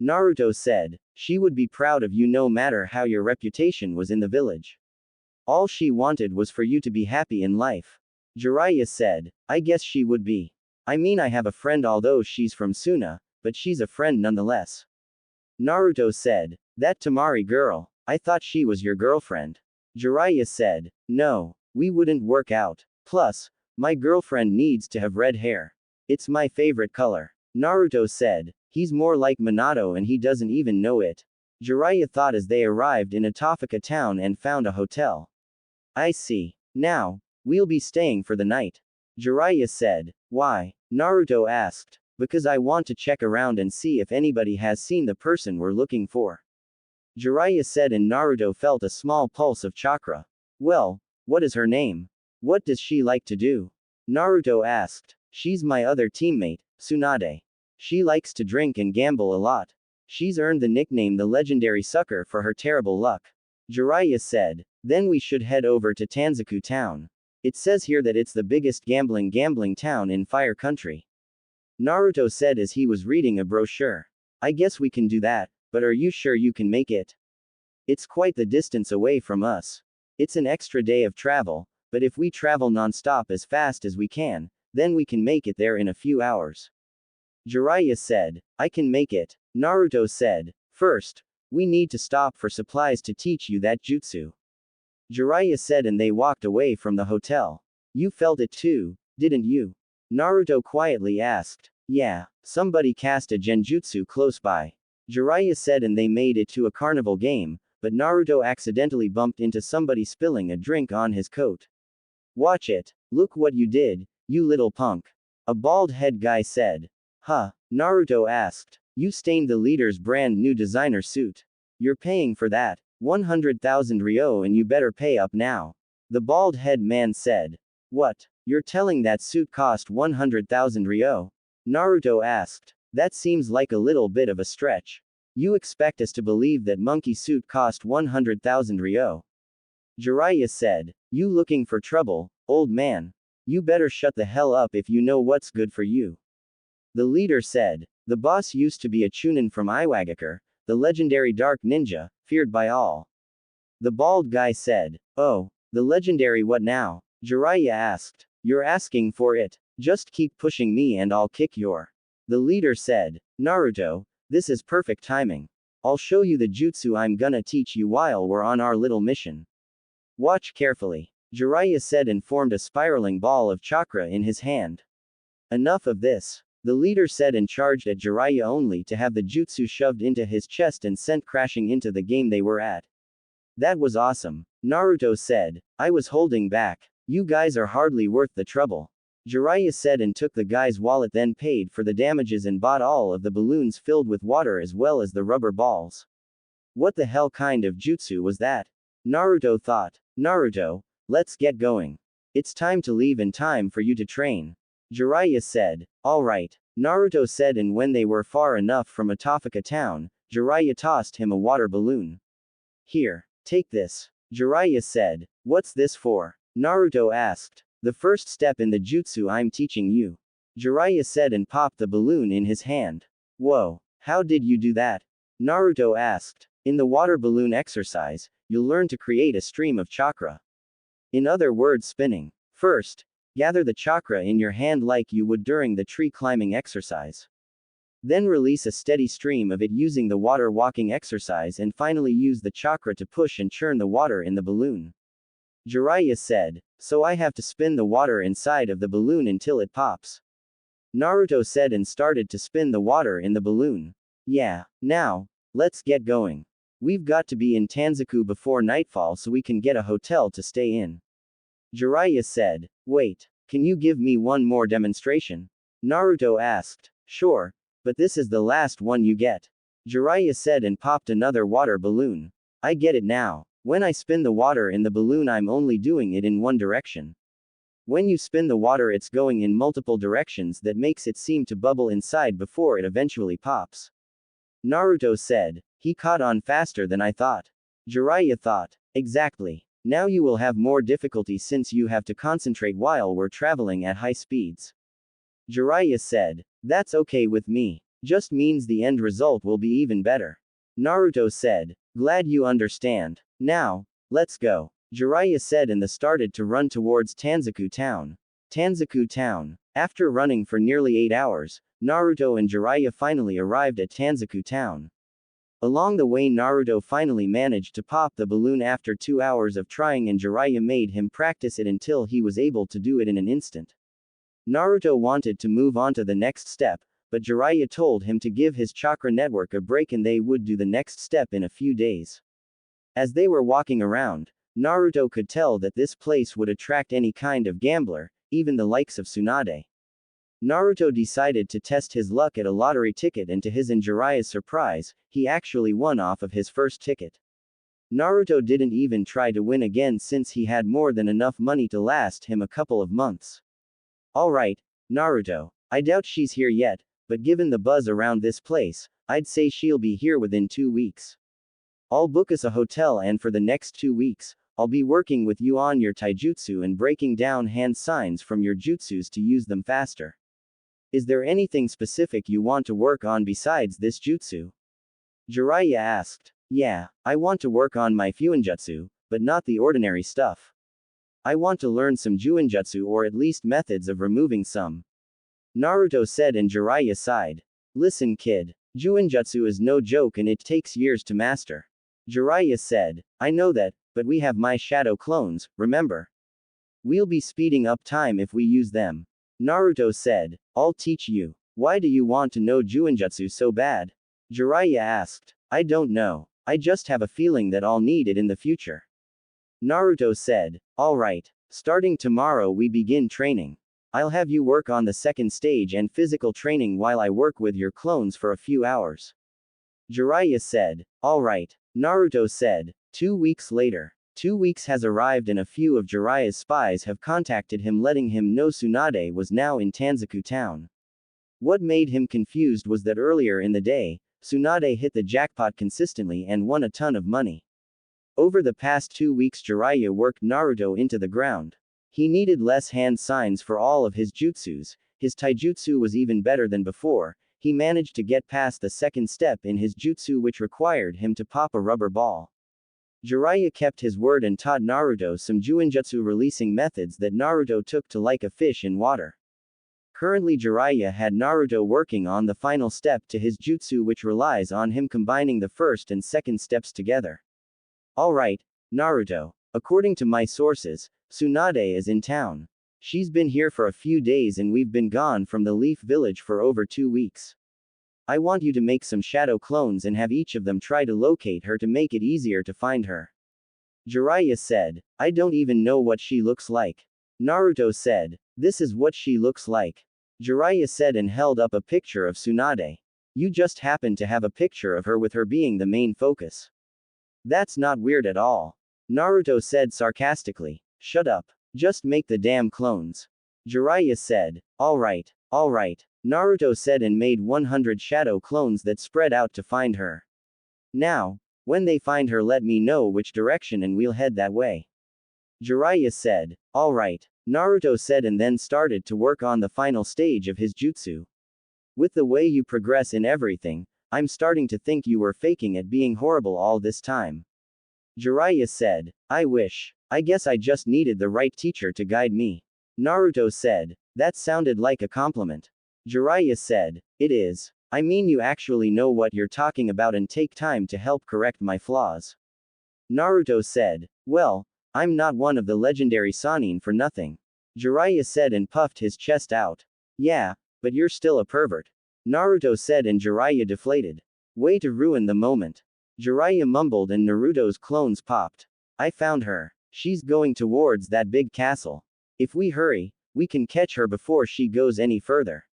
Naruto said. She would be proud of you no matter how your reputation was in the village. All she wanted was for you to be happy in life. Jiraiya said. I guess she would be. I mean I have a friend although she's from Suna, but she's a friend nonetheless. Naruto said. That Tamari girl, I thought she was your girlfriend. Jiraiya said. No, we wouldn't work out. Plus, my girlfriend needs to have red hair. It's my favorite color. Naruto said. He's more like Minato and he doesn't even know it. Jiraiya thought as they arrived in Atofika town and found a hotel. I see. Now, we'll be staying for the night. Jiraiya said. Why? Naruto asked. Because I want to check around and see if anybody has seen the person we're looking for. Jiraiya said, and Naruto felt a small pulse of chakra. Well, what is her name? What does she like to do? Naruto asked. She's my other teammate, Tsunade. She likes to drink and gamble a lot. She's earned the nickname the legendary sucker for her terrible luck. Jiraiya said. Then we should head over to Tanzaku town. It says here that it's the biggest gambling town in Fire Country. Naruto said as he was reading a brochure. I guess we can do that, but are you sure you can make it? It's quite the distance away from us. It's an extra day of travel, but if we travel non-stop as fast as we can, then we can make it there in a few hours. Jiraiya said. I can make it. Naruto said. First, we need to stop for supplies to teach you that jutsu. Jiraiya said, and they walked away from the hotel. You felt it too, didn't you? Naruto quietly asked. Yeah, somebody cast a genjutsu close by. Jiraiya said, and they made it to a carnival game, but Naruto accidentally bumped into somebody spilling a drink on his coat. Watch it. Look what you did, you little punk. A bald head guy said. Huh? Naruto asked. You stained the leader's brand new designer suit. You're paying for that. 100,000 ryo, and you better pay up now. The bald head man said. What? You're telling that suit cost 100,000 ryo? Naruto asked. That seems like a little bit of a stretch. You expect us to believe that monkey suit cost 100,000 ryo? Jiraiya said. You looking for trouble, old man? You better shut the hell up if you know what's good for you. The leader said. The boss used to be a chunin from Iwagakure, the legendary dark ninja, feared by all. The bald guy said. Oh, the legendary what now? Jiraiya asked. You're asking for it. Just keep pushing me and I'll kick your. The leader said. Naruto, this is perfect timing. I'll show you the jutsu I'm gonna teach you while we're on our little mission. Watch carefully. Jiraiya said and formed a spiraling ball of chakra in his hand. Enough of this. The leader said and charged at Jiraiya only to have the jutsu shoved into his chest and sent crashing into the game they were at. That was awesome. Naruto said. I was holding back. You guys are hardly worth the trouble. Jiraiya said and took the guy's wallet, then paid for the damages and bought all of the balloons filled with water as well as the rubber balls. What the hell kind of jutsu was that? Naruto thought. Naruto, let's get going. It's time to leave and time for you to train. Jiraiya said. Alright. Naruto said, and when they were far enough from Atofika town, Jiraiya tossed him a water balloon. Here, take this. Jiraiya said. What's this for? Naruto asked. The first step in the jutsu I'm teaching you. Jiraiya said and popped the balloon in his hand. Whoa, how did you do that? Naruto asked. In the water balloon exercise, you'll learn to create a stream of chakra. In other words, spinning. First, gather the chakra in your hand like you would during the tree climbing exercise. Then release a steady stream of it using the water walking exercise, and finally use the chakra to push and churn the water in the balloon. Jiraiya said. So I have to spin the water inside of the balloon until it pops. Naruto said and started to spin the water in the balloon. Yeah, now, let's get going. We've got to be in Tanzaku before nightfall so we can get a hotel to stay in. Jiraiya said. Wait, can you give me one more demonstration? Naruto asked. Sure, but this is the last one you get. Jiraiya said and popped another water balloon. I get it now. When I spin the water in the balloon, I'm only doing it in one direction. When you spin the water, it's going in multiple directions, that makes it seem to bubble inside before it eventually pops. Naruto said. He caught on faster than I thought. Jiraiya thought. Exactly. Now you will have more difficulty since you have to concentrate while we're traveling at high speeds. Jiraiya said. That's okay with me. Just means the end result will be even better. Naruto said. Glad you understand. Now, let's go. Jiraiya said and started to run towards Tanzaku town. Tanzaku town. After running for nearly 8 hours, Naruto and Jiraiya finally arrived at Tanzaku town. Along the way, Naruto finally managed to pop the balloon after 2 hours of trying, and Jiraiya made him practice it until he was able to do it in an instant. Naruto wanted to move on to the next step, but Jiraiya told him to give his chakra network a break and they would do the next step in a few days. As they were walking around, Naruto could tell that this place would attract any kind of gambler, even the likes of Tsunade. Naruto decided to test his luck at a lottery ticket, and to his and Jiraiya's surprise, he actually won off of his first ticket. Naruto didn't even try to win again since he had more than enough money to last him a couple of months. Alright, Naruto. I doubt she's here yet, but given the buzz around this place, I'd say she'll be here within 2 weeks. I'll book us a hotel, and for the next 2 weeks, I'll be working with you on your taijutsu and breaking down hand signs from your jutsus to use them faster. Is there anything specific you want to work on besides this jutsu? Jiraiya asked. Yeah, I want to work on my fuinjutsu, but not the ordinary stuff. I want to learn some juinjutsu, or at least methods of removing some. Naruto said, and Jiraiya sighed. Listen kid, juinjutsu is no joke and it takes years to master. Jiraiya said, I know that, but we have my shadow clones, remember? We'll be speeding up time if we use them. Naruto said, I'll teach you. Why do you want to know juinjutsu so bad? Jiraiya asked. I don't know. I just have a feeling that I'll need it in the future. Naruto said, alright. Starting tomorrow we begin training. I'll have you work on the second stage and physical training while I work with your clones for a few hours. Jiraiya said, alright. Naruto said. 2 weeks later. 2 weeks has arrived and a few of Jiraiya's spies have contacted him, letting him know Tsunade was now in Tanzaku town. What made him confused was that earlier in the day, Tsunade hit the jackpot consistently and won a ton of money. Over the past 2 weeks Jiraiya worked Naruto into the ground. He needed less hand signs for all of his jutsus, his taijutsu was even better than before, he managed to get past the second step in his jutsu, which required him to pop a rubber ball. Jiraiya kept his word and taught Naruto some juinjutsu releasing methods that Naruto took to like a fish in water. Currently Jiraiya had Naruto working on the final step to his jutsu, which relies on him combining the first and second steps together. Alright, Naruto. According to my sources, Tsunade is in town. She's been here for a few days and we've been gone from the Leaf Village for over 2 weeks. I want you to make some shadow clones and have each of them try to locate her to make it easier to find her. Jiraiya said, I don't even know what she looks like. Naruto said, this is what she looks like. Jiraiya said and held up a picture of Tsunade. You just happen to have a picture of her with her being the main focus. That's not weird at all. Naruto said sarcastically. Shut up. Just make the damn clones. Jiraiya said, alright, alright. Naruto said and made 100 shadow clones that spread out to find her. Now, when they find her let me know which direction and we'll head that way. Jiraiya said, alright. Naruto said and then started to work on the final stage of his jutsu. With the way you progress in everything, I'm starting to think you were faking it being horrible all this time. Jiraiya said, I wish. I guess I just needed the right teacher to guide me. Naruto said, that sounded like a compliment. Jiraiya said, it is. I mean you actually know what you're talking about and take time to help correct my flaws. Naruto said, well, I'm not one of the legendary Sannin for nothing. Jiraiya said and puffed his chest out. Yeah, but you're still a pervert. Naruto said and Jiraiya deflated. Way to ruin the moment. Jiraiya mumbled and Naruto's clones popped. I found her. She's going towards that big castle. If we hurry, we can catch her before she goes any further.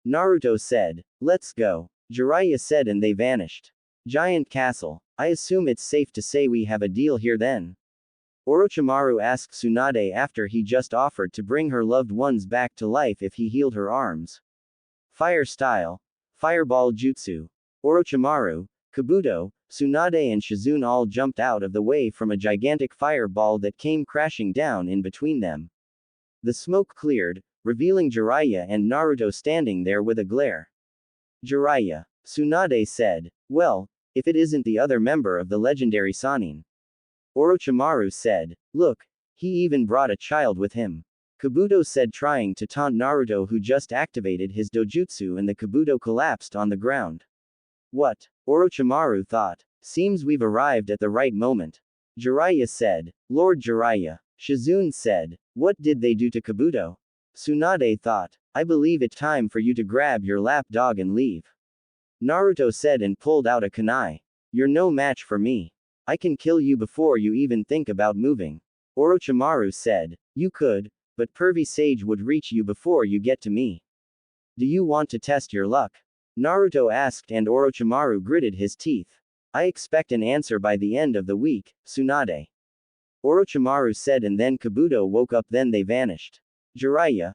Naruto said, let's go. Jiraiya said and they vanished. Giant castle. I assume it's safe to say we have a deal here then. Orochimaru asked Tsunade after he just offered to bring her loved ones back to life if he healed her arms. Fire style. Fireball jutsu. Orochimaru, Kabuto, Tsunade and Shizune all jumped out of the way from a gigantic fireball that came crashing down in between them. The smoke cleared, revealing Jiraiya and Naruto standing there with a glare. Jiraiya. Tsunade said, well, if it isn't the other member of the legendary Sannin. Orochimaru said, look, he even brought a child with him. Kabuto said, trying to taunt Naruto, who just activated his dojutsu, and the Kabuto collapsed on the ground. What? Orochimaru thought. Seems we've arrived at the right moment. Jiraiya said, Lord Jiraiya. Shizune said, what did they do to Kabuto? Tsunade thought. I believe it's time for you to grab your lap dog and leave. Naruto said and pulled out a kunai. You're no match for me. I can kill you before you even think about moving. Orochimaru said. You could, but pervy sage would reach you before you get to me. Do you want to test your luck? Naruto asked and Orochimaru gritted his teeth. I expect an answer by the end of the week, Tsunade. Orochimaru said and then Kabuto woke up then they vanished. Jiraiya,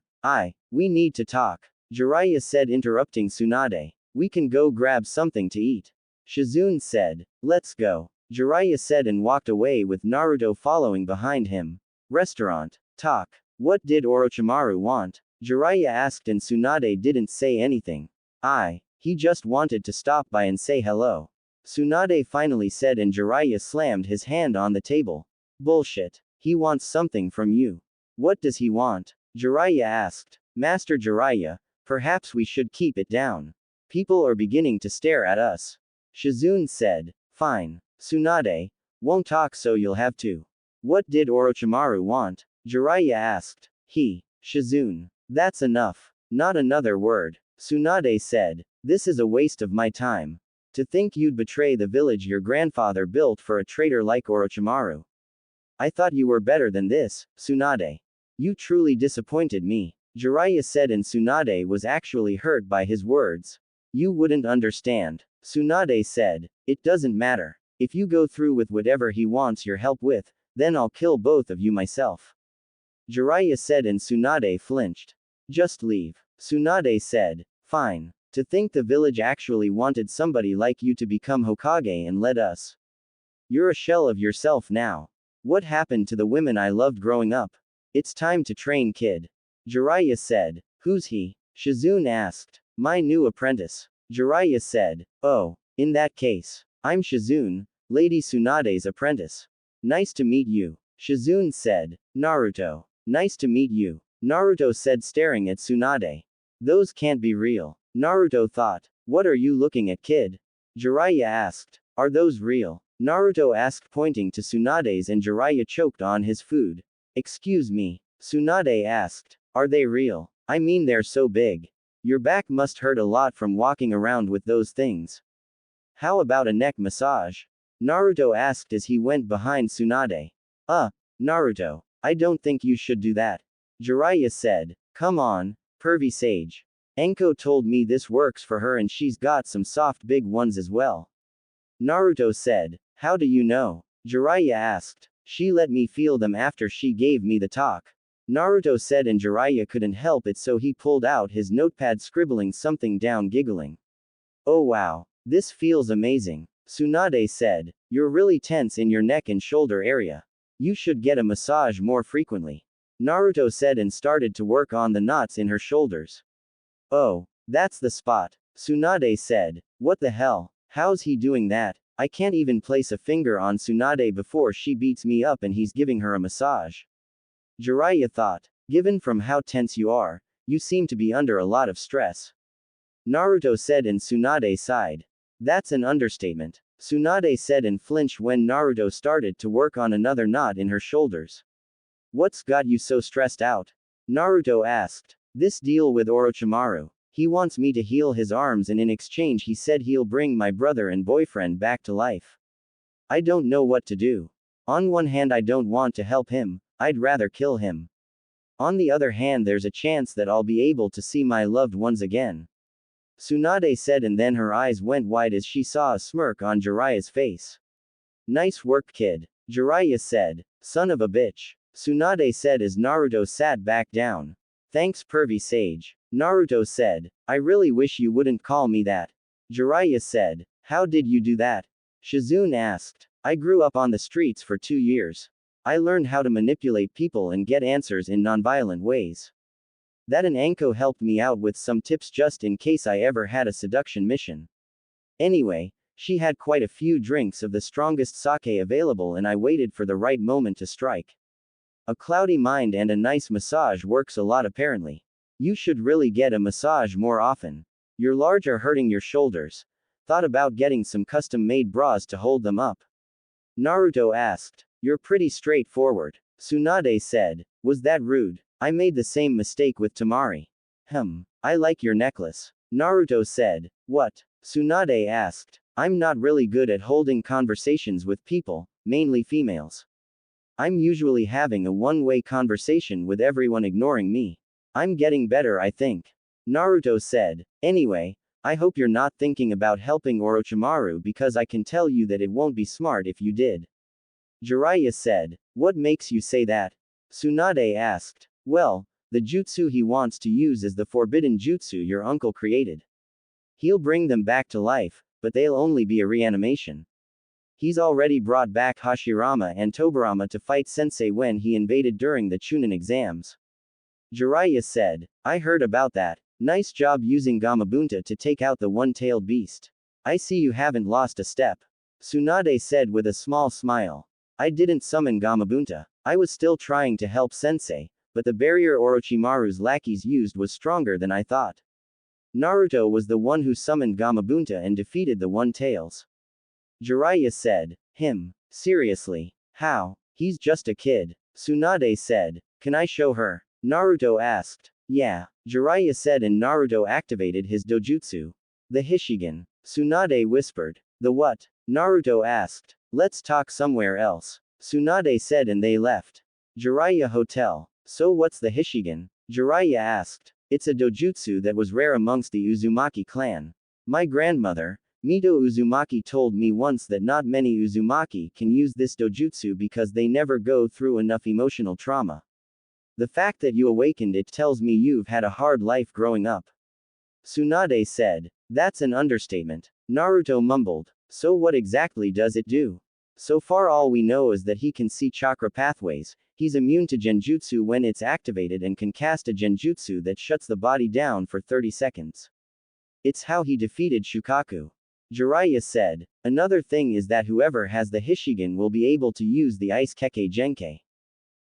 we need to talk. Jiraiya said interrupting Tsunade. We can go grab something to eat. Shizune said. Let's go. Jiraiya said and walked away with Naruto following behind him. Restaurant. Talk. What did Orochimaru want? Jiraiya asked and Tsunade didn't say anything. He just wanted to stop by and say hello. Tsunade finally said and Jiraiya slammed his hand on the table. Bullshit. He wants something from you. What does he want? Jiraiya asked. Master Jiraiya, perhaps we should keep it down. People are beginning to stare at us. Shizune said. Fine. Tsunade, won't talk so you'll have to. What did Orochimaru want? Jiraiya asked. Shizune. That's enough. Not another word. Tsunade said. This is a waste of my time. To think you'd betray the village your grandfather built for a traitor like Orochimaru. I thought you were better than this, Tsunade. You truly disappointed me. Jiraiya said and Tsunade was actually hurt by his words. You wouldn't understand. Tsunade said. It doesn't matter. If you go through with whatever he wants your help with, then I'll kill both of you myself. Jiraiya said and Tsunade flinched. Just leave. Tsunade said. Fine. To think the village actually wanted somebody like you to become Hokage and led us. You're a shell of yourself now. What happened to the women I loved growing up? It's time to train, kid. Jiraiya said. Who's he? Shizune asked. My new apprentice. Jiraiya said. Oh, in that case. I'm Shizune, Lady Tsunade's apprentice. Nice to meet you. Shizune said. Naruto. Nice to meet you. Naruto said staring at Tsunade. Those can't be real. Naruto thought. What are you looking at, kid? Jiraiya asked. Are those real? Naruto asked pointing to Tsunade's and Jiraiya choked on his food. Excuse me. Tsunade asked. Are they real? I mean they're so big. Your back must hurt a lot from walking around with those things. How about a neck massage? Naruto asked as he went behind Tsunade. Naruto. I don't think you should do that. Jiraiya said. Come on, pervy sage. Enko told me this works for her and she's got some soft big ones as well. Naruto said. How do you know? Jiraiya asked. She let me feel them after she gave me the talk. Naruto said and Jiraiya couldn't help it so he pulled out his notepad scribbling something down giggling. Oh wow. This feels amazing. Tsunade said. You're really tense in your neck and shoulder area. You should get a massage more frequently. Naruto said and started to work on the knots in her shoulders. Oh, that's the spot. Tsunade said. What the hell? How's he doing that? I can't even place a finger on Tsunade before she beats me up and he's giving her a massage. Jiraiya thought. Given from how tense you are, you seem to be under a lot of stress. Naruto said and Tsunade sighed. That's an understatement. Tsunade said and flinched when Naruto started to work on another knot in her shoulders. What's got you so stressed out? Naruto asked. This deal with Orochimaru. He wants me to heal his arms and in exchange he said he'll bring my brother and boyfriend back to life. I don't know what to do. On one hand I don't want to help him, I'd rather kill him. On the other hand there's a chance that I'll be able to see my loved ones again. Tsunade said and then her eyes went wide as she saw a smirk on Jiraiya's face. Nice work, kid. Jiraiya said. Son of a bitch. Tsunade said as Naruto sat back down. Thanks, pervy sage. Naruto said. I really wish you wouldn't call me that. Jiraiya said. How did you do that? Shizune asked. I grew up on the streets for 2 years. I learned how to manipulate people and get answers in nonviolent ways. That and Anko helped me out with some tips just in case I ever had a seduction mission. Anyway, she had quite a few drinks of the strongest sake available and I waited for the right moment to strike. A cloudy mind and a nice massage works a lot apparently. You should really get a massage more often. Your large are hurting your shoulders. Thought about getting some custom-made bras to hold them up. Naruto asked. You're pretty straightforward. Tsunade said. Was that rude? I made the same mistake with Tamari. I like your necklace. Naruto said. What? Tsunade asked. I'm not really good at holding conversations with people, mainly females. I'm usually having a one-way conversation with everyone ignoring me. I'm getting better, I think. Naruto said. Anyway, I hope you're not thinking about helping Orochimaru because I can tell you that it won't be smart if you did. Jiraiya said. What makes you say that? Tsunade asked. Well, the jutsu he wants to use is the forbidden jutsu your uncle created. He'll bring them back to life, but they'll only be a reanimation. He's already brought back Hashirama and Tobirama to fight Sensei when he invaded during the Chunin exams. Jiraiya said. I heard about that. Nice job using Gamabunta to take out the one-tailed beast. I see you haven't lost a step. Tsunade said with a small smile. I didn't summon Gamabunta. I was still trying to help Sensei, but the barrier Orochimaru's lackeys used was stronger than I thought. Naruto was the one who summoned Gamabunta and defeated the One-Tails. Jiraiya said. Seriously? How? He's just a kid. Tsunade said. Can I show her? Naruto asked. Yeah. Jiraiya said and Naruto activated his dojutsu. The Hishigan. Tsunade whispered. The what? Naruto asked. Let's talk somewhere else. Tsunade said and they left. Jiraiya Hotel. So what's the Hishigan? Jiraiya asked. It's a dojutsu that was rare amongst the Uzumaki clan. My grandmother, Mito Uzumaki, told me once that not many Uzumaki can use this dojutsu because they never go through enough emotional trauma. The fact that you awakened it tells me you've had a hard life growing up. Tsunade said. That's an understatement. Naruto mumbled. So what exactly does it do? So far all we know is that he can see chakra pathways, he's immune to genjutsu when it's activated and can cast a genjutsu that shuts the body down for 30 seconds. It's how he defeated Shukaku. Jiraiya said. Another thing is that whoever has the Hishigan will be able to use the Ice Keke Genkai.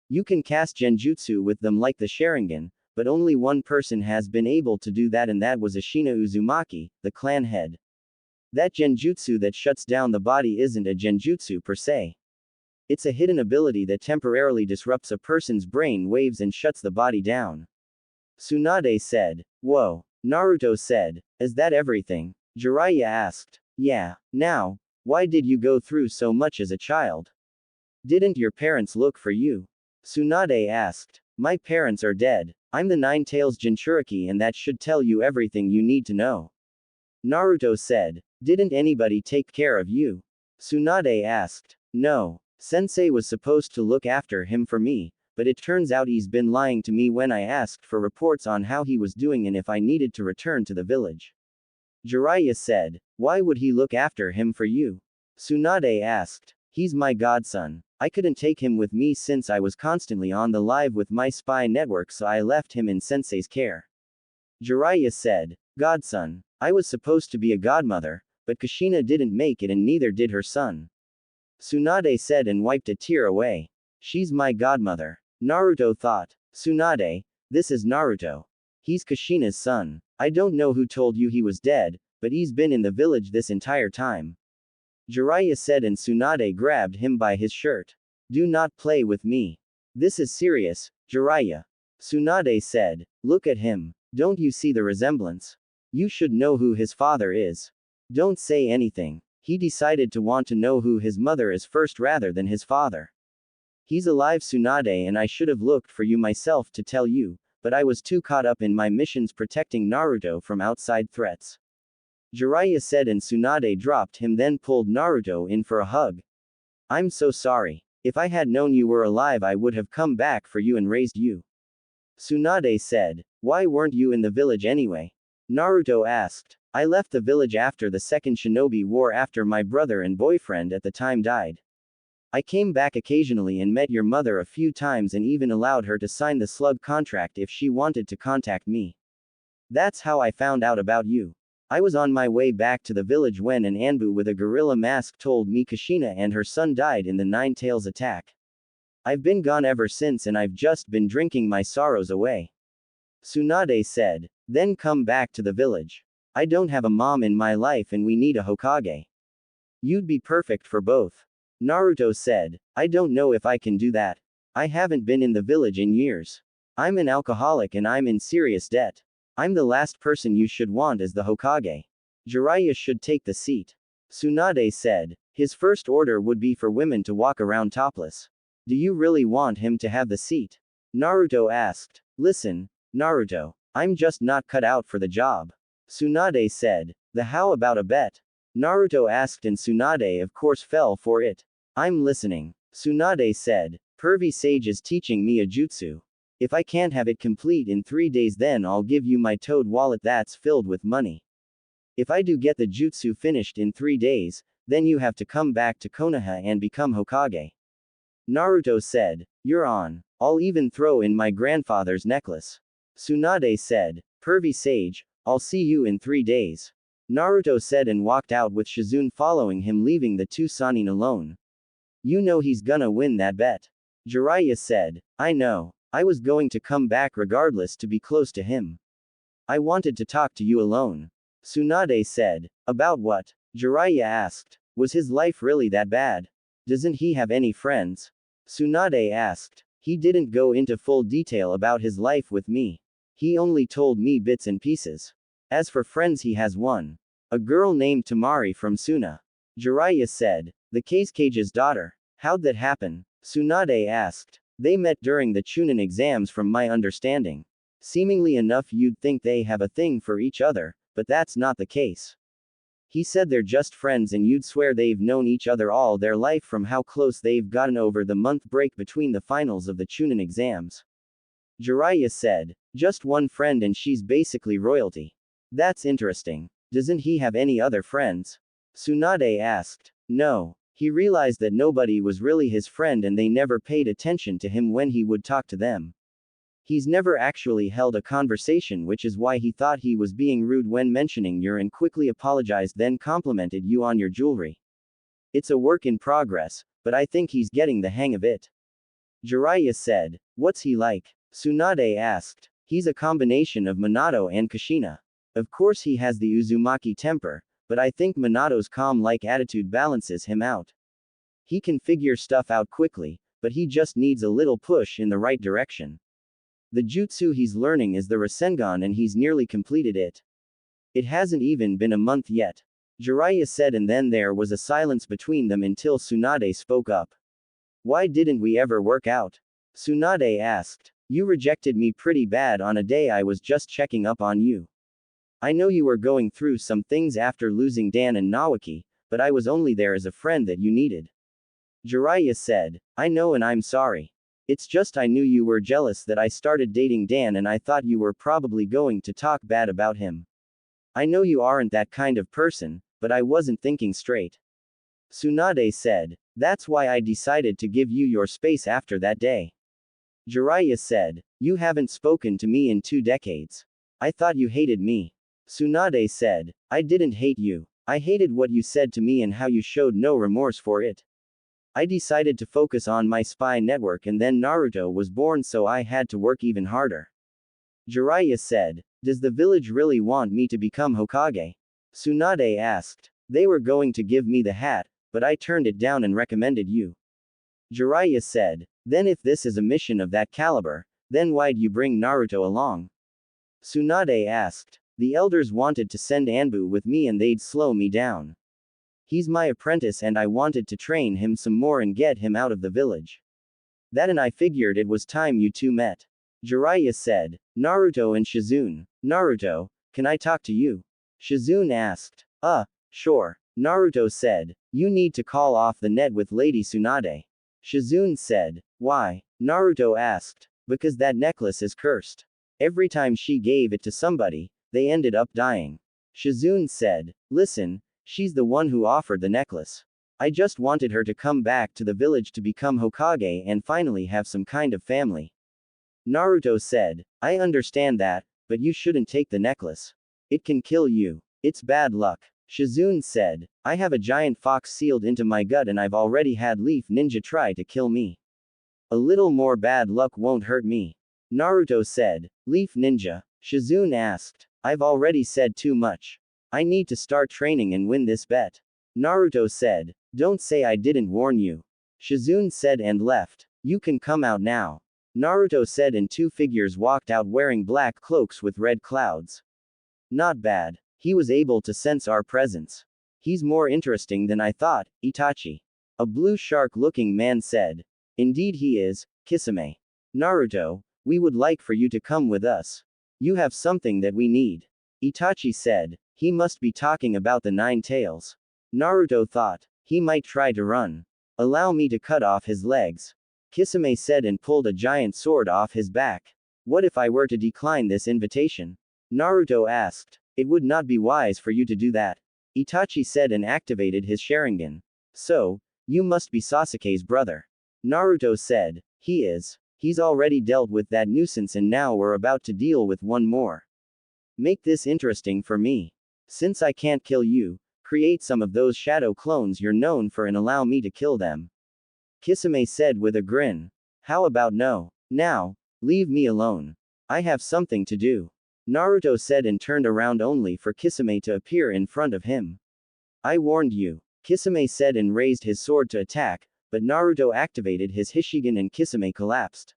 You can cast genjutsu with them like the Sharingan, but only one person has been able to do that and that was Ashina Uzumaki, the clan head. That genjutsu that shuts down the body isn't a genjutsu per se. It's a hidden ability that temporarily disrupts a person's brain waves and shuts the body down. Tsunade said. Whoa. Naruto said. Is that everything? Jiraiya asked. Yeah. Now, why did you go through so much as a child? Didn't your parents look for you? Tsunade asked. My parents are dead. I'm the Nine-Tails Jinchuriki and that should tell you everything you need to know. Naruto said. Didn't anybody take care of you? Tsunade asked. No. Sensei was supposed to look after him for me, but it turns out he's been lying to me when I asked for reports on how he was doing and if I needed to return to the village. Jiraiya said. Why would he look after him for you? Tsunade asked. He's my godson. I couldn't take him with me since I was constantly on the live with my spy network, so I left him in Sensei's care. Jiraiya said. Godson. I was supposed to be a godmother, but Kushina didn't make it and neither did her son. Tsunade said and wiped a tear away. She's my godmother. Naruto thought. Tsunade, this is Naruto. He's Kushina's son. I don't know who told you he was dead, but he's been in the village this entire time. Jiraiya said and Tsunade grabbed him by his shirt. Do not play with me. This is serious, Jiraiya. Tsunade said. Look at him. Don't you see the resemblance? You should know who his father is. Don't say anything. He decided to want to know who his mother is first rather than his father. He's alive, Tsunade, and I should have looked for you myself to tell you, but I was too caught up in my missions protecting Naruto from outside threats. Jiraiya said and Tsunade dropped him then pulled Naruto in for a hug. I'm so sorry. If I had known you were alive I would have come back for you and raised you. Tsunade said. Why weren't you in the village anyway? Naruto asked. I left the village after the second shinobi war after my brother and boyfriend at the time died. I came back occasionally and met your mother a few times and even allowed her to sign the slug contract if she wanted to contact me. That's how I found out about you. I was on my way back to the village when an Anbu with a gorilla mask told me Kushina and her son died in the Nine-Tails attack. I've been gone ever since and I've just been drinking my sorrows away. Tsunade said. Then come back to the village. I don't have a mom in my life and we need a Hokage. You'd be perfect for both. Naruto said. I don't know if I can do that. I haven't been in the village in years. I'm an alcoholic and I'm in serious debt. I'm the last person you should want as the Hokage. Jiraiya should take the seat. Tsunade said. His first order would be for women to walk around topless. Do you really want him to have the seat? Naruto asked. Listen, Naruto. I'm just not cut out for the job. Tsunade said. The how about a bet? Naruto asked and Tsunade of course fell for it. I'm listening. Tsunade said. Pervy Sage is teaching me a jutsu. If I can't have it complete in 3 days then I'll give you my toad wallet that's filled with money. If I do get the jutsu finished in 3 days, then you have to come back to Konoha and become Hokage. Naruto said. You're on. I'll even throw in my grandfather's necklace. Tsunade said. Pervy Sage, I'll see you in 3 days. Naruto said and walked out with Shizune following him leaving the two Sannin alone. You know he's gonna win that bet. Jiraiya said. I know. I was going to come back regardless to be close to him. I wanted to talk to you alone. Tsunade said. About what? Jiraiya asked. Was his life really that bad? Doesn't he have any friends? Tsunade asked. He didn't go into full detail about his life with me. He only told me bits and pieces. As for friends he has one. A girl named Tamari from Suna. Jiraiya said. The Kage's daughter. How'd that happen? Tsunade asked. They met during the Chunin exams from my understanding. Seemingly enough you'd think they have a thing for each other, but that's not the case. He said they're just friends and you'd swear they've known each other all their life from how close they've gotten over the month break between the finals of the Chunin exams. Jiraiya said. Just one friend and she's basically royalty. That's interesting. Doesn't he have any other friends? Tsunade asked. No. He realized that nobody was really his friend and they never paid attention to him when he would talk to them. He's never actually held a conversation, which is why he thought he was being rude when mentioning you and quickly apologized then complimented you on your jewelry. It's a work in progress, but I think he's getting the hang of it. Jiraiya said. What's he like? Tsunade asked. He's a combination of Minato and Kushina. Of course he has the Uzumaki temper, but I think Minato's calm-like attitude balances him out. He can figure stuff out quickly, but he just needs a little push in the right direction. The jutsu he's learning is the Rasengan and he's nearly completed it. It hasn't even been a month yet. Jiraiya said and then there was a silence between them until Tsunade spoke up. Why didn't we ever work out? Tsunade asked. You rejected me pretty bad on a day I was just checking up on you. I know you were going through some things after losing Dan and Nawaki, but I was only there as a friend that you needed. Jiraiya said. I know and I'm sorry. It's just I knew you were jealous that I started dating Dan and I thought you were probably going to talk bad about him. I know you aren't that kind of person, but I wasn't thinking straight. Tsunade said. That's why I decided to give you your space after that day. Jiraiya said. You haven't spoken to me in 2 decades. I thought you hated me. Tsunade said. I didn't hate you. I hated what you said to me and how you showed no remorse for it. I decided to focus on my spy network and then Naruto was born so I had to work even harder. Jiraiya said. Does the village really want me to become Hokage? Tsunade asked. They were going to give me the hat, but I turned it down and recommended you. Jiraiya said. Then if this is a mission of that caliber, then why'd you bring Naruto along? Tsunade asked. The elders wanted to send Anbu with me and they'd slow me down. He's my apprentice and I wanted to train him some more and get him out of the village. That and I figured it was time you two met. Jiraiya said. Naruto and Shizune. Naruto, can I talk to you? Shizune asked. Sure. Naruto said. You need to call off the net with Lady Tsunade. Shizune said. Why? Naruto asked. Because that necklace is cursed. Every time she gave it to somebody, they ended up dying. Shizune said. Listen, she's the one who offered the necklace. I just wanted her to come back to the village to become Hokage and finally have some kind of family. Naruto said. I understand that, but you shouldn't take the necklace. It can kill you. It's bad luck. Shizune said. I have a giant fox sealed into my gut and I've already had Leaf Ninja try to kill me. A little more bad luck won't hurt me. Naruto said. Leaf Ninja? Shizune asked. I've already said too much. I need to start training and win this bet. Naruto said. Don't say I didn't warn you. Shizune said and left. You can come out now. Naruto said, and two figures walked out wearing black cloaks with red clouds. Not bad. He was able to sense our presence. He's more interesting than I thought, Itachi. A blue shark-looking man said. Indeed he is, Kisame. Naruto, we would like for you to come with us. You have something that we need. Itachi said. He must be talking about the nine tails. Naruto thought. He might try to run. Allow me to cut off his legs. Kisame said and pulled a giant sword off his back. What if I were to decline this invitation? Naruto asked. It would not be wise for you to do that. Itachi said and activated his Sharingan. So, you must be Sasuke's brother. Naruto said. He is. He's already dealt with that nuisance and now we're about to deal with one more. Make this interesting for me. Since I can't kill you, create some of those shadow clones you're known for and allow me to kill them. Kisame said with a grin. How about no? Now, leave me alone. I have something to do. Naruto said and turned around only for Kisame to appear in front of him. I warned you. Kisame said and raised his sword to attack, but Naruto activated his Hishigan and Kisame collapsed.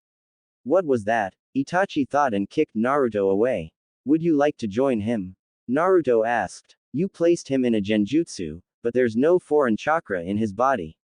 What was that? Itachi thought and kicked Naruto away. Would you like to join him? Naruto asked. You placed him in a genjutsu, but there's no foreign chakra in his body.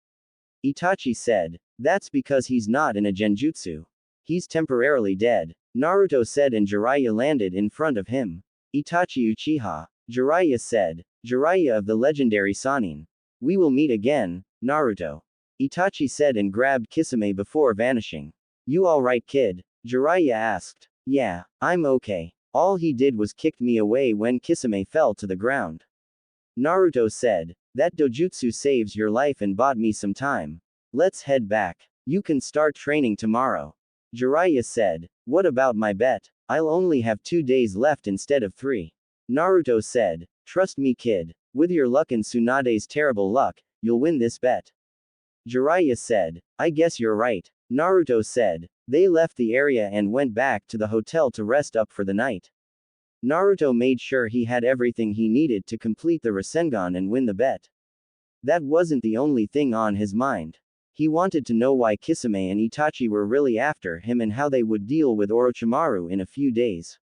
Itachi said. That's because he's not in a genjutsu. He's temporarily dead. Naruto said and Jiraiya landed in front of him. Itachi Uchiha. Jiraiya said. Jiraiya of the legendary Sannin. We will meet again, Naruto. Itachi said and grabbed Kisame before vanishing. You alright kid? Jiraiya asked. Yeah, I'm okay. All he did was kicked me away when Kisame fell to the ground. Naruto said. That dojutsu saves your life and bought me some time. Let's head back. You can start training tomorrow. Jiraiya said. What about my bet? I'll only have 2 days left instead of 3. Naruto said. Trust me kid. With your luck and Tsunade's terrible luck, you'll win this bet. Jiraiya said. I guess you're right. Naruto said. They left the area and went back to the hotel to rest up for the night. Naruto made sure he had everything he needed to complete the Rasengan and win the bet. That wasn't the only thing on his mind. He wanted to know why Kisame and Itachi were really after him and how they would deal with Orochimaru in a few days.